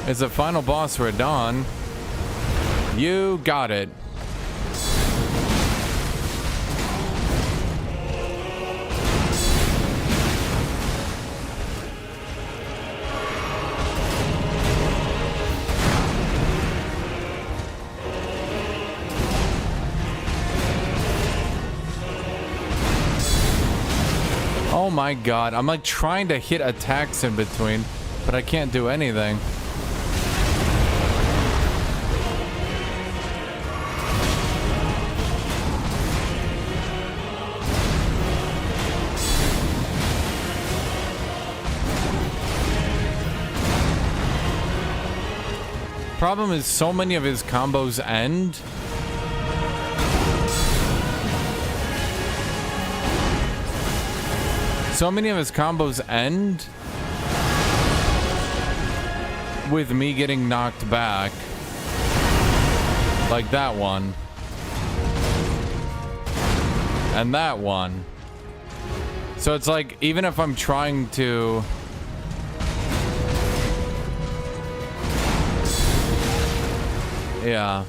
A: It's a final boss for Dawn. You got it. Oh my god, I'm like trying to hit attacks in between, but I can't do anything. Problem is, so many of his combos end. So many of his combos end with me getting knocked back. Like that one. And that one. So it's like, even if I'm trying to... Yeah.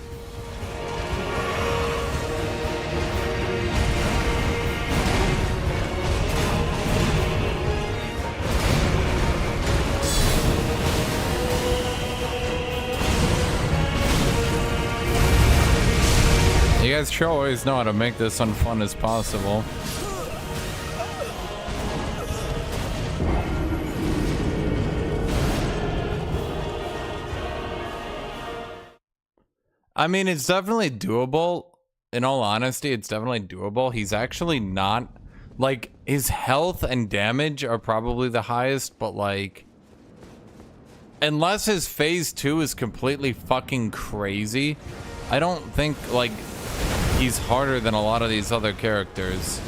A: You guys sure always know how to make this as fun as possible. I mean, it's definitely doable. In all honesty, it's definitely doable. He's actually not... Like, his health and damage are probably the highest, but like... Unless his phase 2 is completely fucking crazy, I don't think, like, he's harder than a lot of these other characters.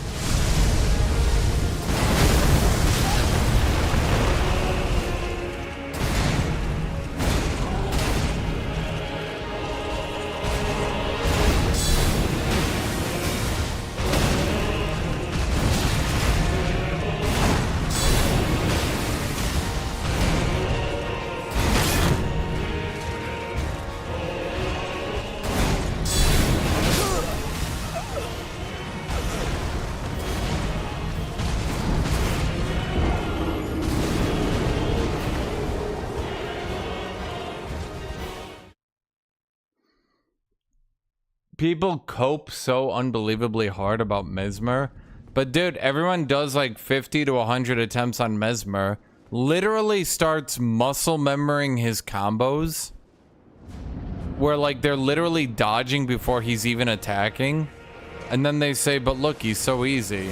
A: People cope so unbelievably hard about Mesmer. But dude, everyone does like 50 to 100 attempts on Mesmer. Literally starts muscle memorizing his combos. Where like they're literally dodging before he's even attacking. And then they say, but look, he's so easy.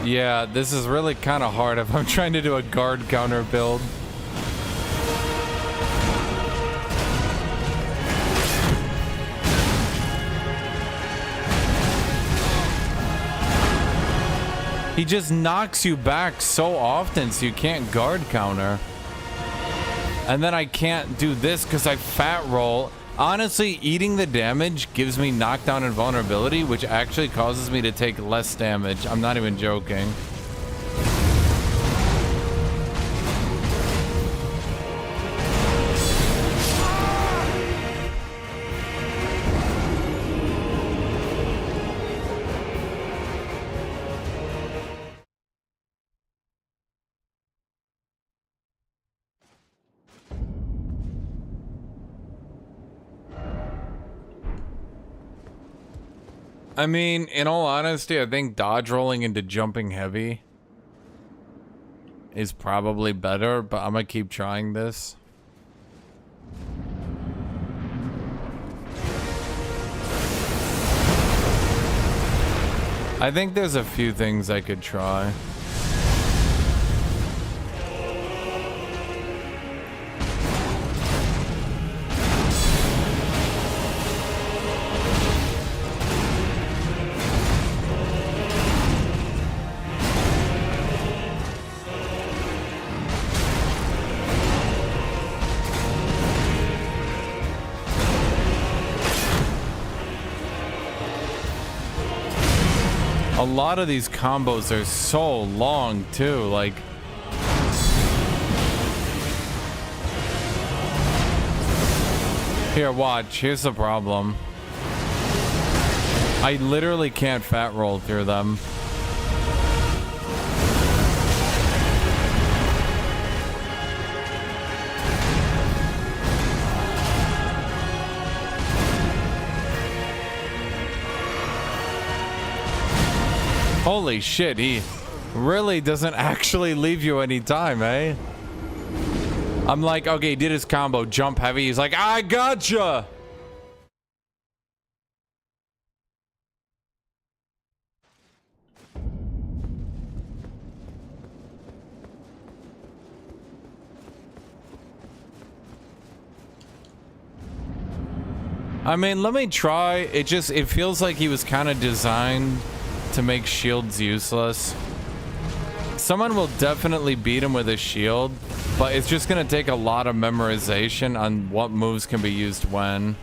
A: Yeah, this is really kind of hard if I'm trying to do a guard counter build. He just knocks you back so often so you can't guard counter. And then I can't do this because I fat roll. Honestly, eating the damage gives me knockdown and vulnerability, which actually causes me to take less damage. I'm not even joking. I mean, in all honesty, I think dodge rolling into jumping heavy is probably better, but I'm gonna keep trying this. I think there's a few things I could try. A lot of these combos are so long too, like here, watch. Here's the problem. I literally can't fat roll through them. Holy shit, he really doesn't actually leave you any time, eh? I'm like, okay, he did his combo, jump heavy. He's like, I gotcha! I mean, let me try. It feels like he was kind of designed to make shields useless. Someone will definitely beat him with a shield, but it's just gonna take a lot of memorization on what moves can be used when.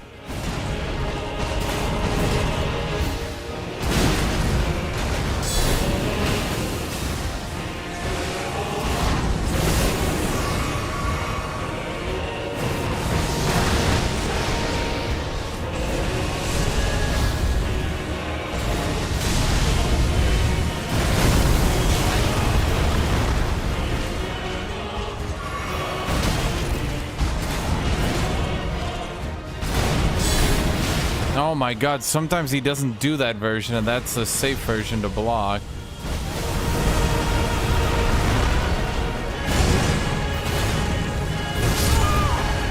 A: Oh my god, sometimes he doesn't do that version, and that's the safe version to block.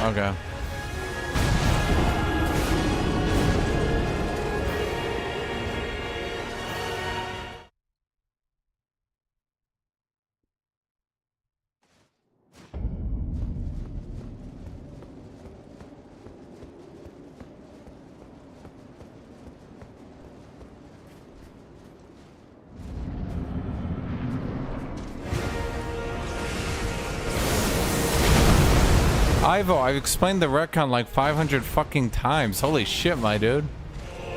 A: Okay. Ivo, I've explained the retcon like 500 fucking times. Holy shit, my dude.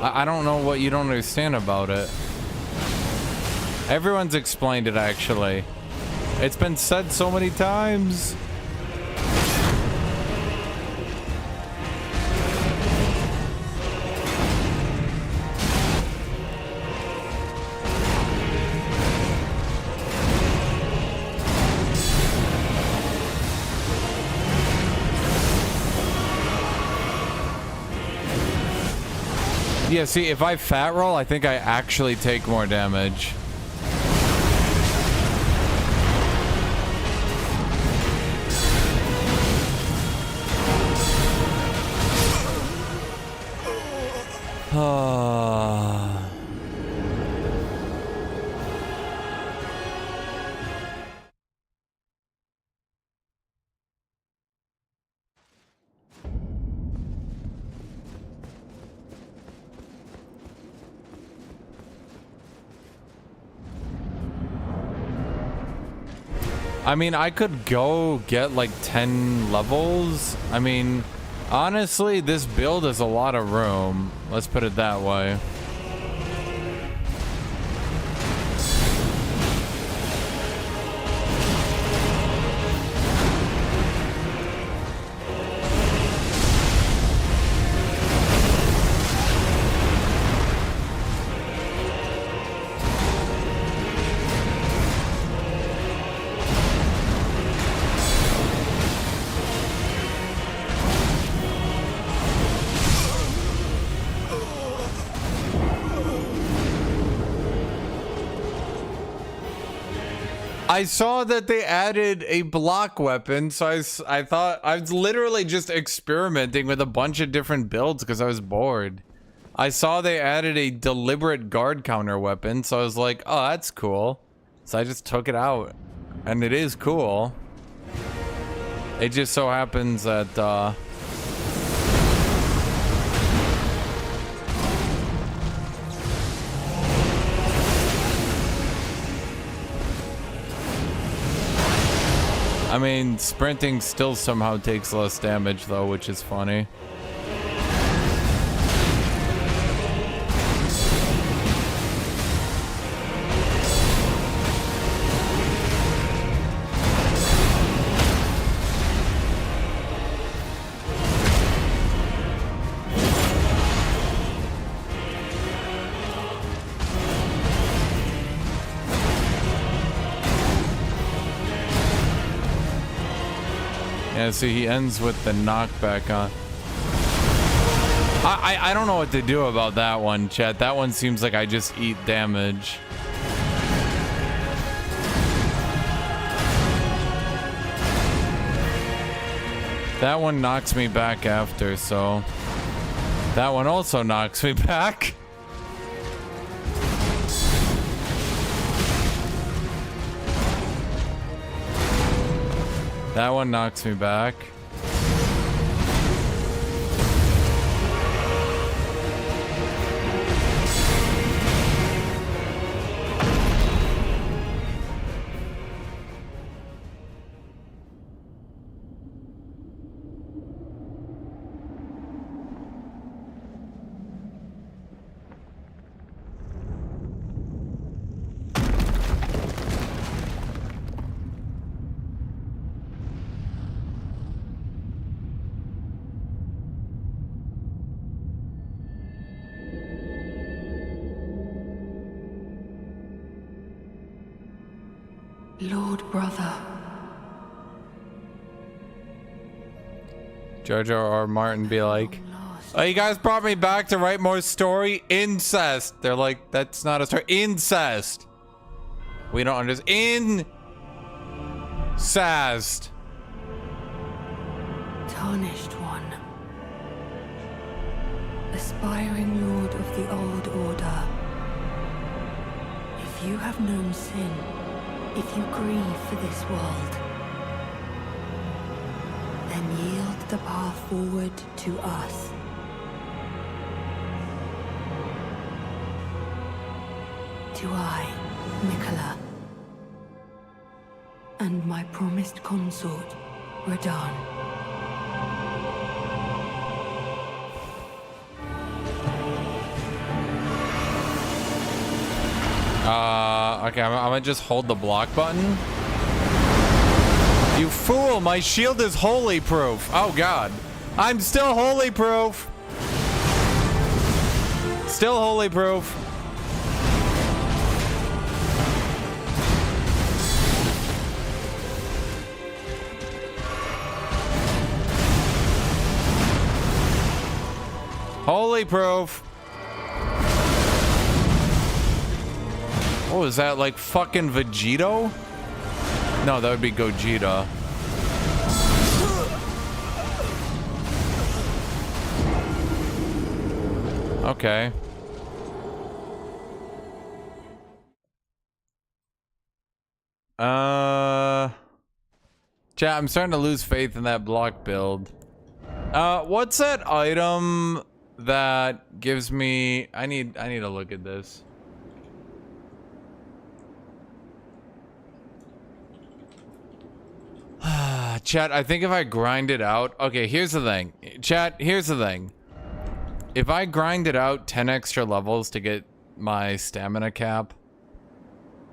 A: I don't know what you don't understand about it. Everyone's explained it, actually. It's been said so many times. Yeah, see, if I fat roll, I think I actually take more damage. I mean, I could go get like 10 levels. I mean, honestly, this build is a lot of room. Let's put it that way. I saw that they added a block weapon, so I thought I was literally just experimenting with a bunch of different builds because I was bored. I saw they added a deliberate guard counter weapon, so I was like, oh, that's cool. So I just took it out, and it is cool. It just so happens that, I mean, sprinting still somehow takes less damage, though, which is funny. Yeah, see, he ends with the knockback on. I don't know what to do about that one, chat. That one seems like I just eat damage. That one knocks me back after, so... That one also knocks me back. That one knocks me back.
C: Lord Brother.
A: George R.R. Martin be like, oh, you guys brought me back to write more story? Incest. They're like, that's not a story. Incest. We don't understand. Incest.
C: Tarnished one. Aspiring Lord of the Old Order. If you have known sin, if you grieve for this world, then yield the path forward to us. To I, Mikola, and my promised consort, Radahn.
A: Okay, I'm gonna just hold the block button. You fool, my shield is holy proof. Oh god. I'm still holy proof. Still holy proof. Holy proof. Oh, is that like fucking Vegito? No, that would be Gogeta. Okay. Chat, I'm starting to lose faith in that block build. What's that item that gives me... I need to look at this. Chat, I think if I grind it out... Okay, here's the thing. Chat, here's the thing. If I grind it out 10 extra levels to get my stamina cap...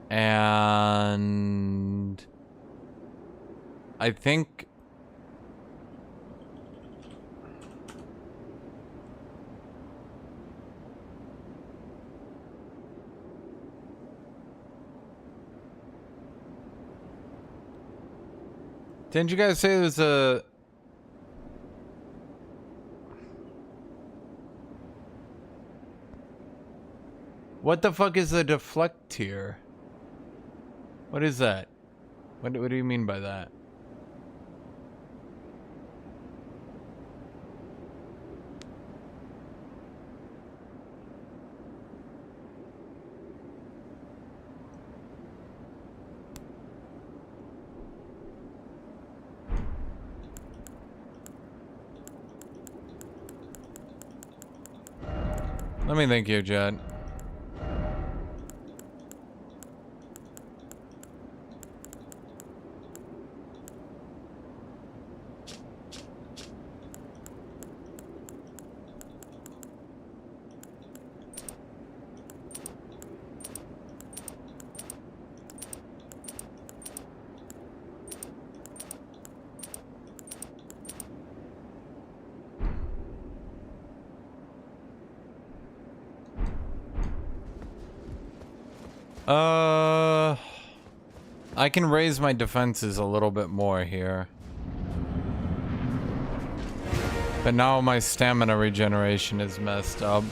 A: And... I think... Didn't you guys say there was a... What the fuck is a deflect tier? What is that? What do you mean by that? Let me think here, Jed. I can raise my defenses a little bit more here. But now my stamina regeneration is messed up.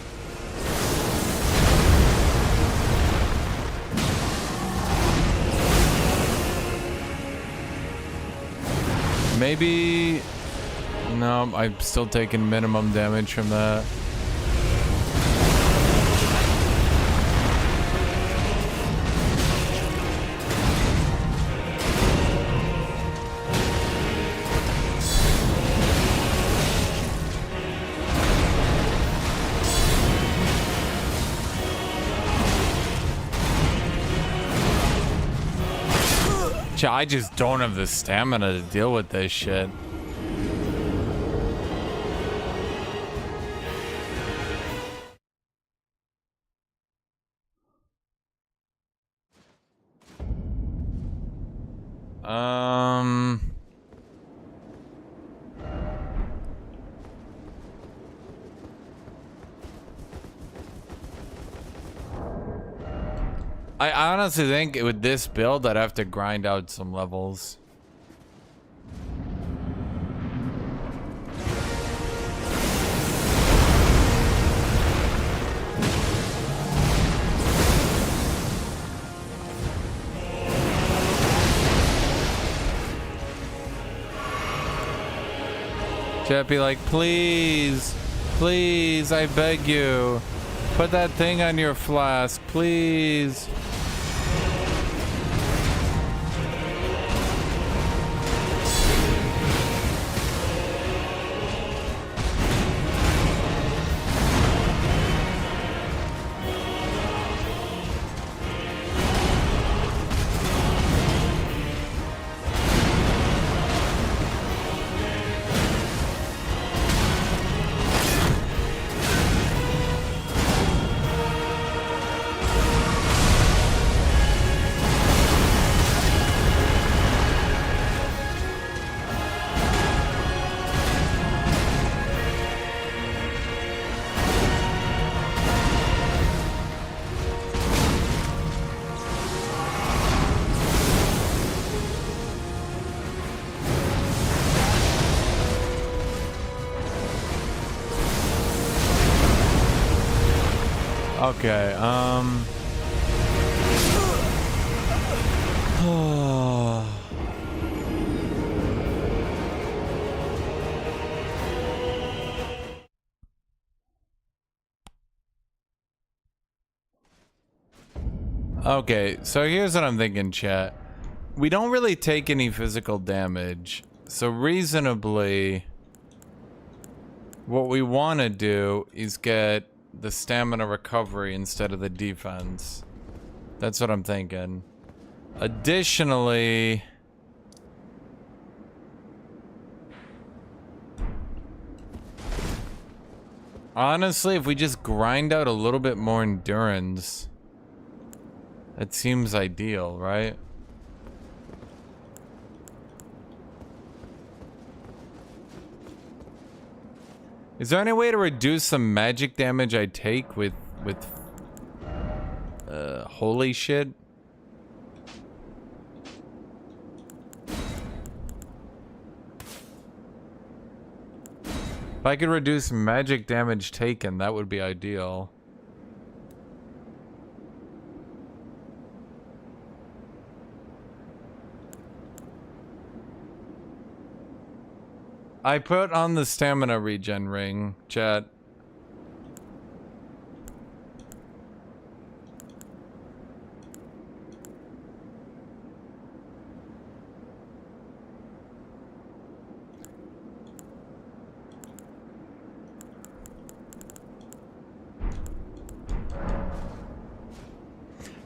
A: Maybe... No, I'm still taking minimum damage from that. I just don't have the stamina to deal with this shit. I honestly think with this build, I'd have to grind out some levels. Chat be like, please, please, I beg you. Put that thing on your flask, please. Okay, Okay, so here's what I'm thinking, chat. We don't really take any physical damage, so reasonably, what we want to do is get the stamina recovery instead of the defense. That's what I'm thinking. Additionally, Honestly, if we just grind out a little bit more endurance, it seems ideal, right? Is there any way to reduce the magic damage I take with holy shit? If I could reduce magic damage taken, that would be ideal. I put on the stamina regen ring, chat.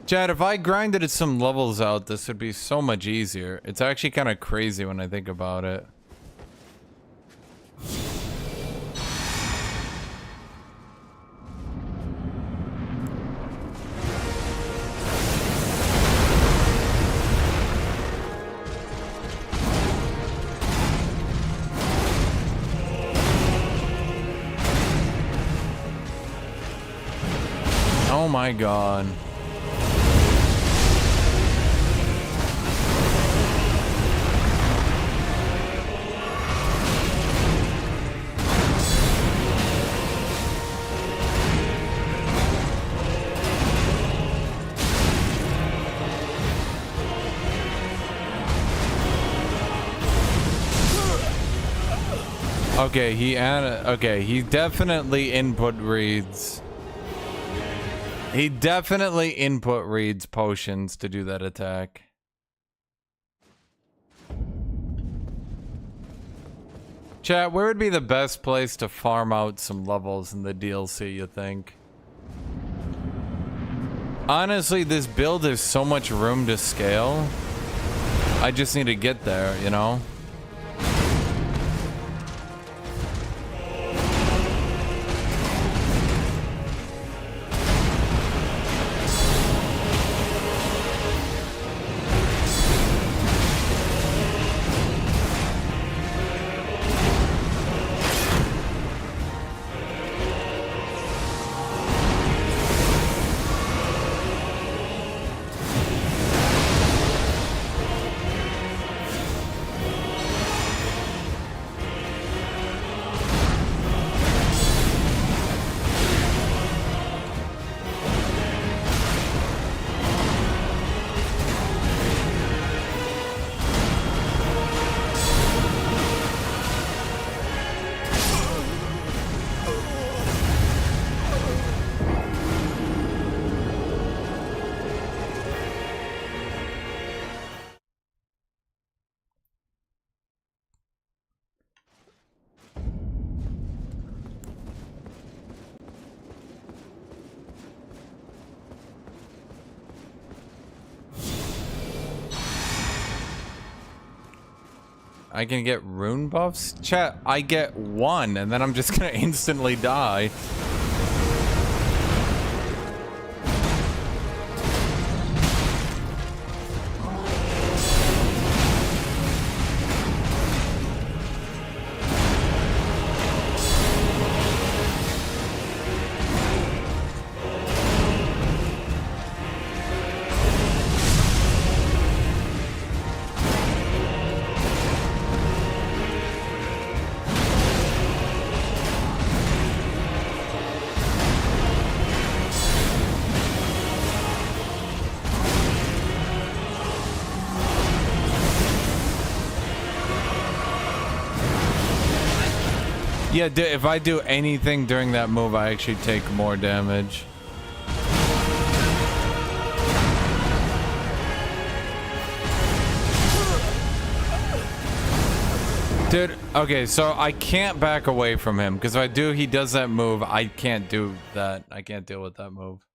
A: Chad, if I grinded some levels out, this would be so much easier. It's actually kind of crazy when I think about it. Oh my god. Okay, he definitely input reads. He definitely input reads potions to do that attack. Chat, where would be the best place to farm out some levels in the DLC, you think? Honestly, this build has so much room to scale. I just need to get there, you know? I can get rune buffs? Chat, I get one, and then I'm just gonna instantly die. Yeah, if I do anything during that move, I actually take more damage. Dude, okay, so I can't back away from him, because if I do, he does that move. I can't do that. I can't deal with that move.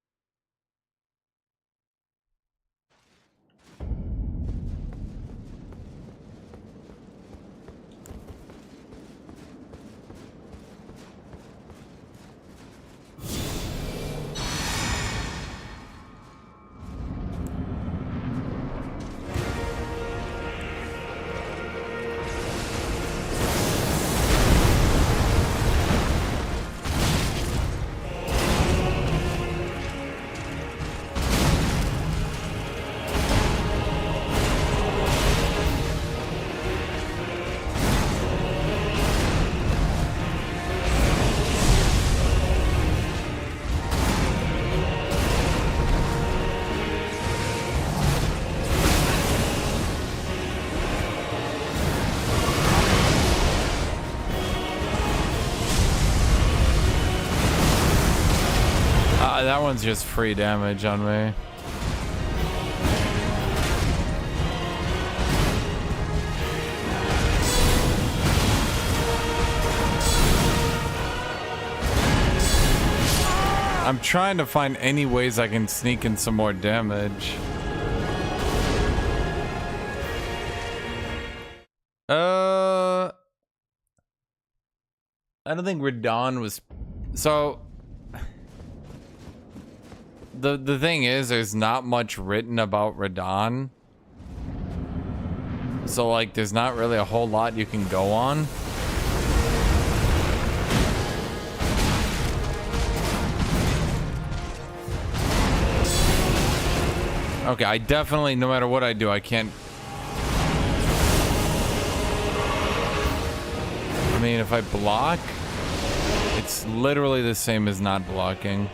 A: That one's just free damage on me. I'm trying to find any ways I can sneak in some more damage. I don't think Radon was... So... The thing is, there's not much written about Radon. So, like, there's not really a whole lot you can go on. Okay, I definitely, no matter what I do, I can't... I mean, if I block, it's literally the same as not blocking.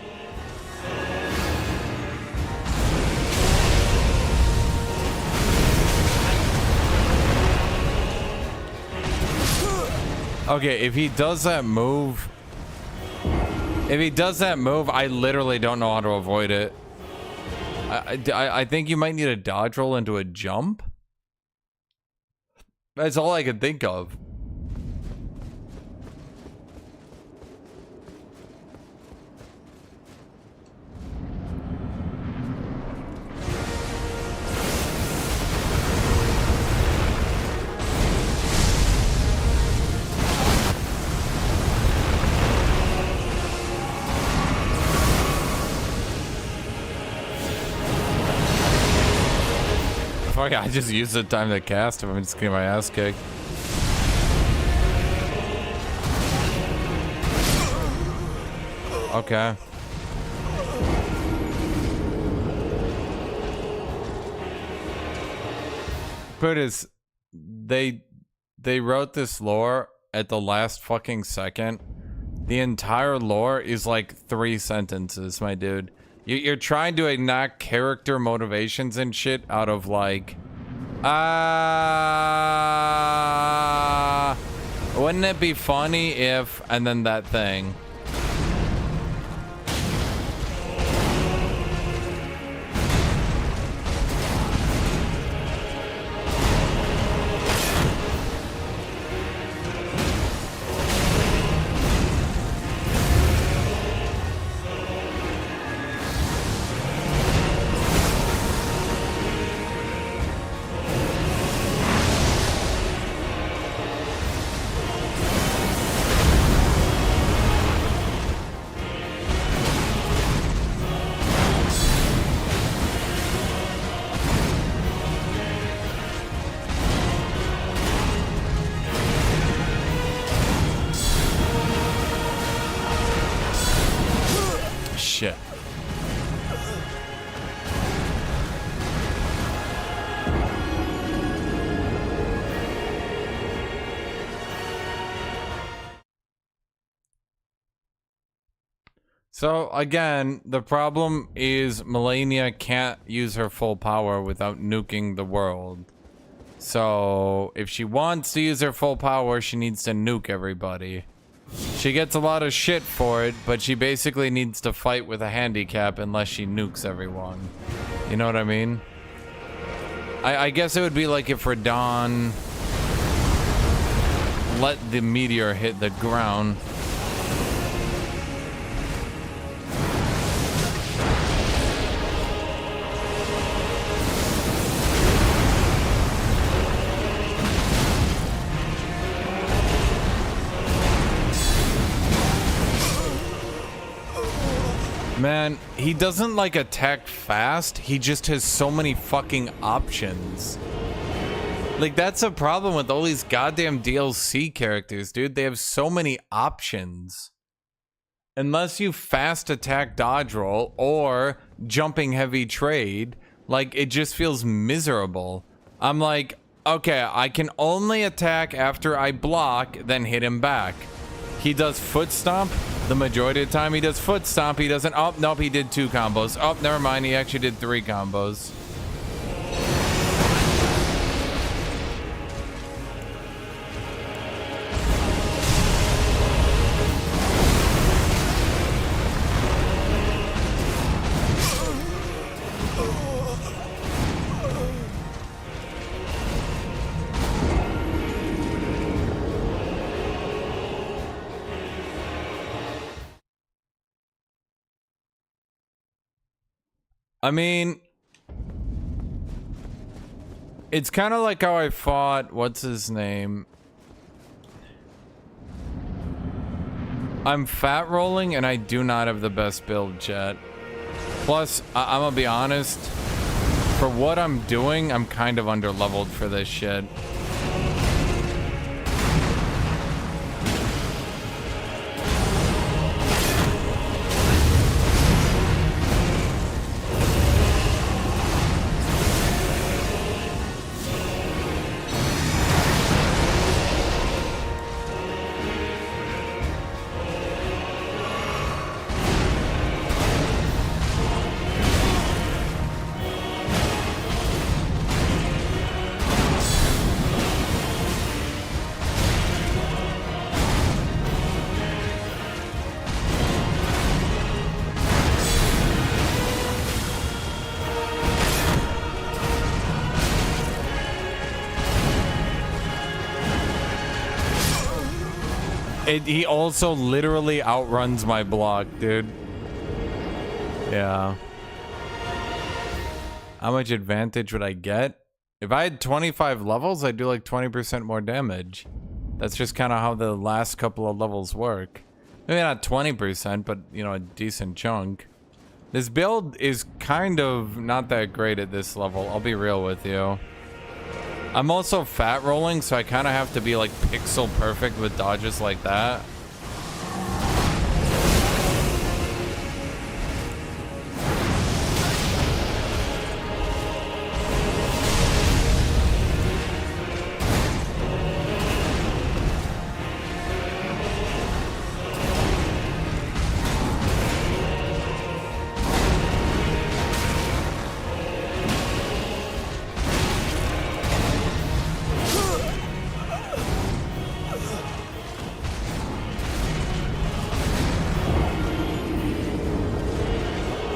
A: Okay, if he does that move... I literally don't know how to avoid it. I think you might need a dodge roll into a jump. That's all I could think of. Fuck, I just used the time to cast if I'm just getting my ass kicked. Okay. But it's they wrote this lore at the last fucking second. The entire lore is like 3 sentences, my dude. You're trying to enact character motivations and shit out of like, wouldn't it be funny if, and then that thing. Shit. So again, the problem is Melania can't use her full power without nuking the world. So if she wants to use her full power, she needs to nuke everybody. She gets a lot of shit for it, but she basically needs to fight with a handicap unless she nukes everyone. You know what I mean? I guess it would be like if Radon let the meteor hit the ground. Man, he doesn't like attack fast, he just has so many fucking options. Like, that's a problem with all these goddamn DLC characters, dude. They have so many options. Unless you fast attack dodge roll or jumping heavy trade, like, it just feels miserable. I'm like, okay, I can only attack after I block, then hit him back. He does foot stomp. The majority of the time he does foot stomp. He doesn't. Oh, nope, he did 2 combos. Oh, never mind. He actually did 3 combos. I mean, it's kind of like how I fought, what's his name? I'm fat rolling and I do not have the best build, chat. Plus, I'm gonna be honest, for what I'm doing, I'm kind of underleveled for this shit. He also literally outruns my block, dude. Yeah. How much advantage would I get? If I had 25 levels, I'd do like 20% more damage. That's just kind of how the last couple of levels work. Maybe not 20%, but, you know, a decent chunk. This build is kind of not that great at this level, I'll be real with you. I'm also fat rolling, so I kind of have to be like pixel perfect with dodges like that.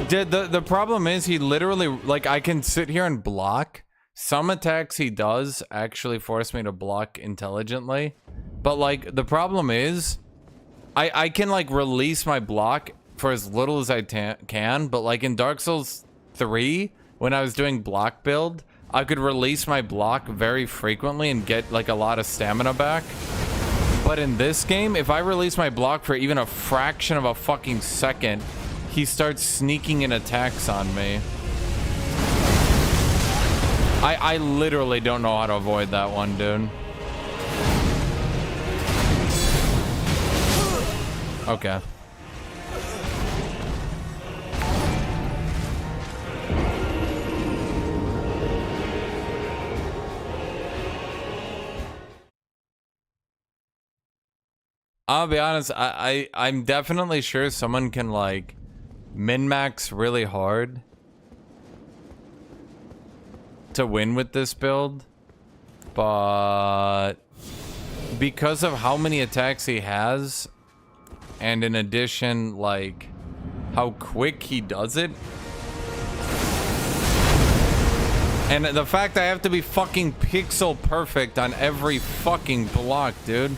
A: The problem is he literally, like, I can sit here and block. Some attacks he does actually force me to block intelligently. But, like, the problem is I can, like, release my block for as little as I can. But, like, in Dark Souls 3, when I was doing block build, I could release my block very frequently and get, like, a lot of stamina back. But in this game, if I release my block for even a fraction of a fucking second, he starts sneaking in attacks on me. I literally don't know how to avoid that one, dude. Okay. I'll be honest, I'm definitely sure someone can, like, min-max really hard to win with this build, but because of how many attacks he has, and in addition, like, how quick he does it, and the fact I have to be fucking pixel perfect on every fucking block, dude.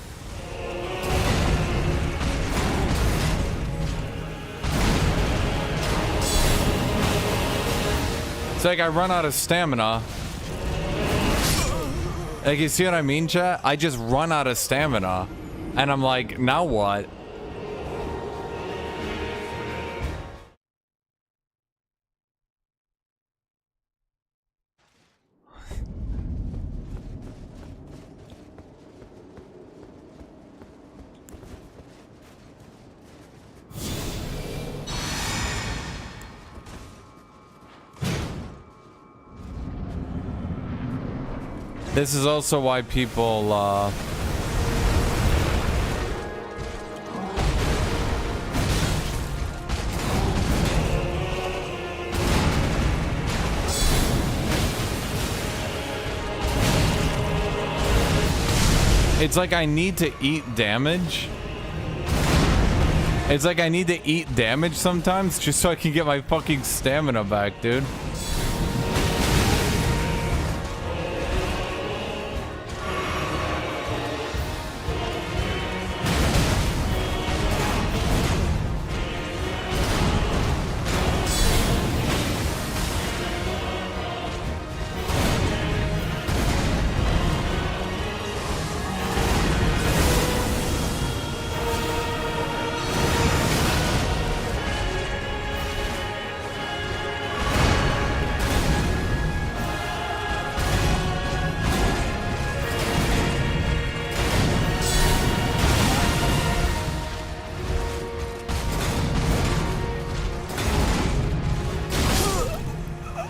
A: It's like I run out of stamina. Like, you see what I mean, chat? I just run out of stamina. And I'm like, now what? This is also why people, it's like I need to eat damage. It's like I need to eat damage sometimes just so I can get my fucking stamina back, dude.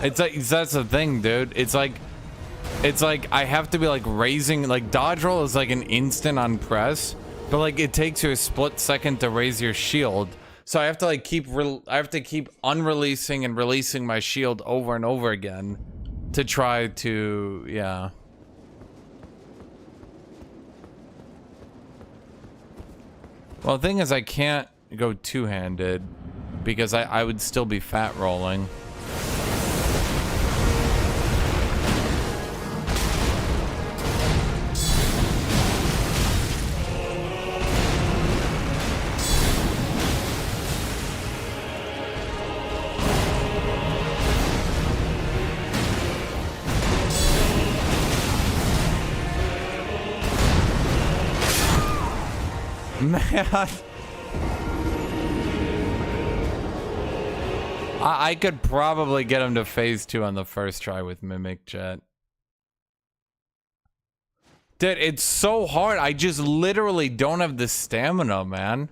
A: It's like, that's the thing, dude. It's like I have to be like raising, like dodge roll is like an instant on press, but like it takes you a split second to raise your shield. So I have to like keep unreleasing and releasing my shield over and over again to try to, yeah. Well, the thing is I can't go two-handed because I would still be fat rolling. Man, I could probably get him to phase 2 on the first try with Mimic Jet. Dude, it's so hard. I just literally don't have the stamina, man.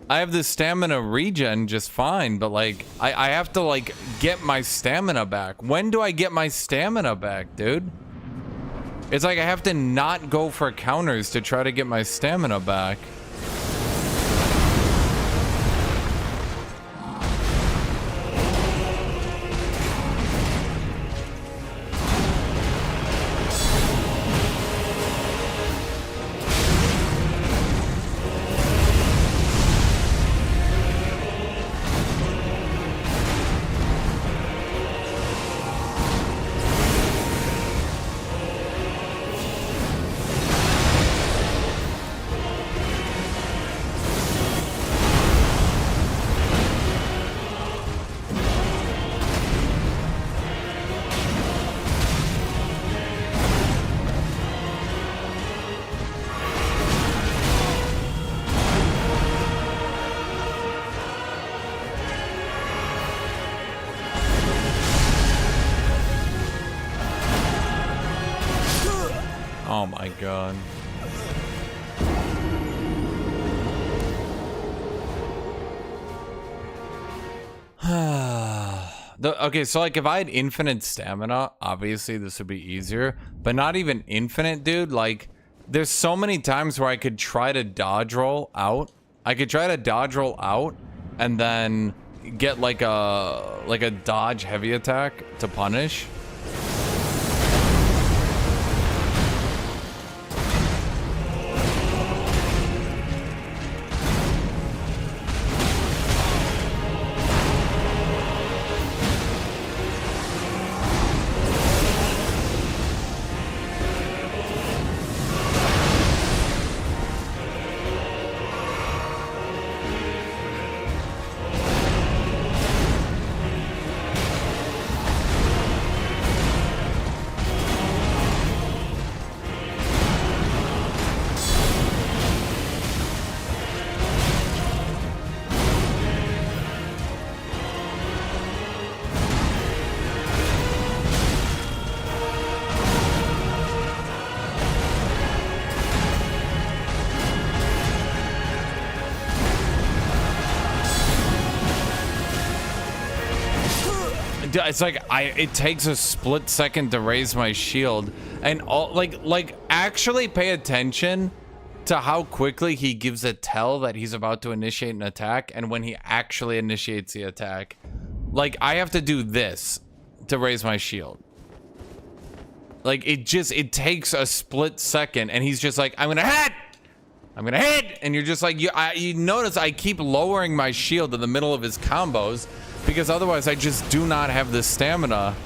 A: I have the stamina regen just fine, but like, I have to like get my stamina back. When do I get my stamina back, dude? It's like I have to not go for counters to try to get my stamina back. Oh my god. Okay, so like if I had infinite stamina, obviously this would be easier, but not even infinite, dude. Like there's so many times where I could try to dodge roll out. I could try to dodge roll out and then get like a dodge heavy attack to punish. It's like it takes a split second to raise my shield, and all like actually pay attention to how quickly he gives a tell that he's about to initiate an attack, and when he actually initiates the attack. Like I have to do this to raise my shield. Like it takes a split second, and he's just like, I'm gonna hit, and you're just like, you notice I keep lowering my shield in the middle of his combos because otherwise I just do not have the stamina.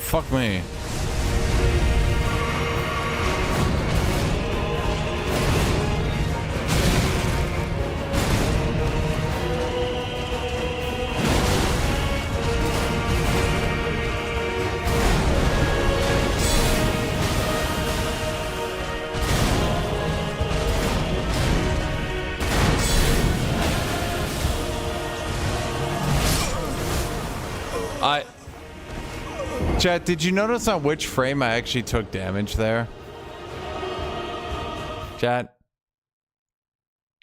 A: fuck me. Chat, did you notice on which frame I actually took damage there? Chat?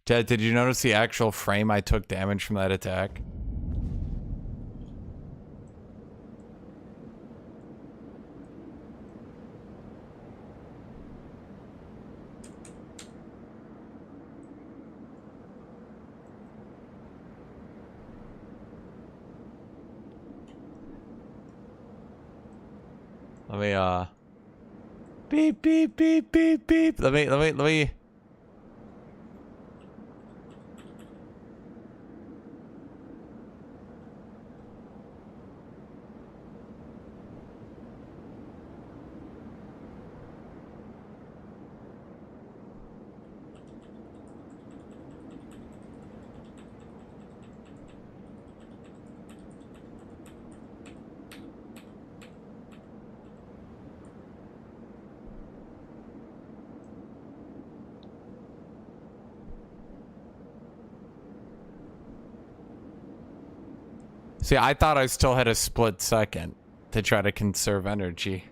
A: Chat, did you notice the actual frame I took damage from that attack? Let me, beep, beep, beep, beep, beep. Let me. See, I thought I still had a split second to try to conserve energy.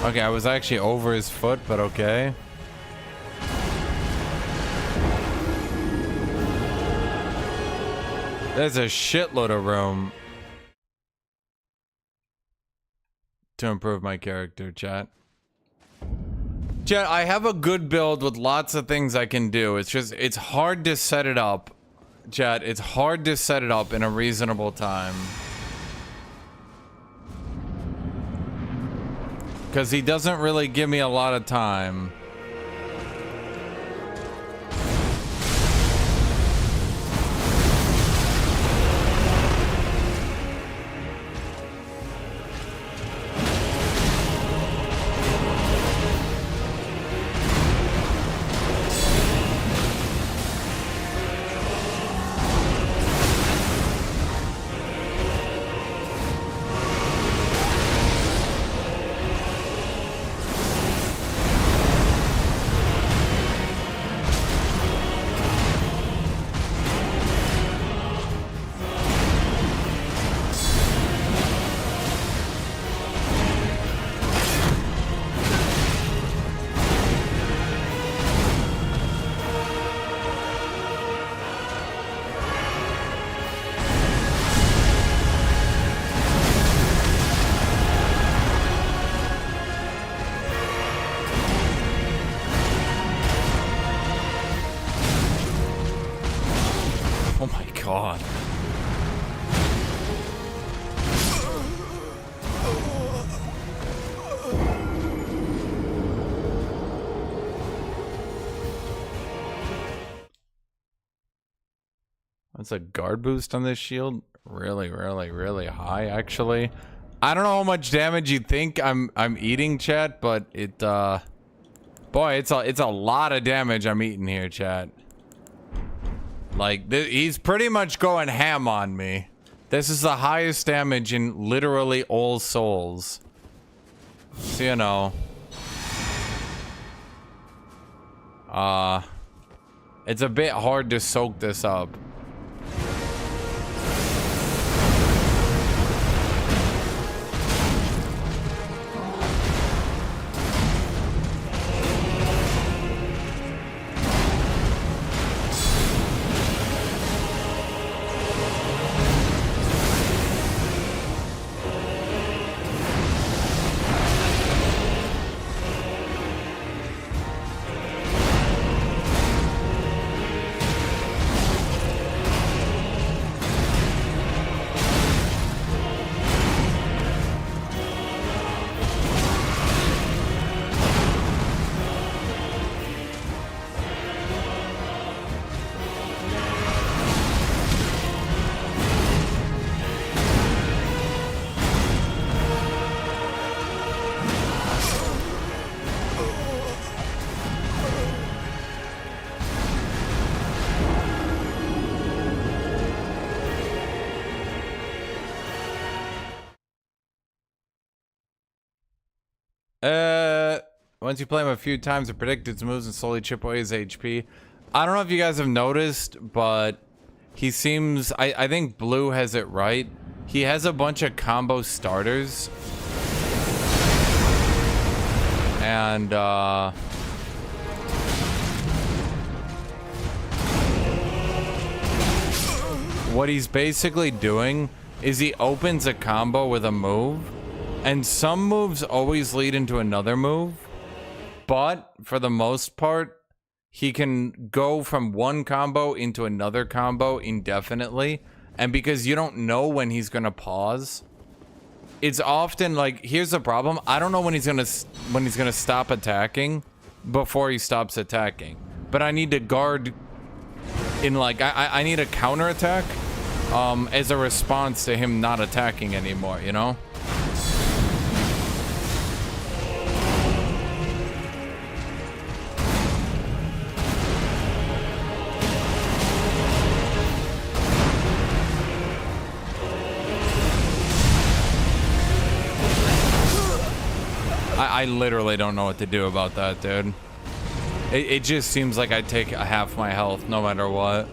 A: Okay, I was actually over his foot, but okay. There's a shitload of room to improve my character, chat. Chat, I have a good build with lots of things I can do. It's just, it's hard to set it up. Chat, it's hard to set it up in a reasonable time. Because he doesn't really give me a lot of time. That's a guard boost on this shield. Really, really, really high, actually. I don't know how much damage you think I'm eating, chat, but it boy, it's a lot of damage I'm eating here, chat. Like he's pretty much going ham on me. This is the highest damage in literally all Souls. So you know. It's a bit hard to soak this up. Once you play him a few times, it predicts its moves and slowly chip away his HP. I don't know if you guys have noticed, but he seems... I think Blue has it right. He has a bunch of combo starters. And, what he's basically doing is he opens a combo with a move. And some moves always lead into another move. But for the most part, he can go from one combo into another combo indefinitely. And because you don't know when he's going to pause, it's often like, here's the problem. I don't know when he's going to stop attacking before he stops attacking. But I need to guard in like, I need a counterattack as a response to him not attacking anymore, you know? I literally don't know what to do about that, dude. It just seems like I take half my health no matter what.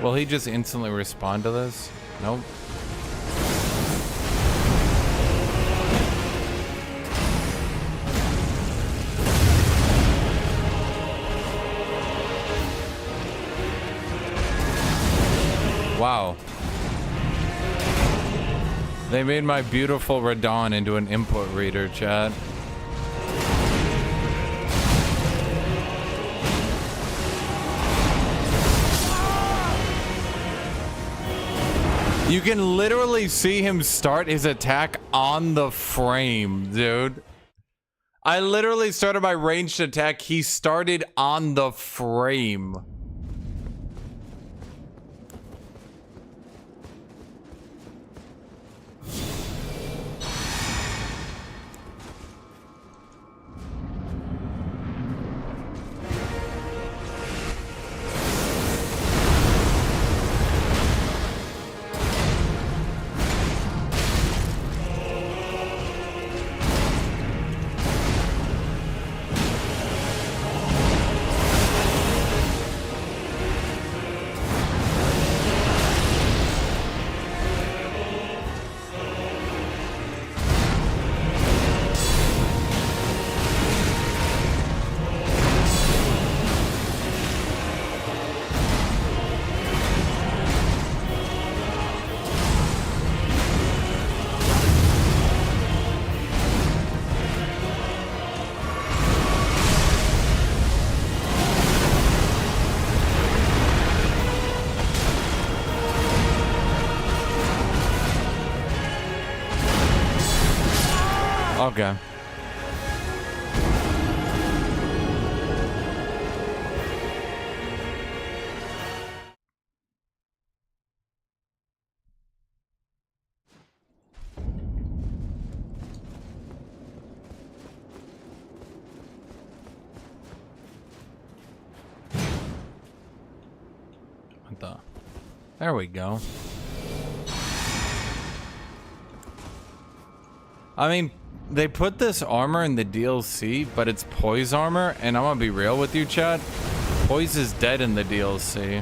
A: Will he just instantly respond to this? Nope. Wow. They made my beautiful Radon into an input reader, chat. You can literally see him start his attack on the frame, dude. I literally started my ranged attack. He started on the frame. Okay. What the? There we go. I mean, they put this armor in the DLC, but it's Poise armor, and I'm gonna be real with you, chat. Poise is dead in the DLC.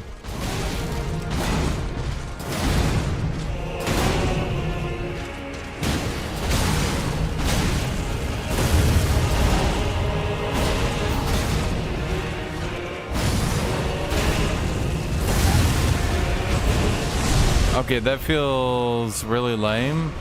A: Okay, that feels really lame.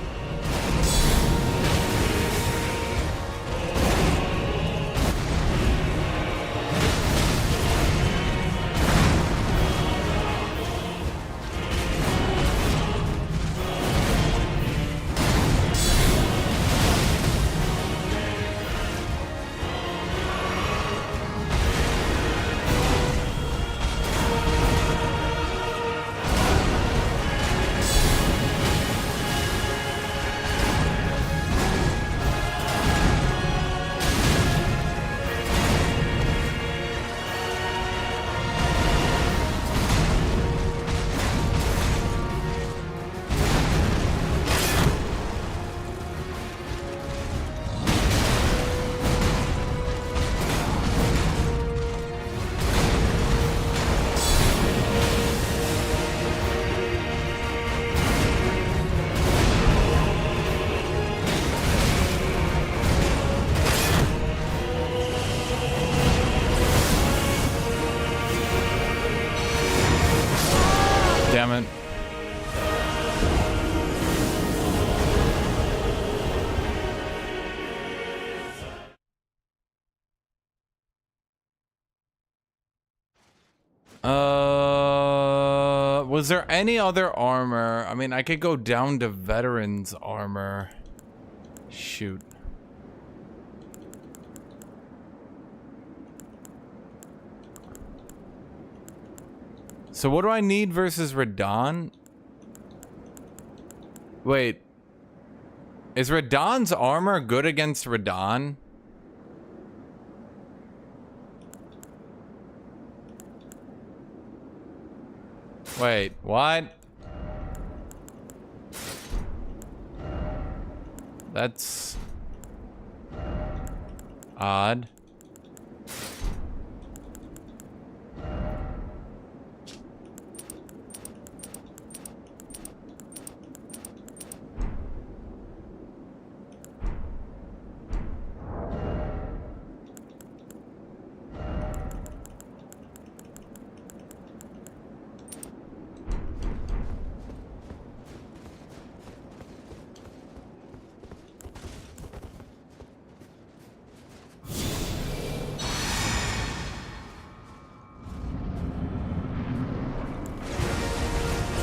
A: Damn it. Was there any other armor? I mean, I could go down to veterans armor. Shoot. So what do I need versus Radon? Wait. Is Radon's armor good against Radon? Wait, what? That's odd.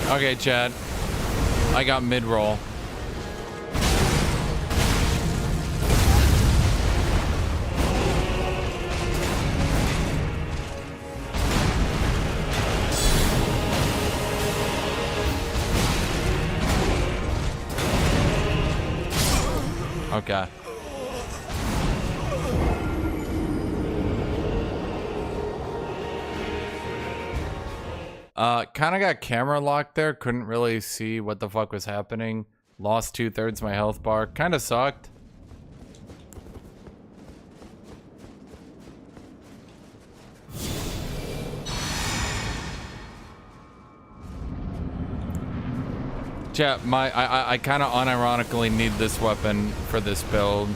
A: Okay, Chad. I got mid-roll. Okay. Kind of got camera locked there. Couldn't really see what the fuck was happening. Lost 2/3 my health bar. Kind of sucked. Chat, I kind of unironically need this weapon for this build.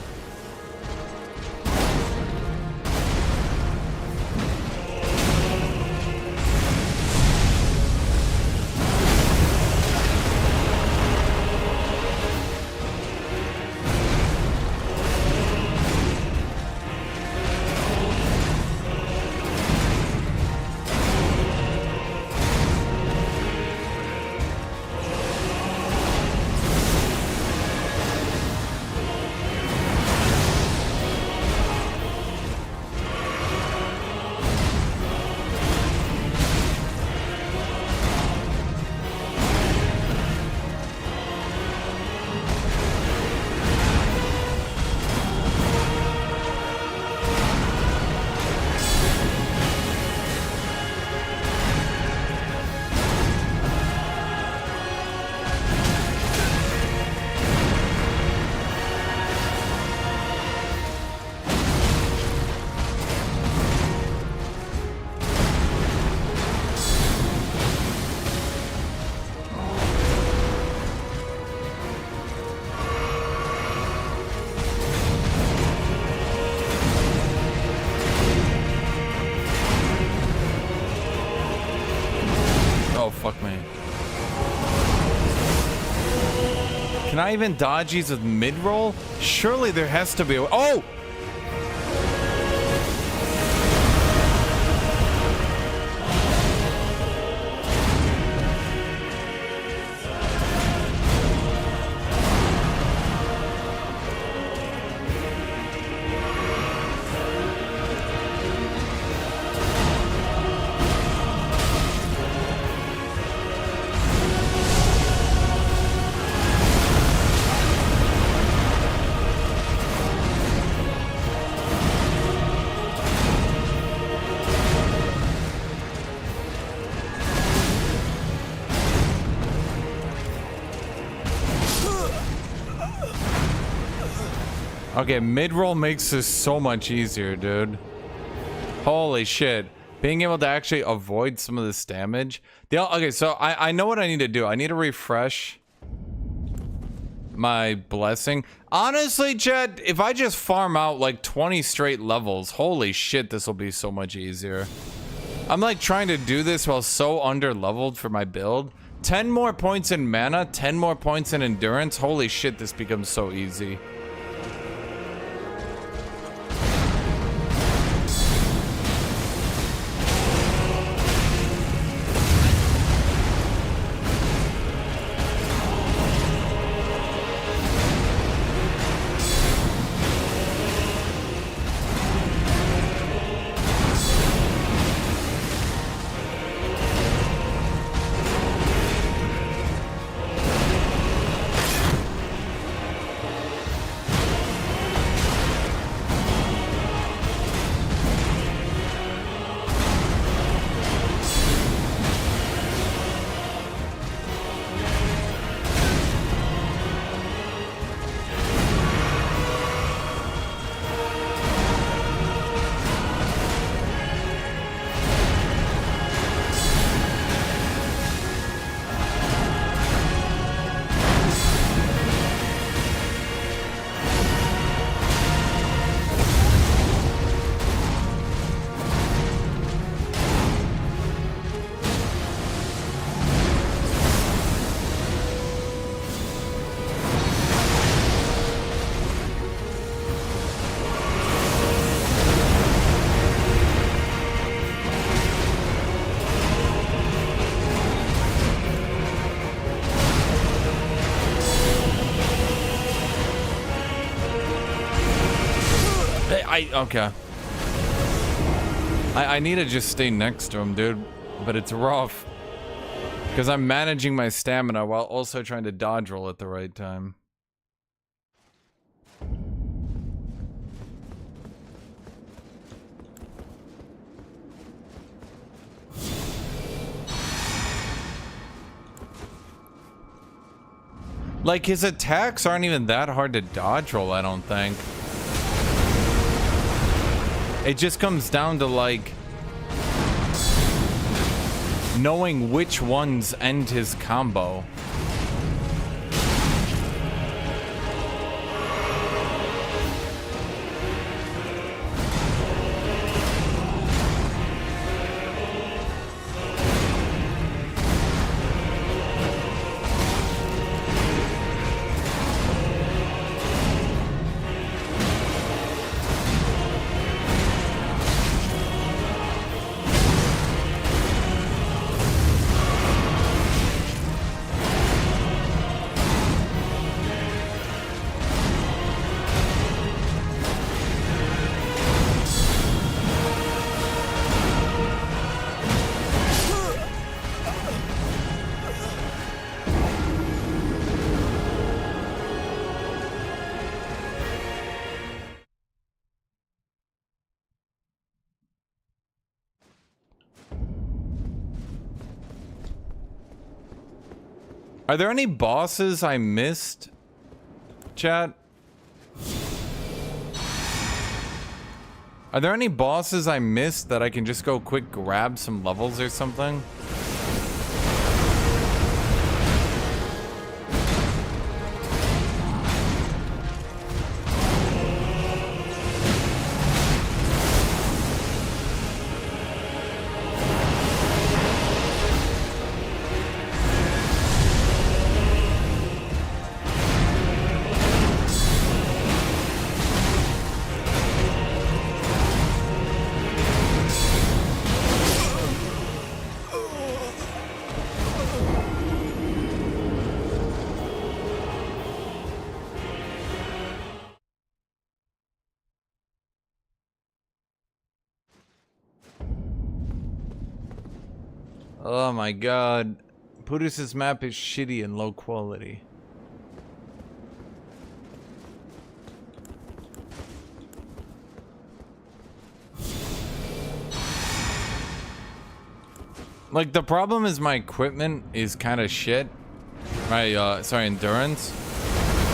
A: I even dodge these with mid-roll? Surely there has to be a... Oh! Okay, mid-roll makes this so much easier, dude. Holy shit. Being able to actually avoid some of this damage. Okay, so I know what I need to do. I need to refresh my blessing. Honestly, Chet, if I just farm out like 20 straight levels, holy shit, this will be so much easier. I'm like trying to do this while so under-leveled for my build. 10 more points in mana, 10 more points in endurance. Holy shit, this becomes so easy. Okay. I need to just stay next to him, dude. But it's rough. Because I'm managing my stamina while also trying to dodge roll at the right time. Like, his attacks aren't even that hard to dodge roll, I don't think. It just comes down to, like, knowing which ones end his combo. Are there any bosses I missed, chat? Are there any bosses I missed that I can just go quick grab some levels or something? Oh my god. Pudus's map is shitty and low quality. Like, the problem is my equipment is kind of shit. My, sorry, endurance.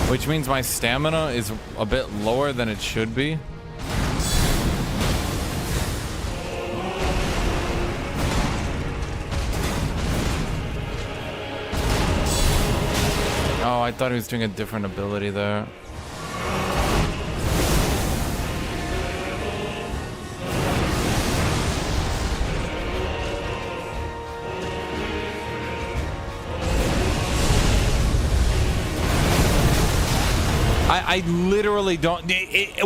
A: Which means my stamina is a bit lower than it should be. Oh, I thought he was doing a different ability there. I literally don't.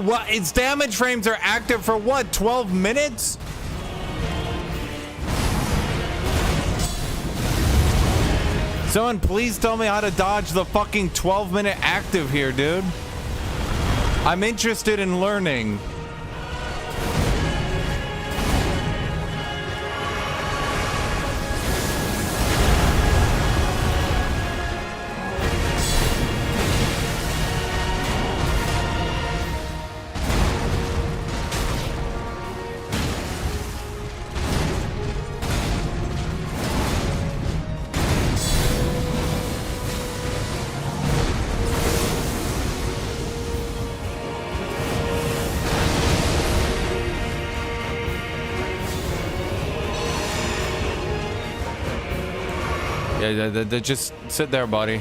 A: What? Its damage frames are active for what? 12 minutes? Someone please tell me how to dodge the fucking 12-minute active here, dude. I'm interested in learning. Yeah, just sit there, buddy.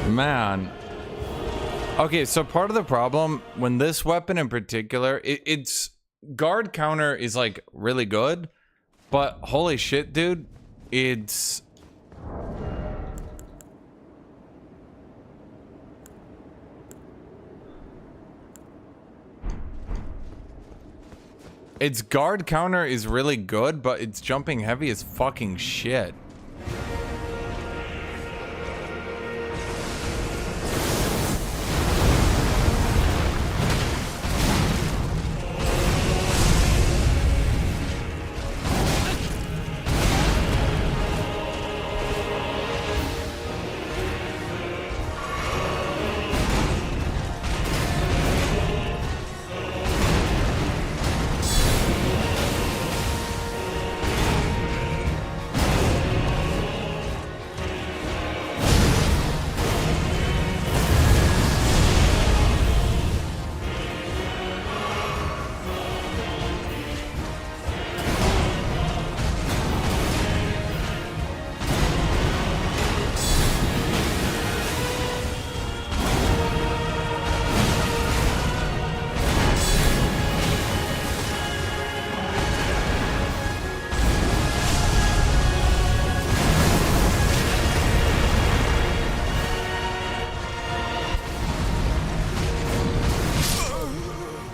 A: Man. Okay, so part of the problem, when this weapon in particular, its guard counter is like really good, but holy shit, dude, its guard counter is really good, but its jumping heavy is fucking shit.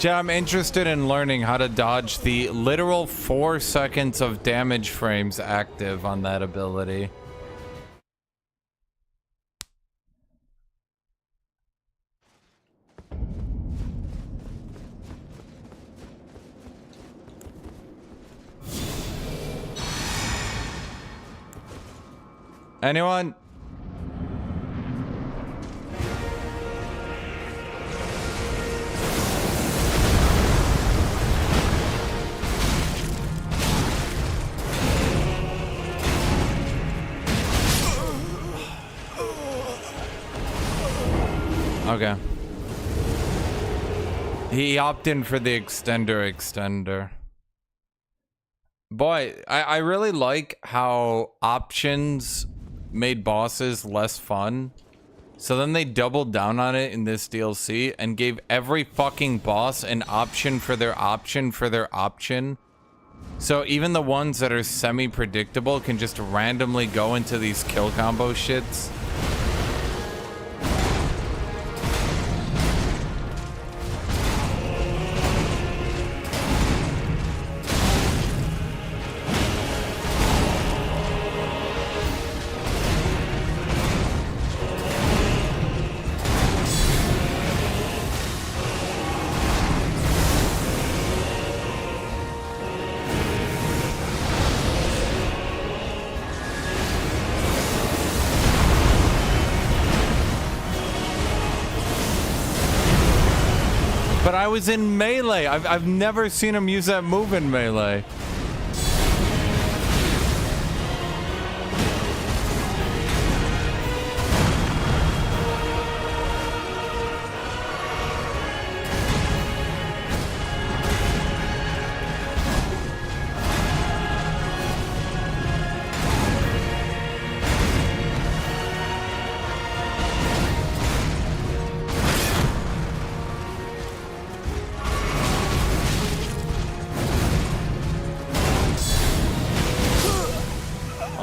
A: Yeah, I'm interested in learning how to dodge the literal 4 seconds of damage frames active on that ability. Anyone? Okay. He opted in for the extender. Boy, I really like how options made bosses less fun. So then they doubled down on it in this DLC and gave every fucking boss an option for their option for their option. So even the ones that are semi-predictable can just randomly go into these kill combo shits. But I was in melee. I've never seen him use that move in melee.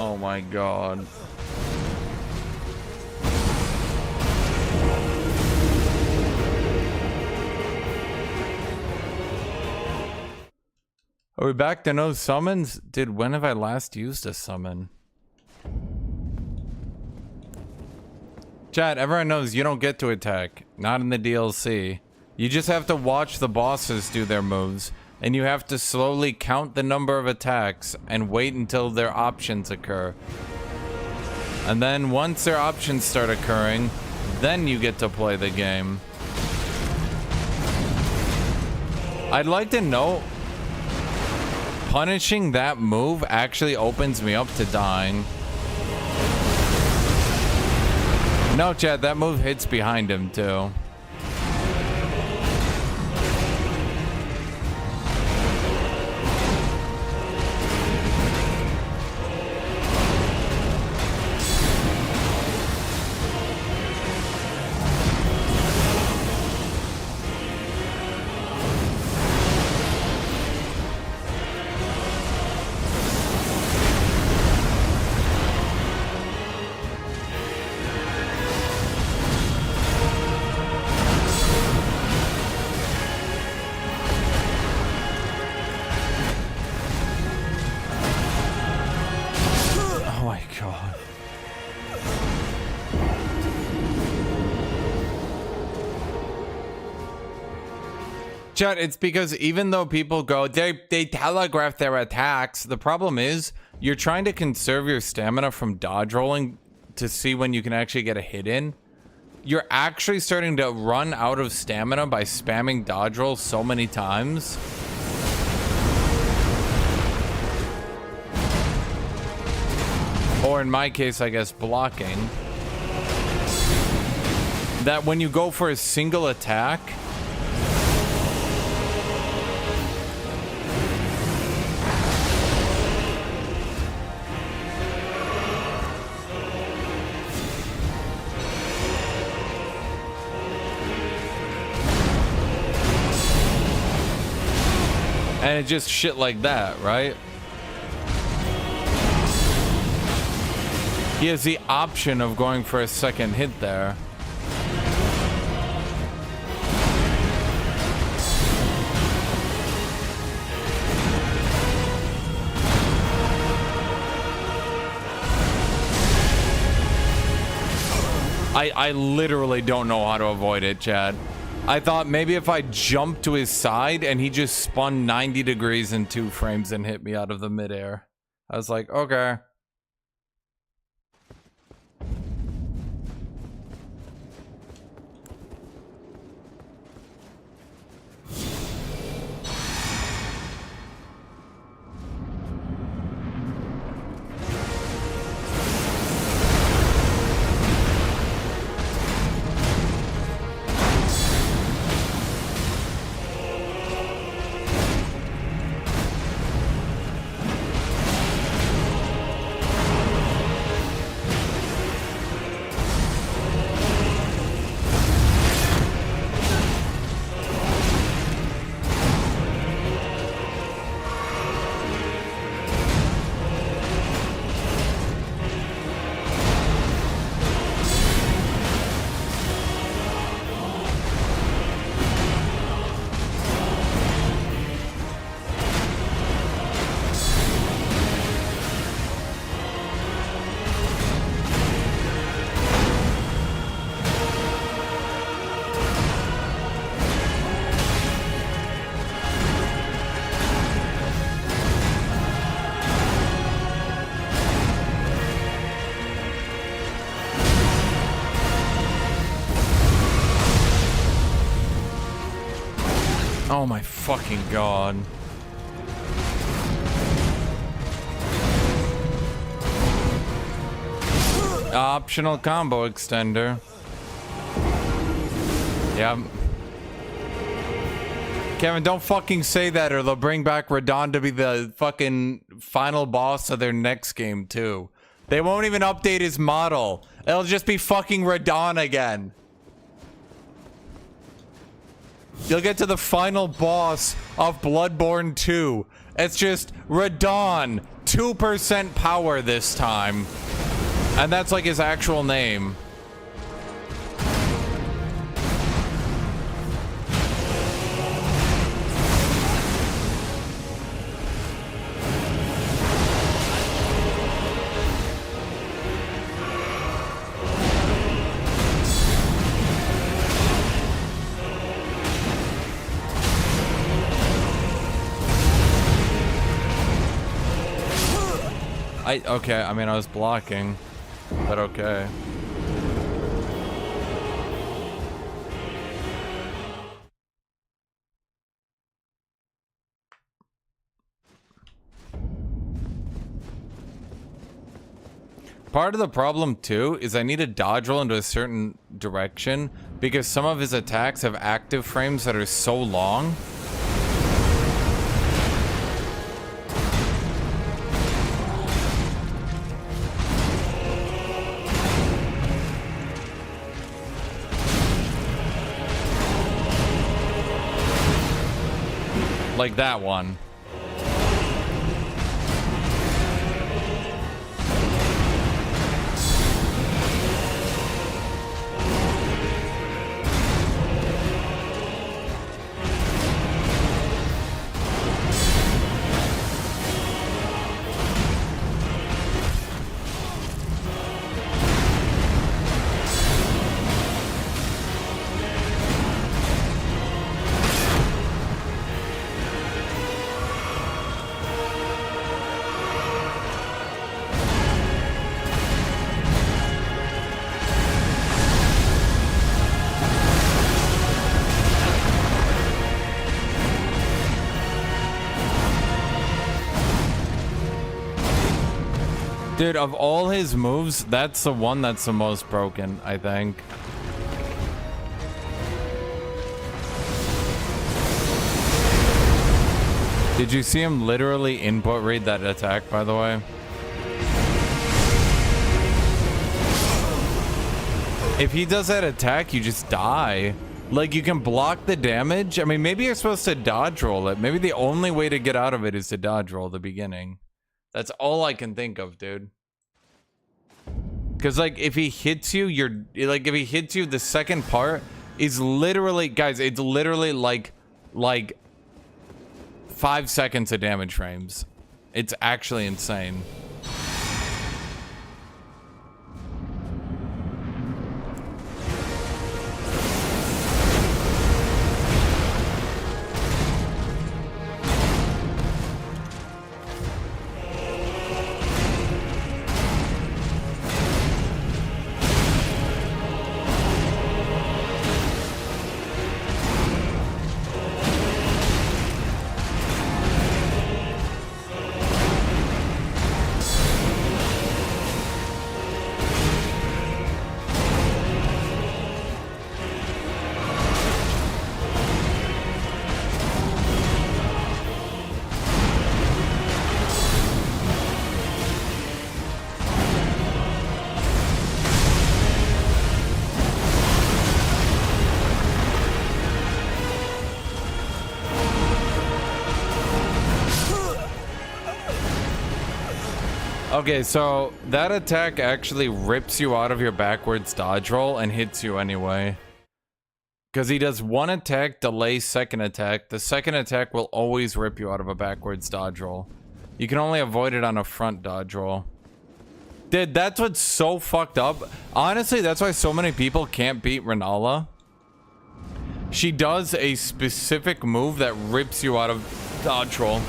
A: Oh my god. Are we back to no summons? Dude, when have I last used a summon? Chat, everyone knows you don't get to attack. Not in the DLC. You just have to watch the bosses do their moves. And you have to slowly count the number of attacks and wait until their options occur. And then once their options start occurring, then you get to play the game. I'd like to know, punishing that move actually opens me up to dying. No, Chad, that move hits behind him too. Chat, it's because even though people go, they telegraph their attacks, the problem is you're trying to conserve your stamina from dodge rolling to see when you can actually get a hit in. You're actually starting to run out of stamina by spamming dodge rolls so many times. Or in my case, I guess, blocking. That when you go for a single attack, and it's just shit like that, right? He has the option of going for a second hit there. I literally don't know how to avoid it, Chad. I thought maybe if I jumped to his side and he just spun 90 degrees in 2 frames and hit me out of the midair. I was like, okay. Oh my fucking god. Optional combo extender. Yeah. Kevin, don't fucking say that or they'll bring back Radon to be the fucking final boss of their next game too. They won't even update his model. It'll just be fucking Radon again. You'll get to the final boss of Bloodborne 2. It's just Radon, 2% power this time. And that's like his actual name. Okay, I mean, I was blocking, but okay. Part of the problem too is I need to dodge roll into a certain direction because some of his attacks have active frames that are so long. Like that one. Dude, of all his moves, that's the one that's the most broken, I think. Did you see him literally input read that attack, by the way? If he does that attack, you just die. Like, you can block the damage. I mean, maybe you're supposed to dodge roll it. Maybe the only way to get out of it is to dodge roll the beginning. That's all I can think of, dude. Because, like, if he hits you, if he hits you, the second part is literally, guys, it's literally like 5 seconds of damage frames. It's actually insane. Okay, so that attack actually rips you out of your backwards dodge roll and hits you anyway. Because he does one attack, delay second attack. The second attack will always rip you out of a backwards dodge roll. You can only avoid it on a front dodge roll. Dude, that's what's so fucked up. Honestly, that's why so many people can't beat Renala. She does a specific move that rips you out of dodge roll.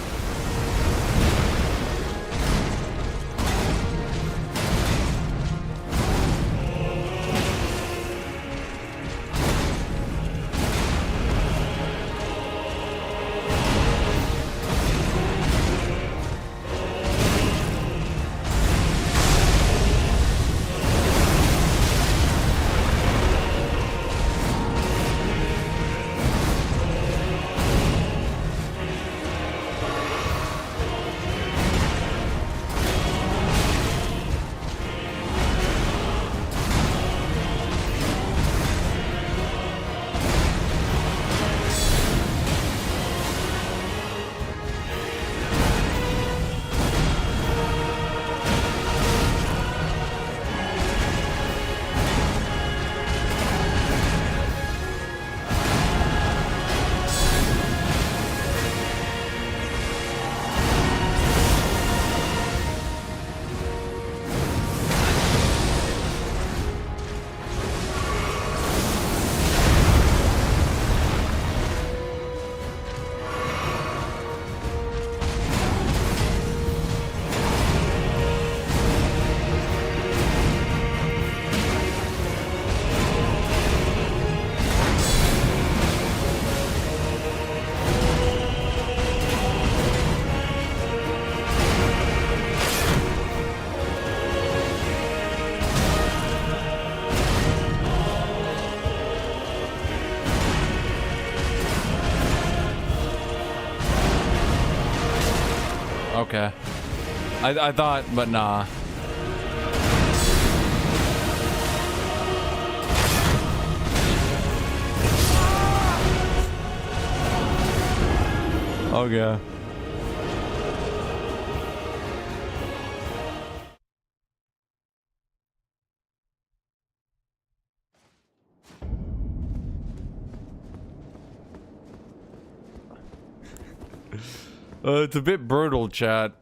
A: Okay. I thought, but nah. Okay. It's a bit brutal, chat.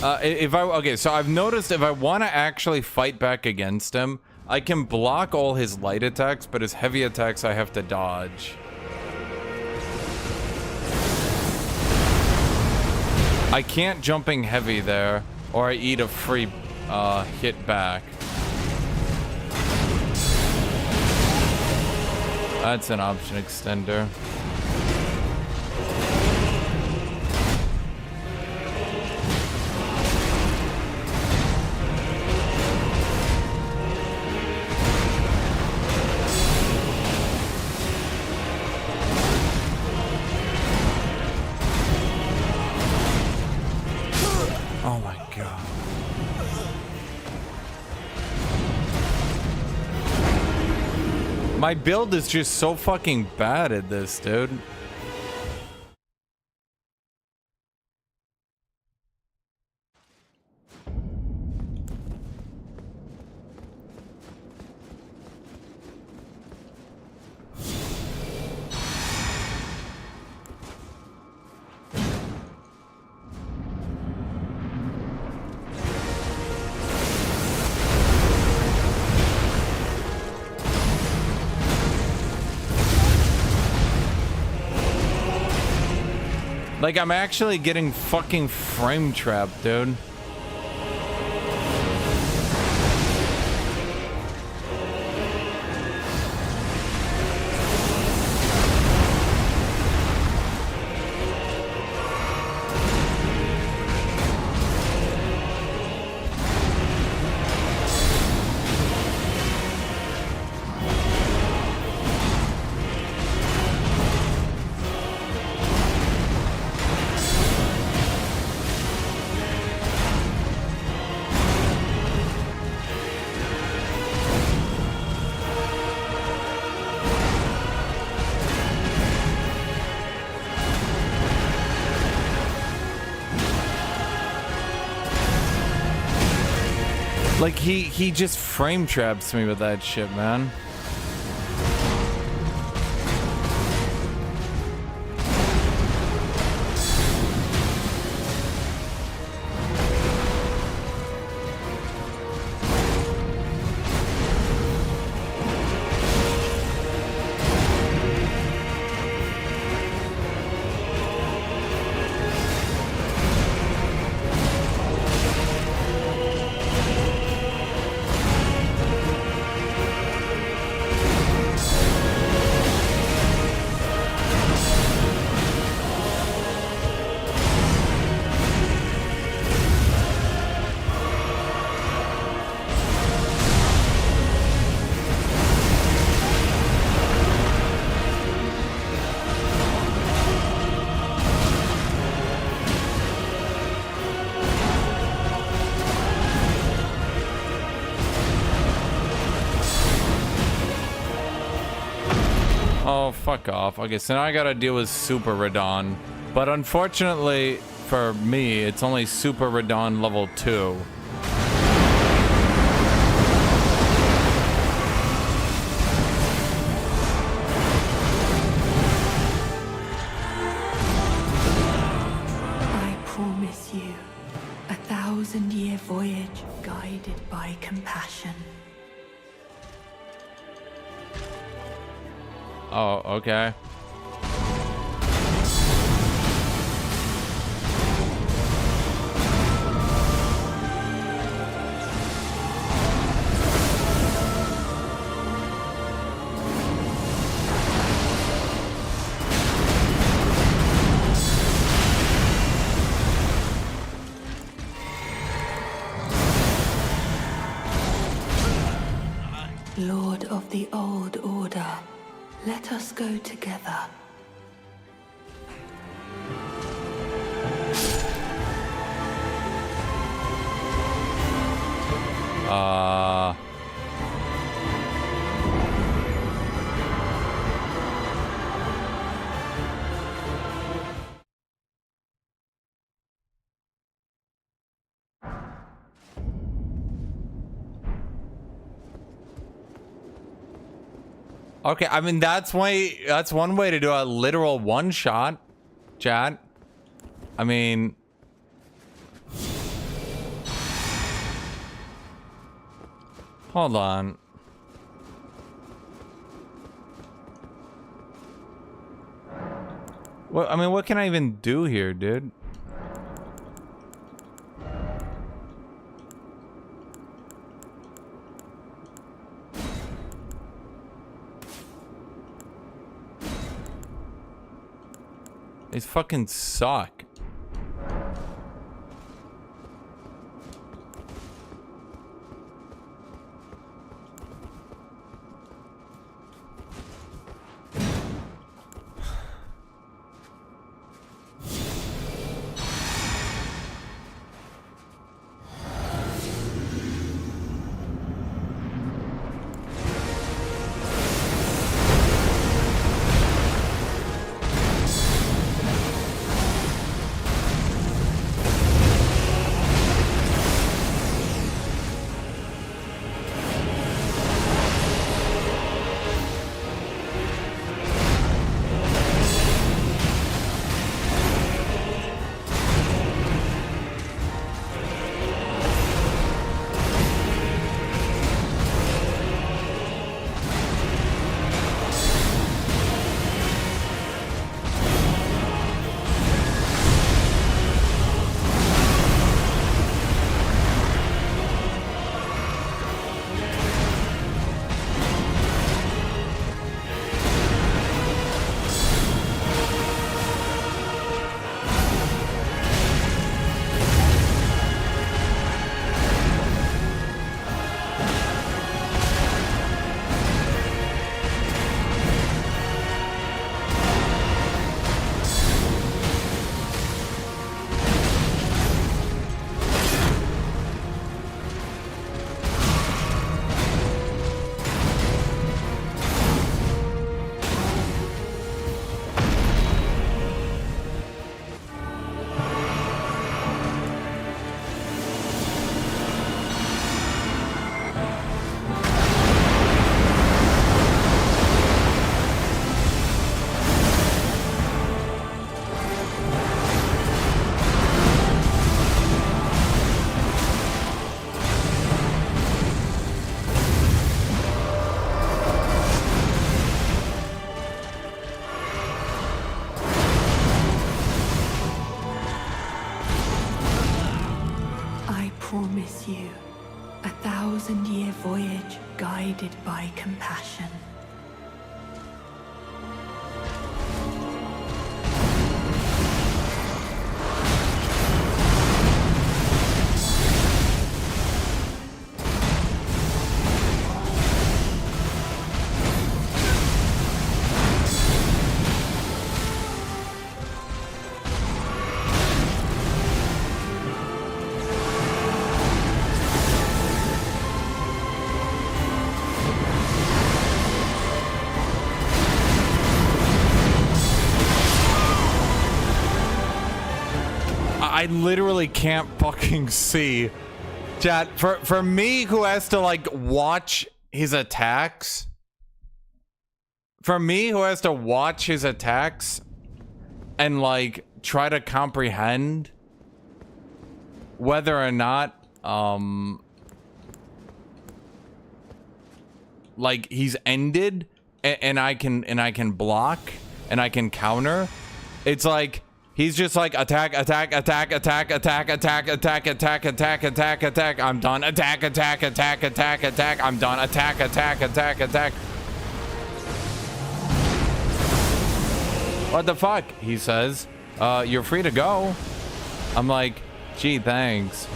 A: Okay, so I've noticed if I want to actually fight back against him, I can block all his light attacks, but his heavy attacks I have to dodge. I can't jumping heavy there, or I eat a free hit back. That's an option extender. Oh my god. My build is just so fucking bad at this, dude. Like, I'm actually getting fucking frame trapped, dude. Like, he just frame traps me with that shit, man. Oh, fuck off. Okay, so now I gotta deal with Super Radon. But unfortunately, for me, it's only Super Radon level 2.
C: I promise you, 1,000-year voyage guided by compassion.
A: Oh, okay.
C: Lord of the Old Order, let us go together.
A: Okay, I mean that's one way to do a literal one shot, chat. I mean, hold on. What, I mean, what can I even do here, dude? These fucking suck.
C: promise you a 1,000-year voyage guided by compassion.
A: I literally can't fucking see. Chat, for me who has to like watch his attacks. For me who has to watch his attacks and like try to comprehend whether or not like he's ended and I can block and I can counter. It's like he's just like attack, attack, attack, attack, attack, attack, attack, attack, attack, attack, attack. I'm done. Attack, attack, attack, attack, attack. I'm done. Attack, attack, attack, attack. What the fuck? He says, you're free to go. I'm like, gee, thanks.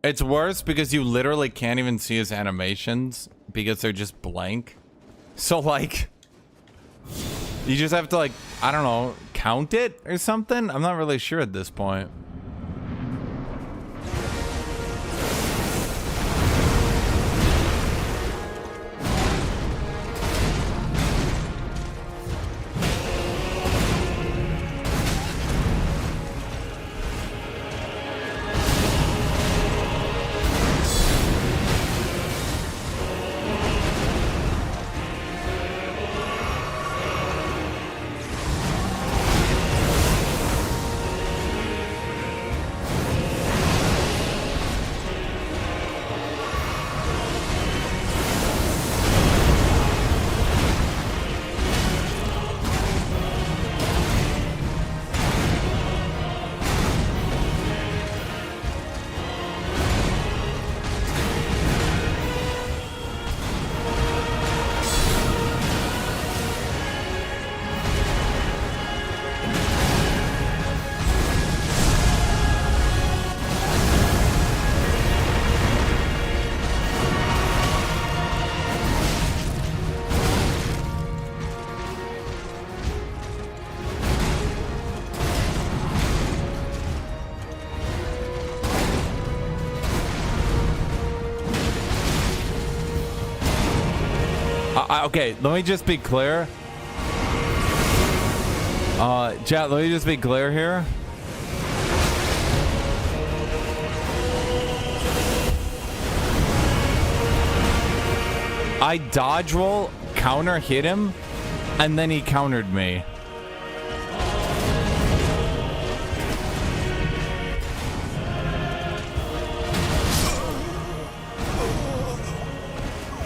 A: It's worse because you literally can't even see his animations because they're just blank. So like, you just have to like, I don't know, count it or something? I'm not really sure at this point. Okay, let me just be clear. Chat, let me just be clear here. I dodge roll, counter hit him, and then he countered me.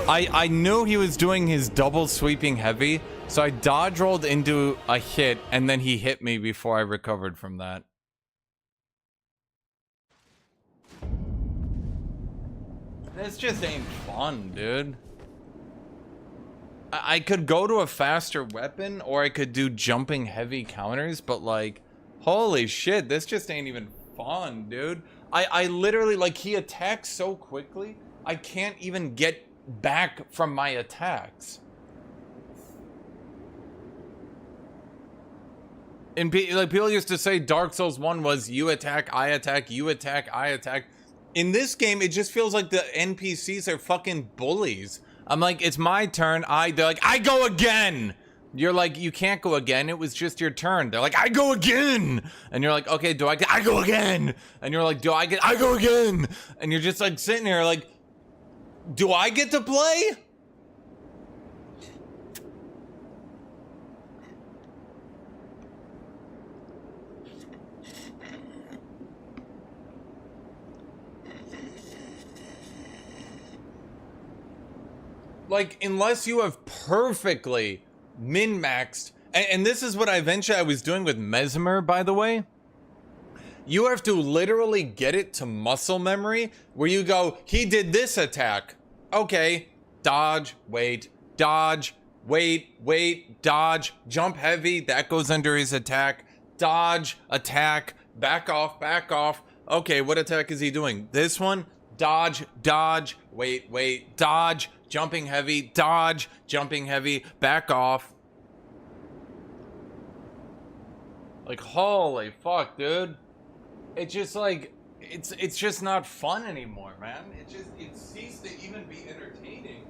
A: I knew he was doing his double sweeping heavy, so I dodge rolled into a hit, and then he hit me before I recovered from that. This just ain't fun, dude. I could go to a faster weapon, or I could do jumping heavy counters, but like, holy shit, this just ain't even fun, dude. I literally, like, he attacks so quickly, I can't even get back from my attacks. And like, people used to say Dark Souls 1 was you attack, I attack, you attack, I attack. In this game, it just feels like the NPCs are fucking bullies. I'm like, it's my turn. They're like, I go again. You're like, you can't go again. It was just your turn. They're like, I go again. And you're like, okay, I go again. And you're like, I go again. And you're just like sitting here like, do I get to play? Like, unless you have perfectly min-maxed, and this is what I was doing with Mesmer, by the way. You have to literally get it to muscle memory, where you go, he did this attack. Okay, dodge, wait, dodge, wait, dodge, jump heavy, that goes under his attack. Dodge, attack, back off. Okay, what attack is he doing? This one, dodge, wait, dodge, jumping heavy, dodge, jumping heavy, back off. Like, holy fuck, dude. It's just like, it's just not fun anymore, man. It ceased to even be entertaining.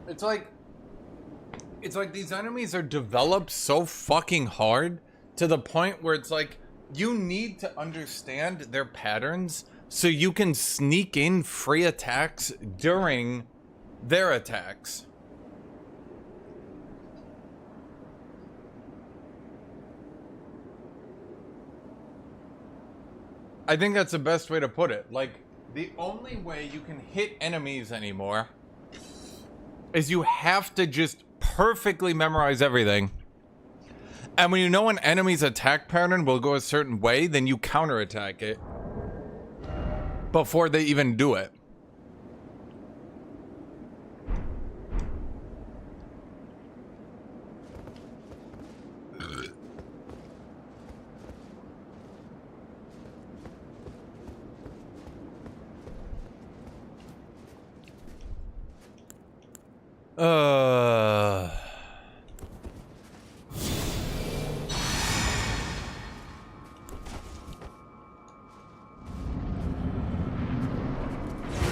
A: It's like these enemies are developed so fucking hard to the point where it's like you need to understand their patterns so you can sneak in free attacks during their attacks. I think that's the best way to put it. Like, the only way you can hit enemies anymore is you have to just perfectly memorize everything. And when you know an enemy's attack pattern will go a certain way, then you counterattack it before they even do it.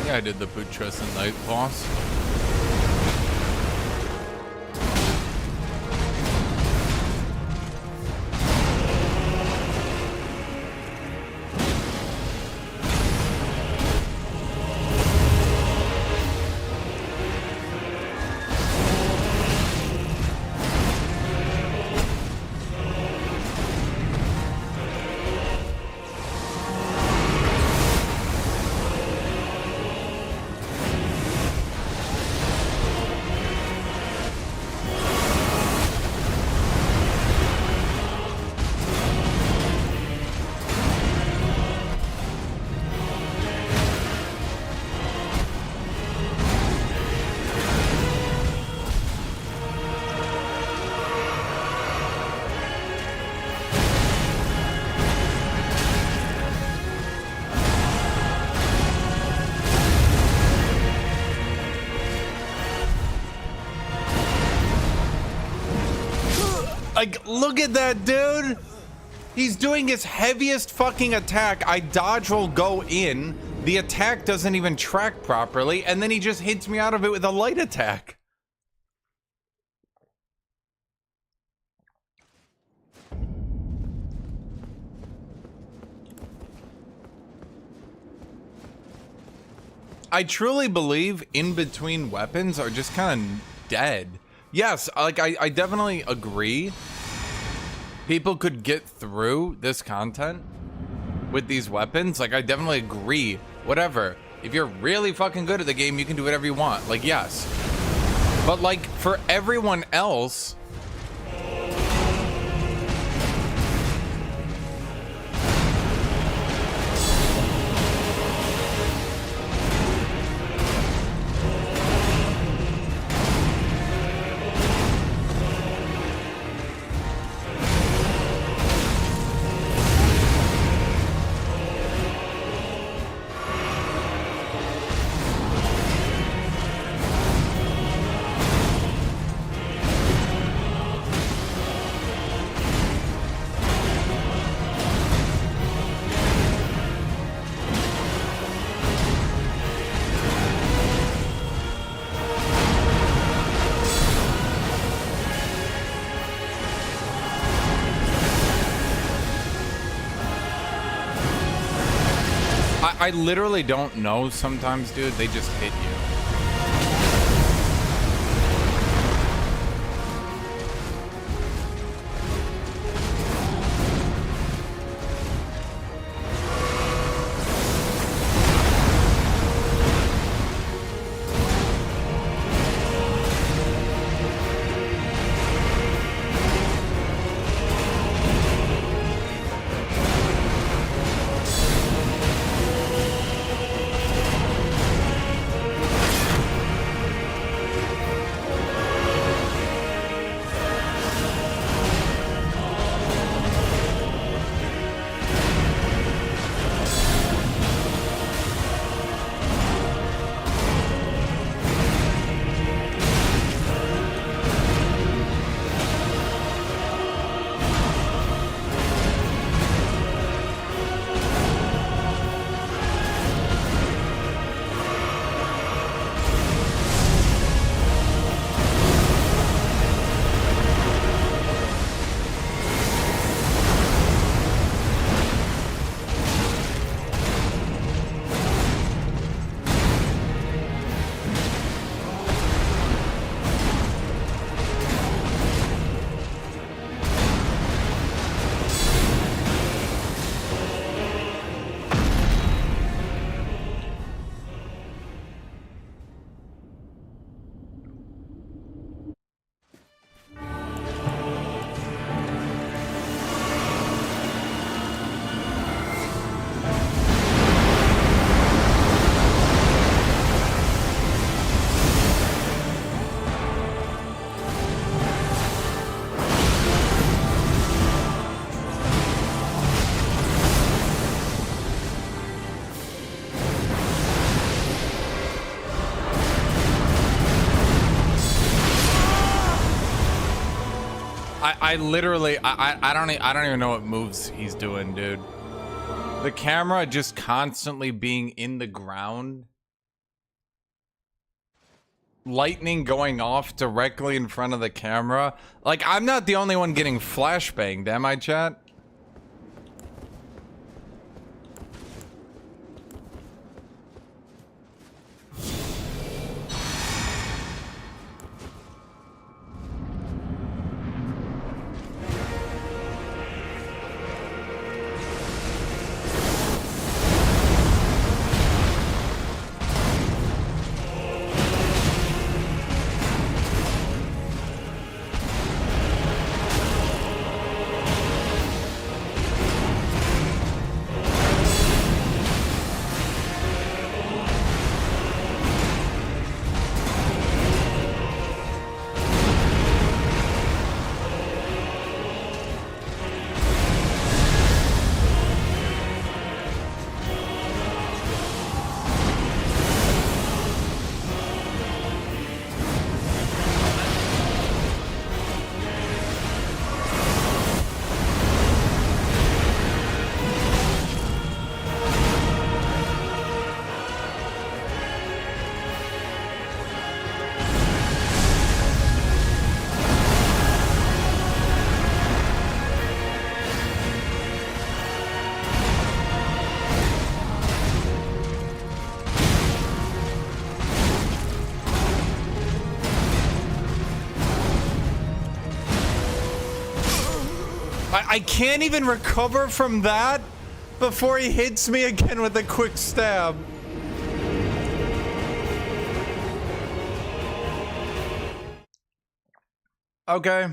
A: Yeah, I did the Putrescent Night boss. Like, look at that, dude. He's doing his heaviest fucking attack. I dodge roll go in. The attack doesn't even track properly. And then he just hits me out of it with a light attack. I truly believe in between weapons are just kind of dead. Yes, like I definitely agree. People could get through this content with these weapons. Like, I definitely agree. Whatever. If you're really fucking good at the game, you can do whatever you want. Like, yes. But like, for everyone else, I literally don't know sometimes, dude. They just hit you. I literally, I don't even know what moves he's doing, dude. The camera just constantly being in the ground. Lightning going off directly in front of the camera. Like, I'm not the only one getting flashbanged, am I, chat? I can't even recover from that before he hits me again with a quick stab. Okay.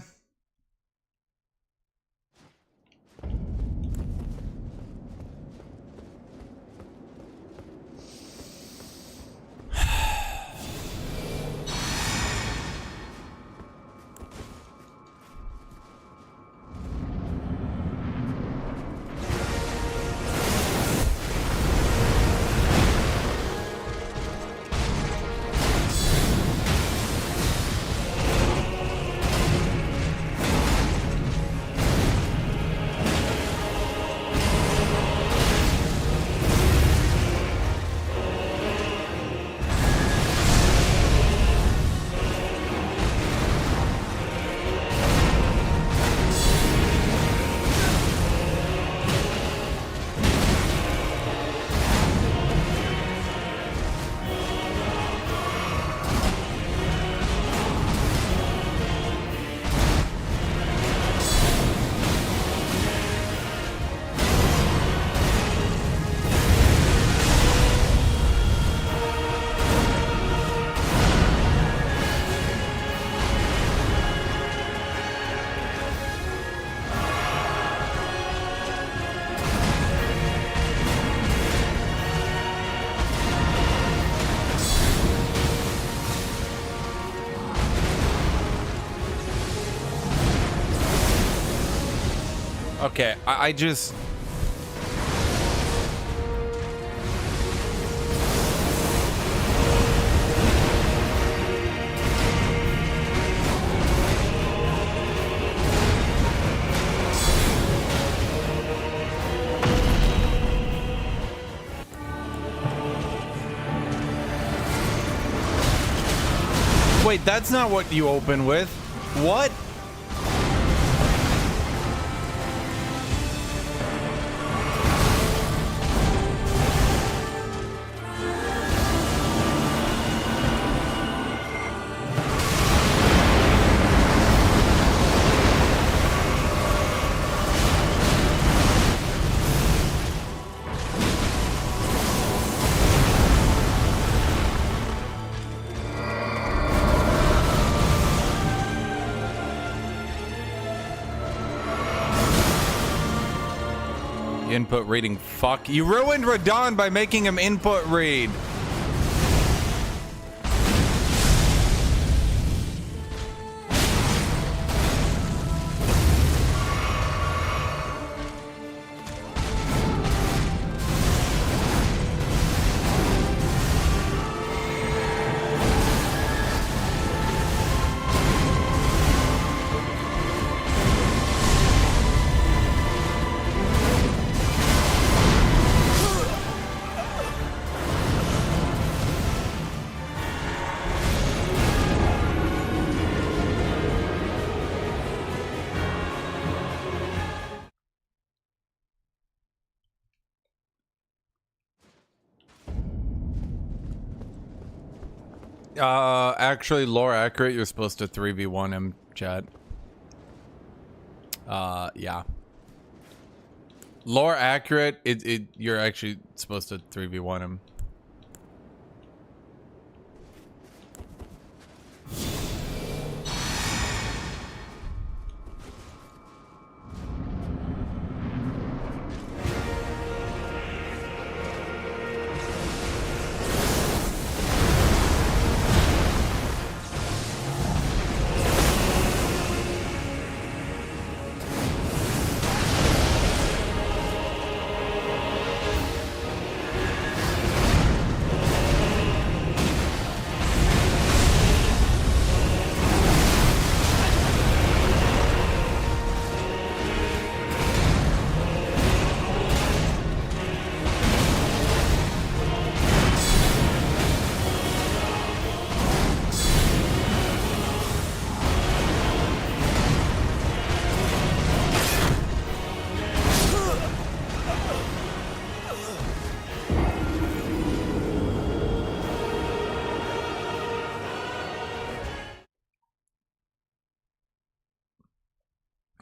A: Okay, I just... Wait, that's not what you open with. What? Input reading. Fuck. You ruined Radon by making him input read. Actually, lore accurate, you're supposed to 3v1 him, chat. Yeah. Lore accurate, you're actually supposed to 3v1 him.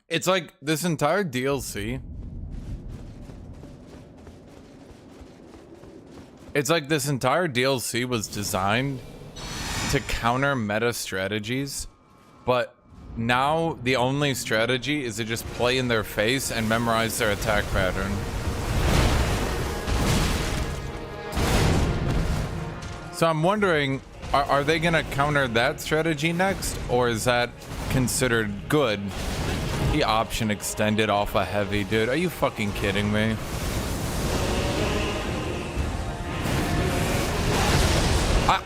A: It's like this entire DLC. It's like this entire DLC was designed to counter meta strategies, but now the only strategy is to just play in their face and memorize their attack pattern. So I'm wondering, are they gonna counter that strategy next, or is that considered good? The option extended off a heavy, dude. Are you fucking kidding me?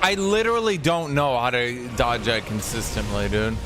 A: I literally don't know how to dodge that consistently, dude.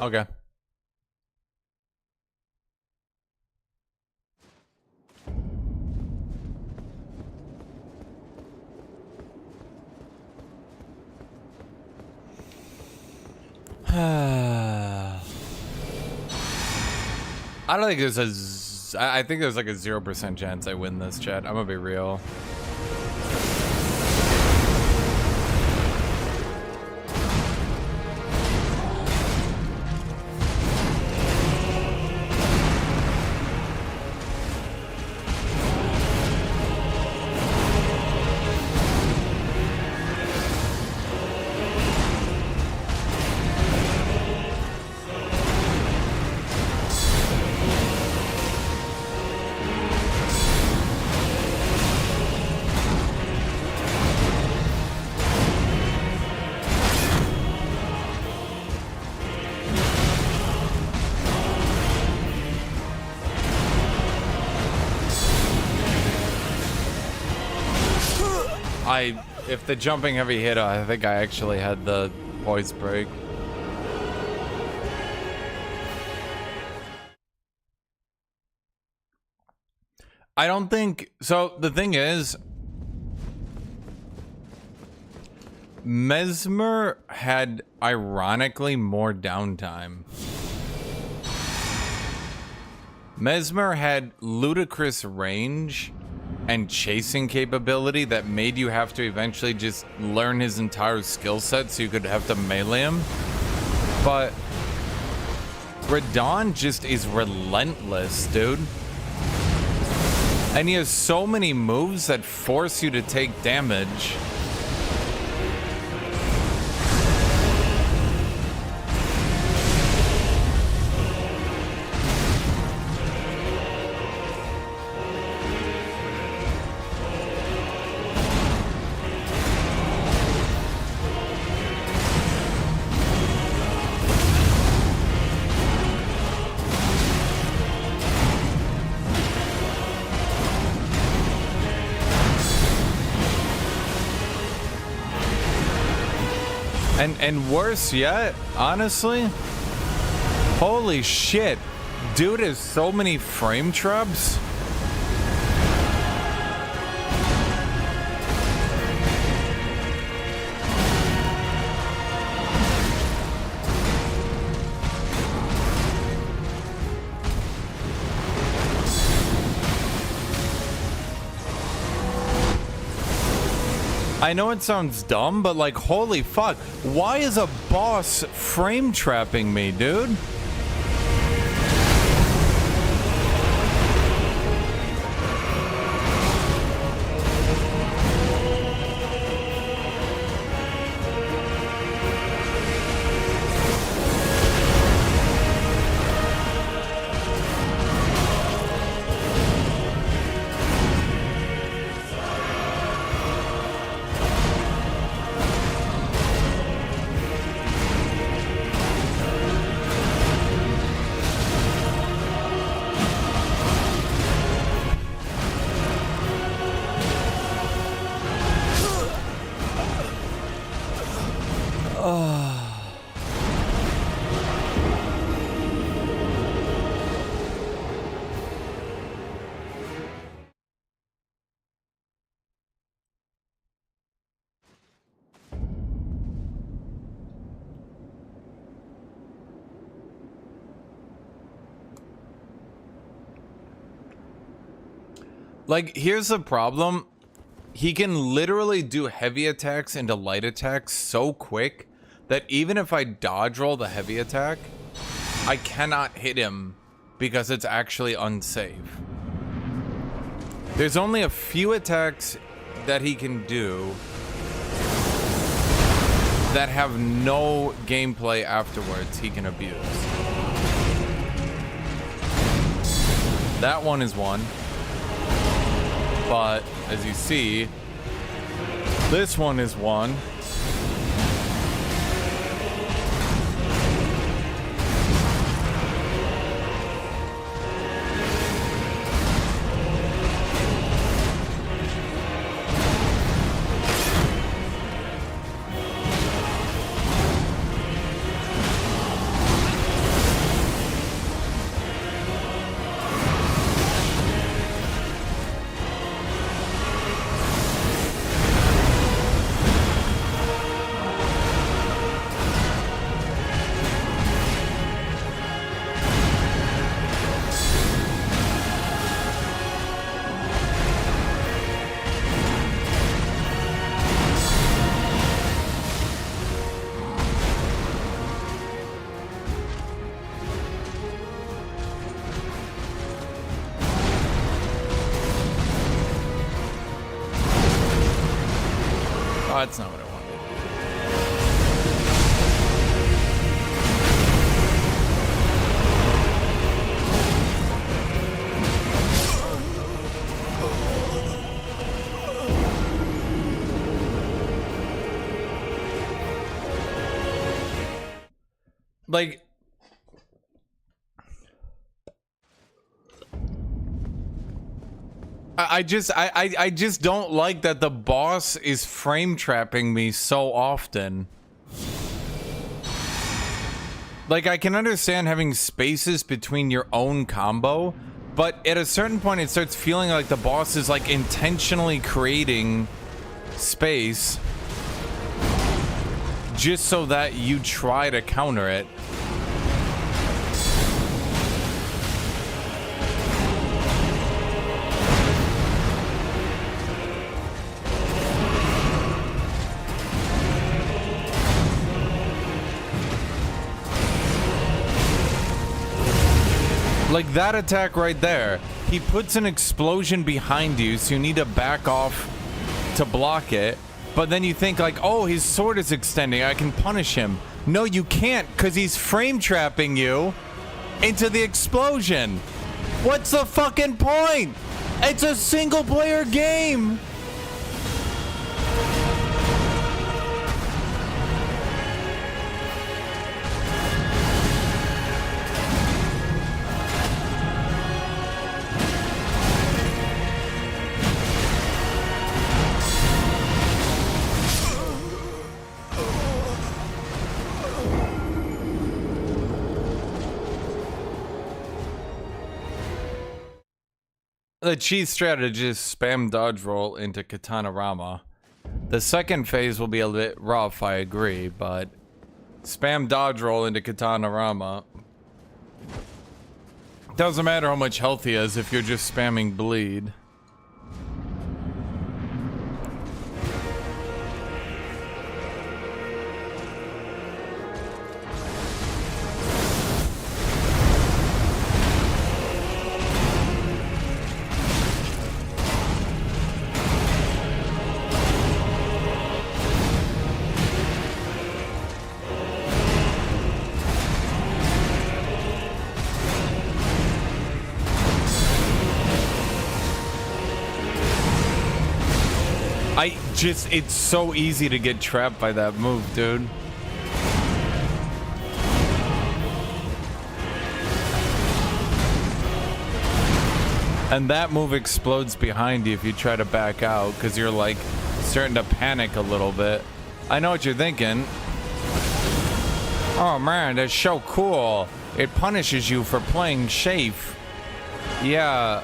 A: Okay. I don't think there's I think there's like a 0% chance I win this, chat. I'm gonna be real. If the jumping heavy hit, I think I actually had the voice break. I don't think so. The thing is, Mesmer had ironically more downtime. Mesmer had ludicrous range and chasing capability that made you have to eventually just learn his entire skill set so you could have to melee him. But Radahn just is relentless, dude. And he has so many moves that force you to take damage. And worse yet, honestly, holy shit, dude has so many frame traps. I know it sounds dumb, but like, holy fuck, why is a boss frame trapping me, dude? Like, here's the problem. He can literally do heavy attacks into light attacks so quick that even if I dodge roll the heavy attack, I cannot hit him because it's actually unsafe. There's only a few attacks that he can do that have no gameplay afterwards he can abuse. That one is one. But as you see, this one is one. Oh, that's not what I wanted. Like, I just don't like that the boss is frame trapping me so often. Like, I can understand having spaces between your own combo, but at a certain point it starts feeling like the boss is like intentionally creating space just so that you try to counter it. Like that attack right there, he puts an explosion behind you, so you need to back off to block it. But then you think like, oh, his sword is extending, I can punish him. No, you can't, because he's frame trapping you into the explosion. What's the fucking point? It's a single player game. the cheat strategy is spam dodge roll into Katana-rama. The second phase will be a bit rough, I agree, but spam dodge roll into Katana-rama. Doesn't matter how much health he has if you're just spamming bleed. It's so easy to get trapped by that move, dude. And that move explodes behind you if you try to back out, because you're like starting to panic a little bit. I know what you're thinking. Oh man, that's so cool. It punishes you for playing safe. Yeah.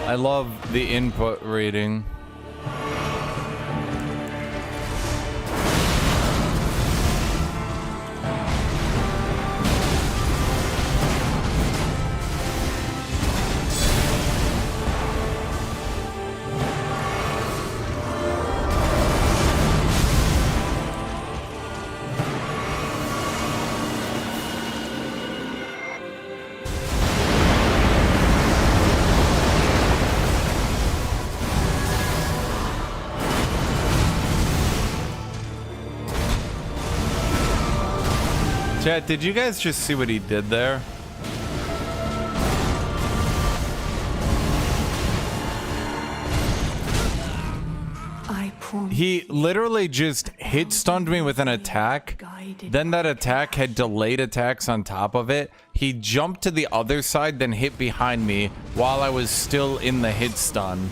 A: I love the input reading. Chat, did you guys just see what he did there? He literally just hit stunned me with an attack. Then that attack had delayed attacks on top of it. He jumped to the other side, then hit behind me while I was still in the hit stun.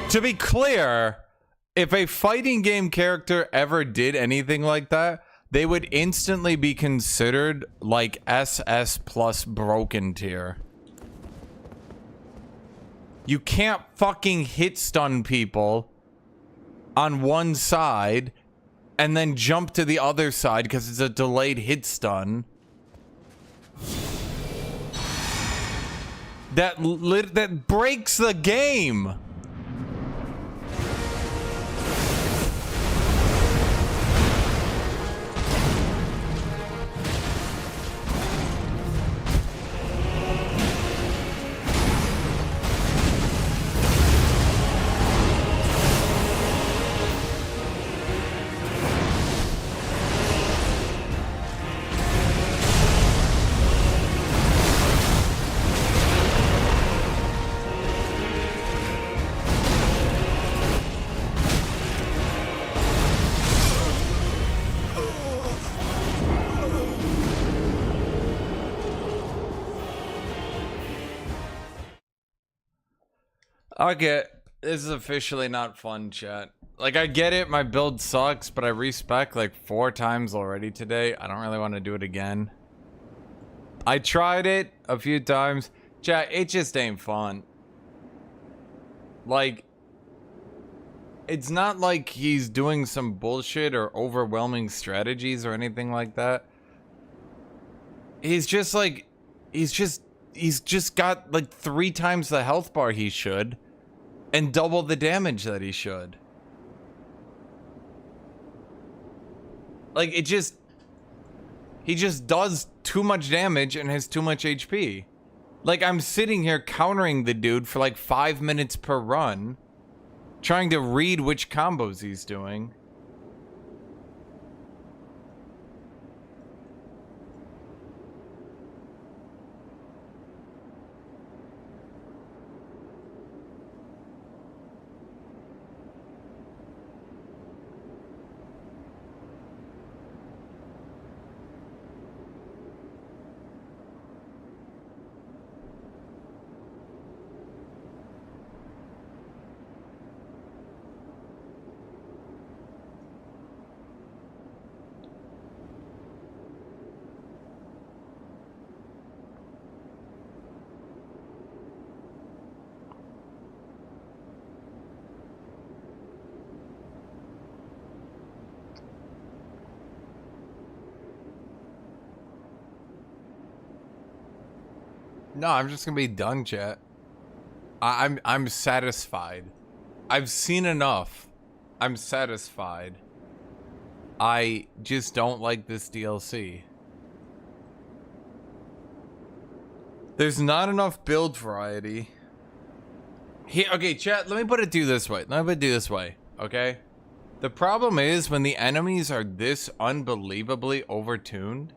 A: To be clear, if a fighting game character ever did anything like that, they would instantly be considered like SS plus broken tier. You can't fucking hit stun people on one side and then jump to the other side because it's a delayed hit stun. That breaks the game. Okay, this is officially not fun, chat. Like, I get it, my build sucks, but I respec like 4 times already today. I don't really want to do it again. I tried it a few times. Chat, it just ain't fun. Like, it's not like he's doing some bullshit or overwhelming strategies or anything like that. He's just like, he's just got like 3 times the health bar he should and double the damage that he should. Like, he just does too much damage and has too much HP. Like, I'm sitting here countering the dude for like 5 minutes per run, trying to read which combos he's doing. No, I'm just gonna be done, chat. I'm satisfied. I've seen enough. I'm satisfied. I just don't like this DLC. There's not enough build variety. Here, okay, chat, let me put it to you this way. Let me put it to you this way, okay? The problem is when the enemies are this unbelievably overtuned,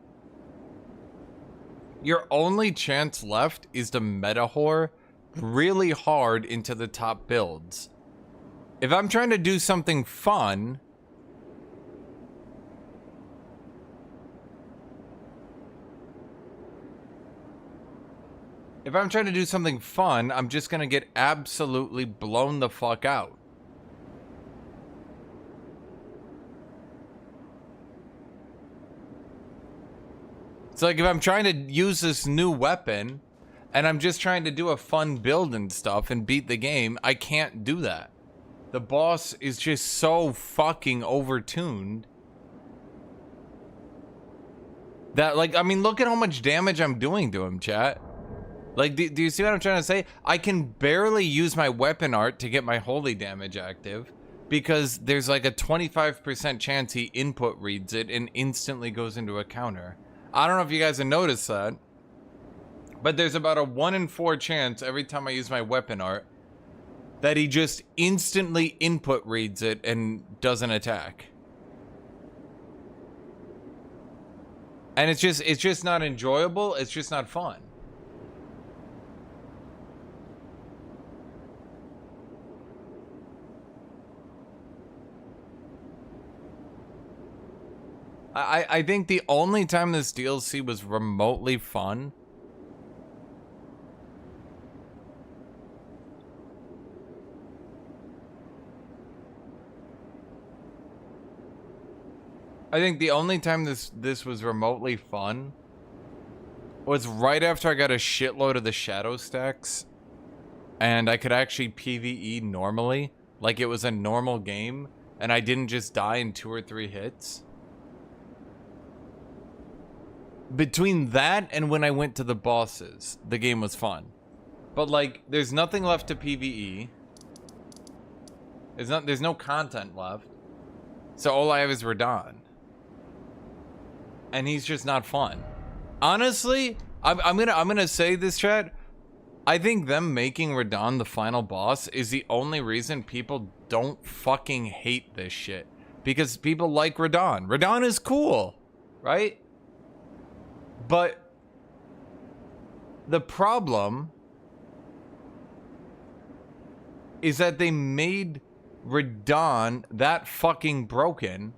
A: your only chance left is to meta whore really hard into the top builds. If I'm trying to do something fun, I'm just gonna get absolutely blown the fuck out. It's like if I'm trying to use this new weapon and I'm just trying to do a fun build and stuff and beat the game, I can't do that. The boss is just so fucking overtuned that, like, I mean, look at how much damage I'm doing to him, chat. Like, do you see what I'm trying to say? I can barely use my weapon art to get my holy damage active because there's like a 25% chance he input reads it and instantly goes into a counter. I don't know if you guys have noticed that, but there's about a 1 in 4 chance every time I use my weapon art that he just instantly input reads it and doesn't attack. And it's just not enjoyable. It's just not fun. I think the only time this DLC was remotely fun this was remotely fun was right after I got a shitload of the shadow stacks and I could actually PvE normally, like it was a normal game and I didn't just die in 2 or 3 hits. Between that and when I went to the bosses, the game was fun. But like, there's nothing left to PvE. There's no content left. So all I have is Radon. And he's just not fun. Honestly, I'm gonna say this, chat. I think them making Radon the final boss is the only reason people don't fucking hate this shit. Because people like Radon. Radon is cool, right? But the problem is that they made Radon that fucking broken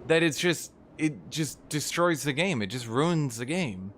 A: that it just destroys the game. It just ruins the game.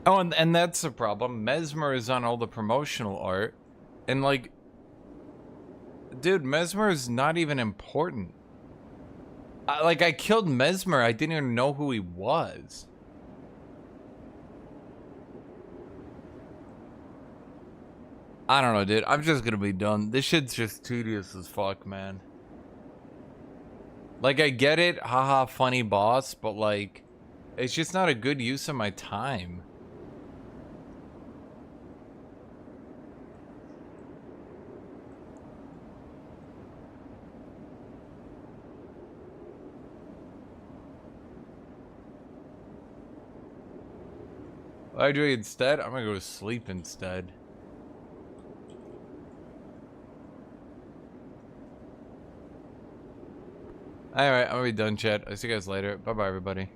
A: Oh, and that's the problem. Mesmer is on all the promotional art. And, like... Dude, Mesmer is not even important. I killed Mesmer. I didn't even know who he was. I don't know, dude. I'm just gonna be done. This shit's just tedious as fuck, man. Like, I get it. Haha, funny boss. But, like, it's just not a good use of my time. What do I do instead? I'm gonna go to sleep instead. Alright, I'm gonna be done, chat. I'll see you guys later. Bye-bye, everybody.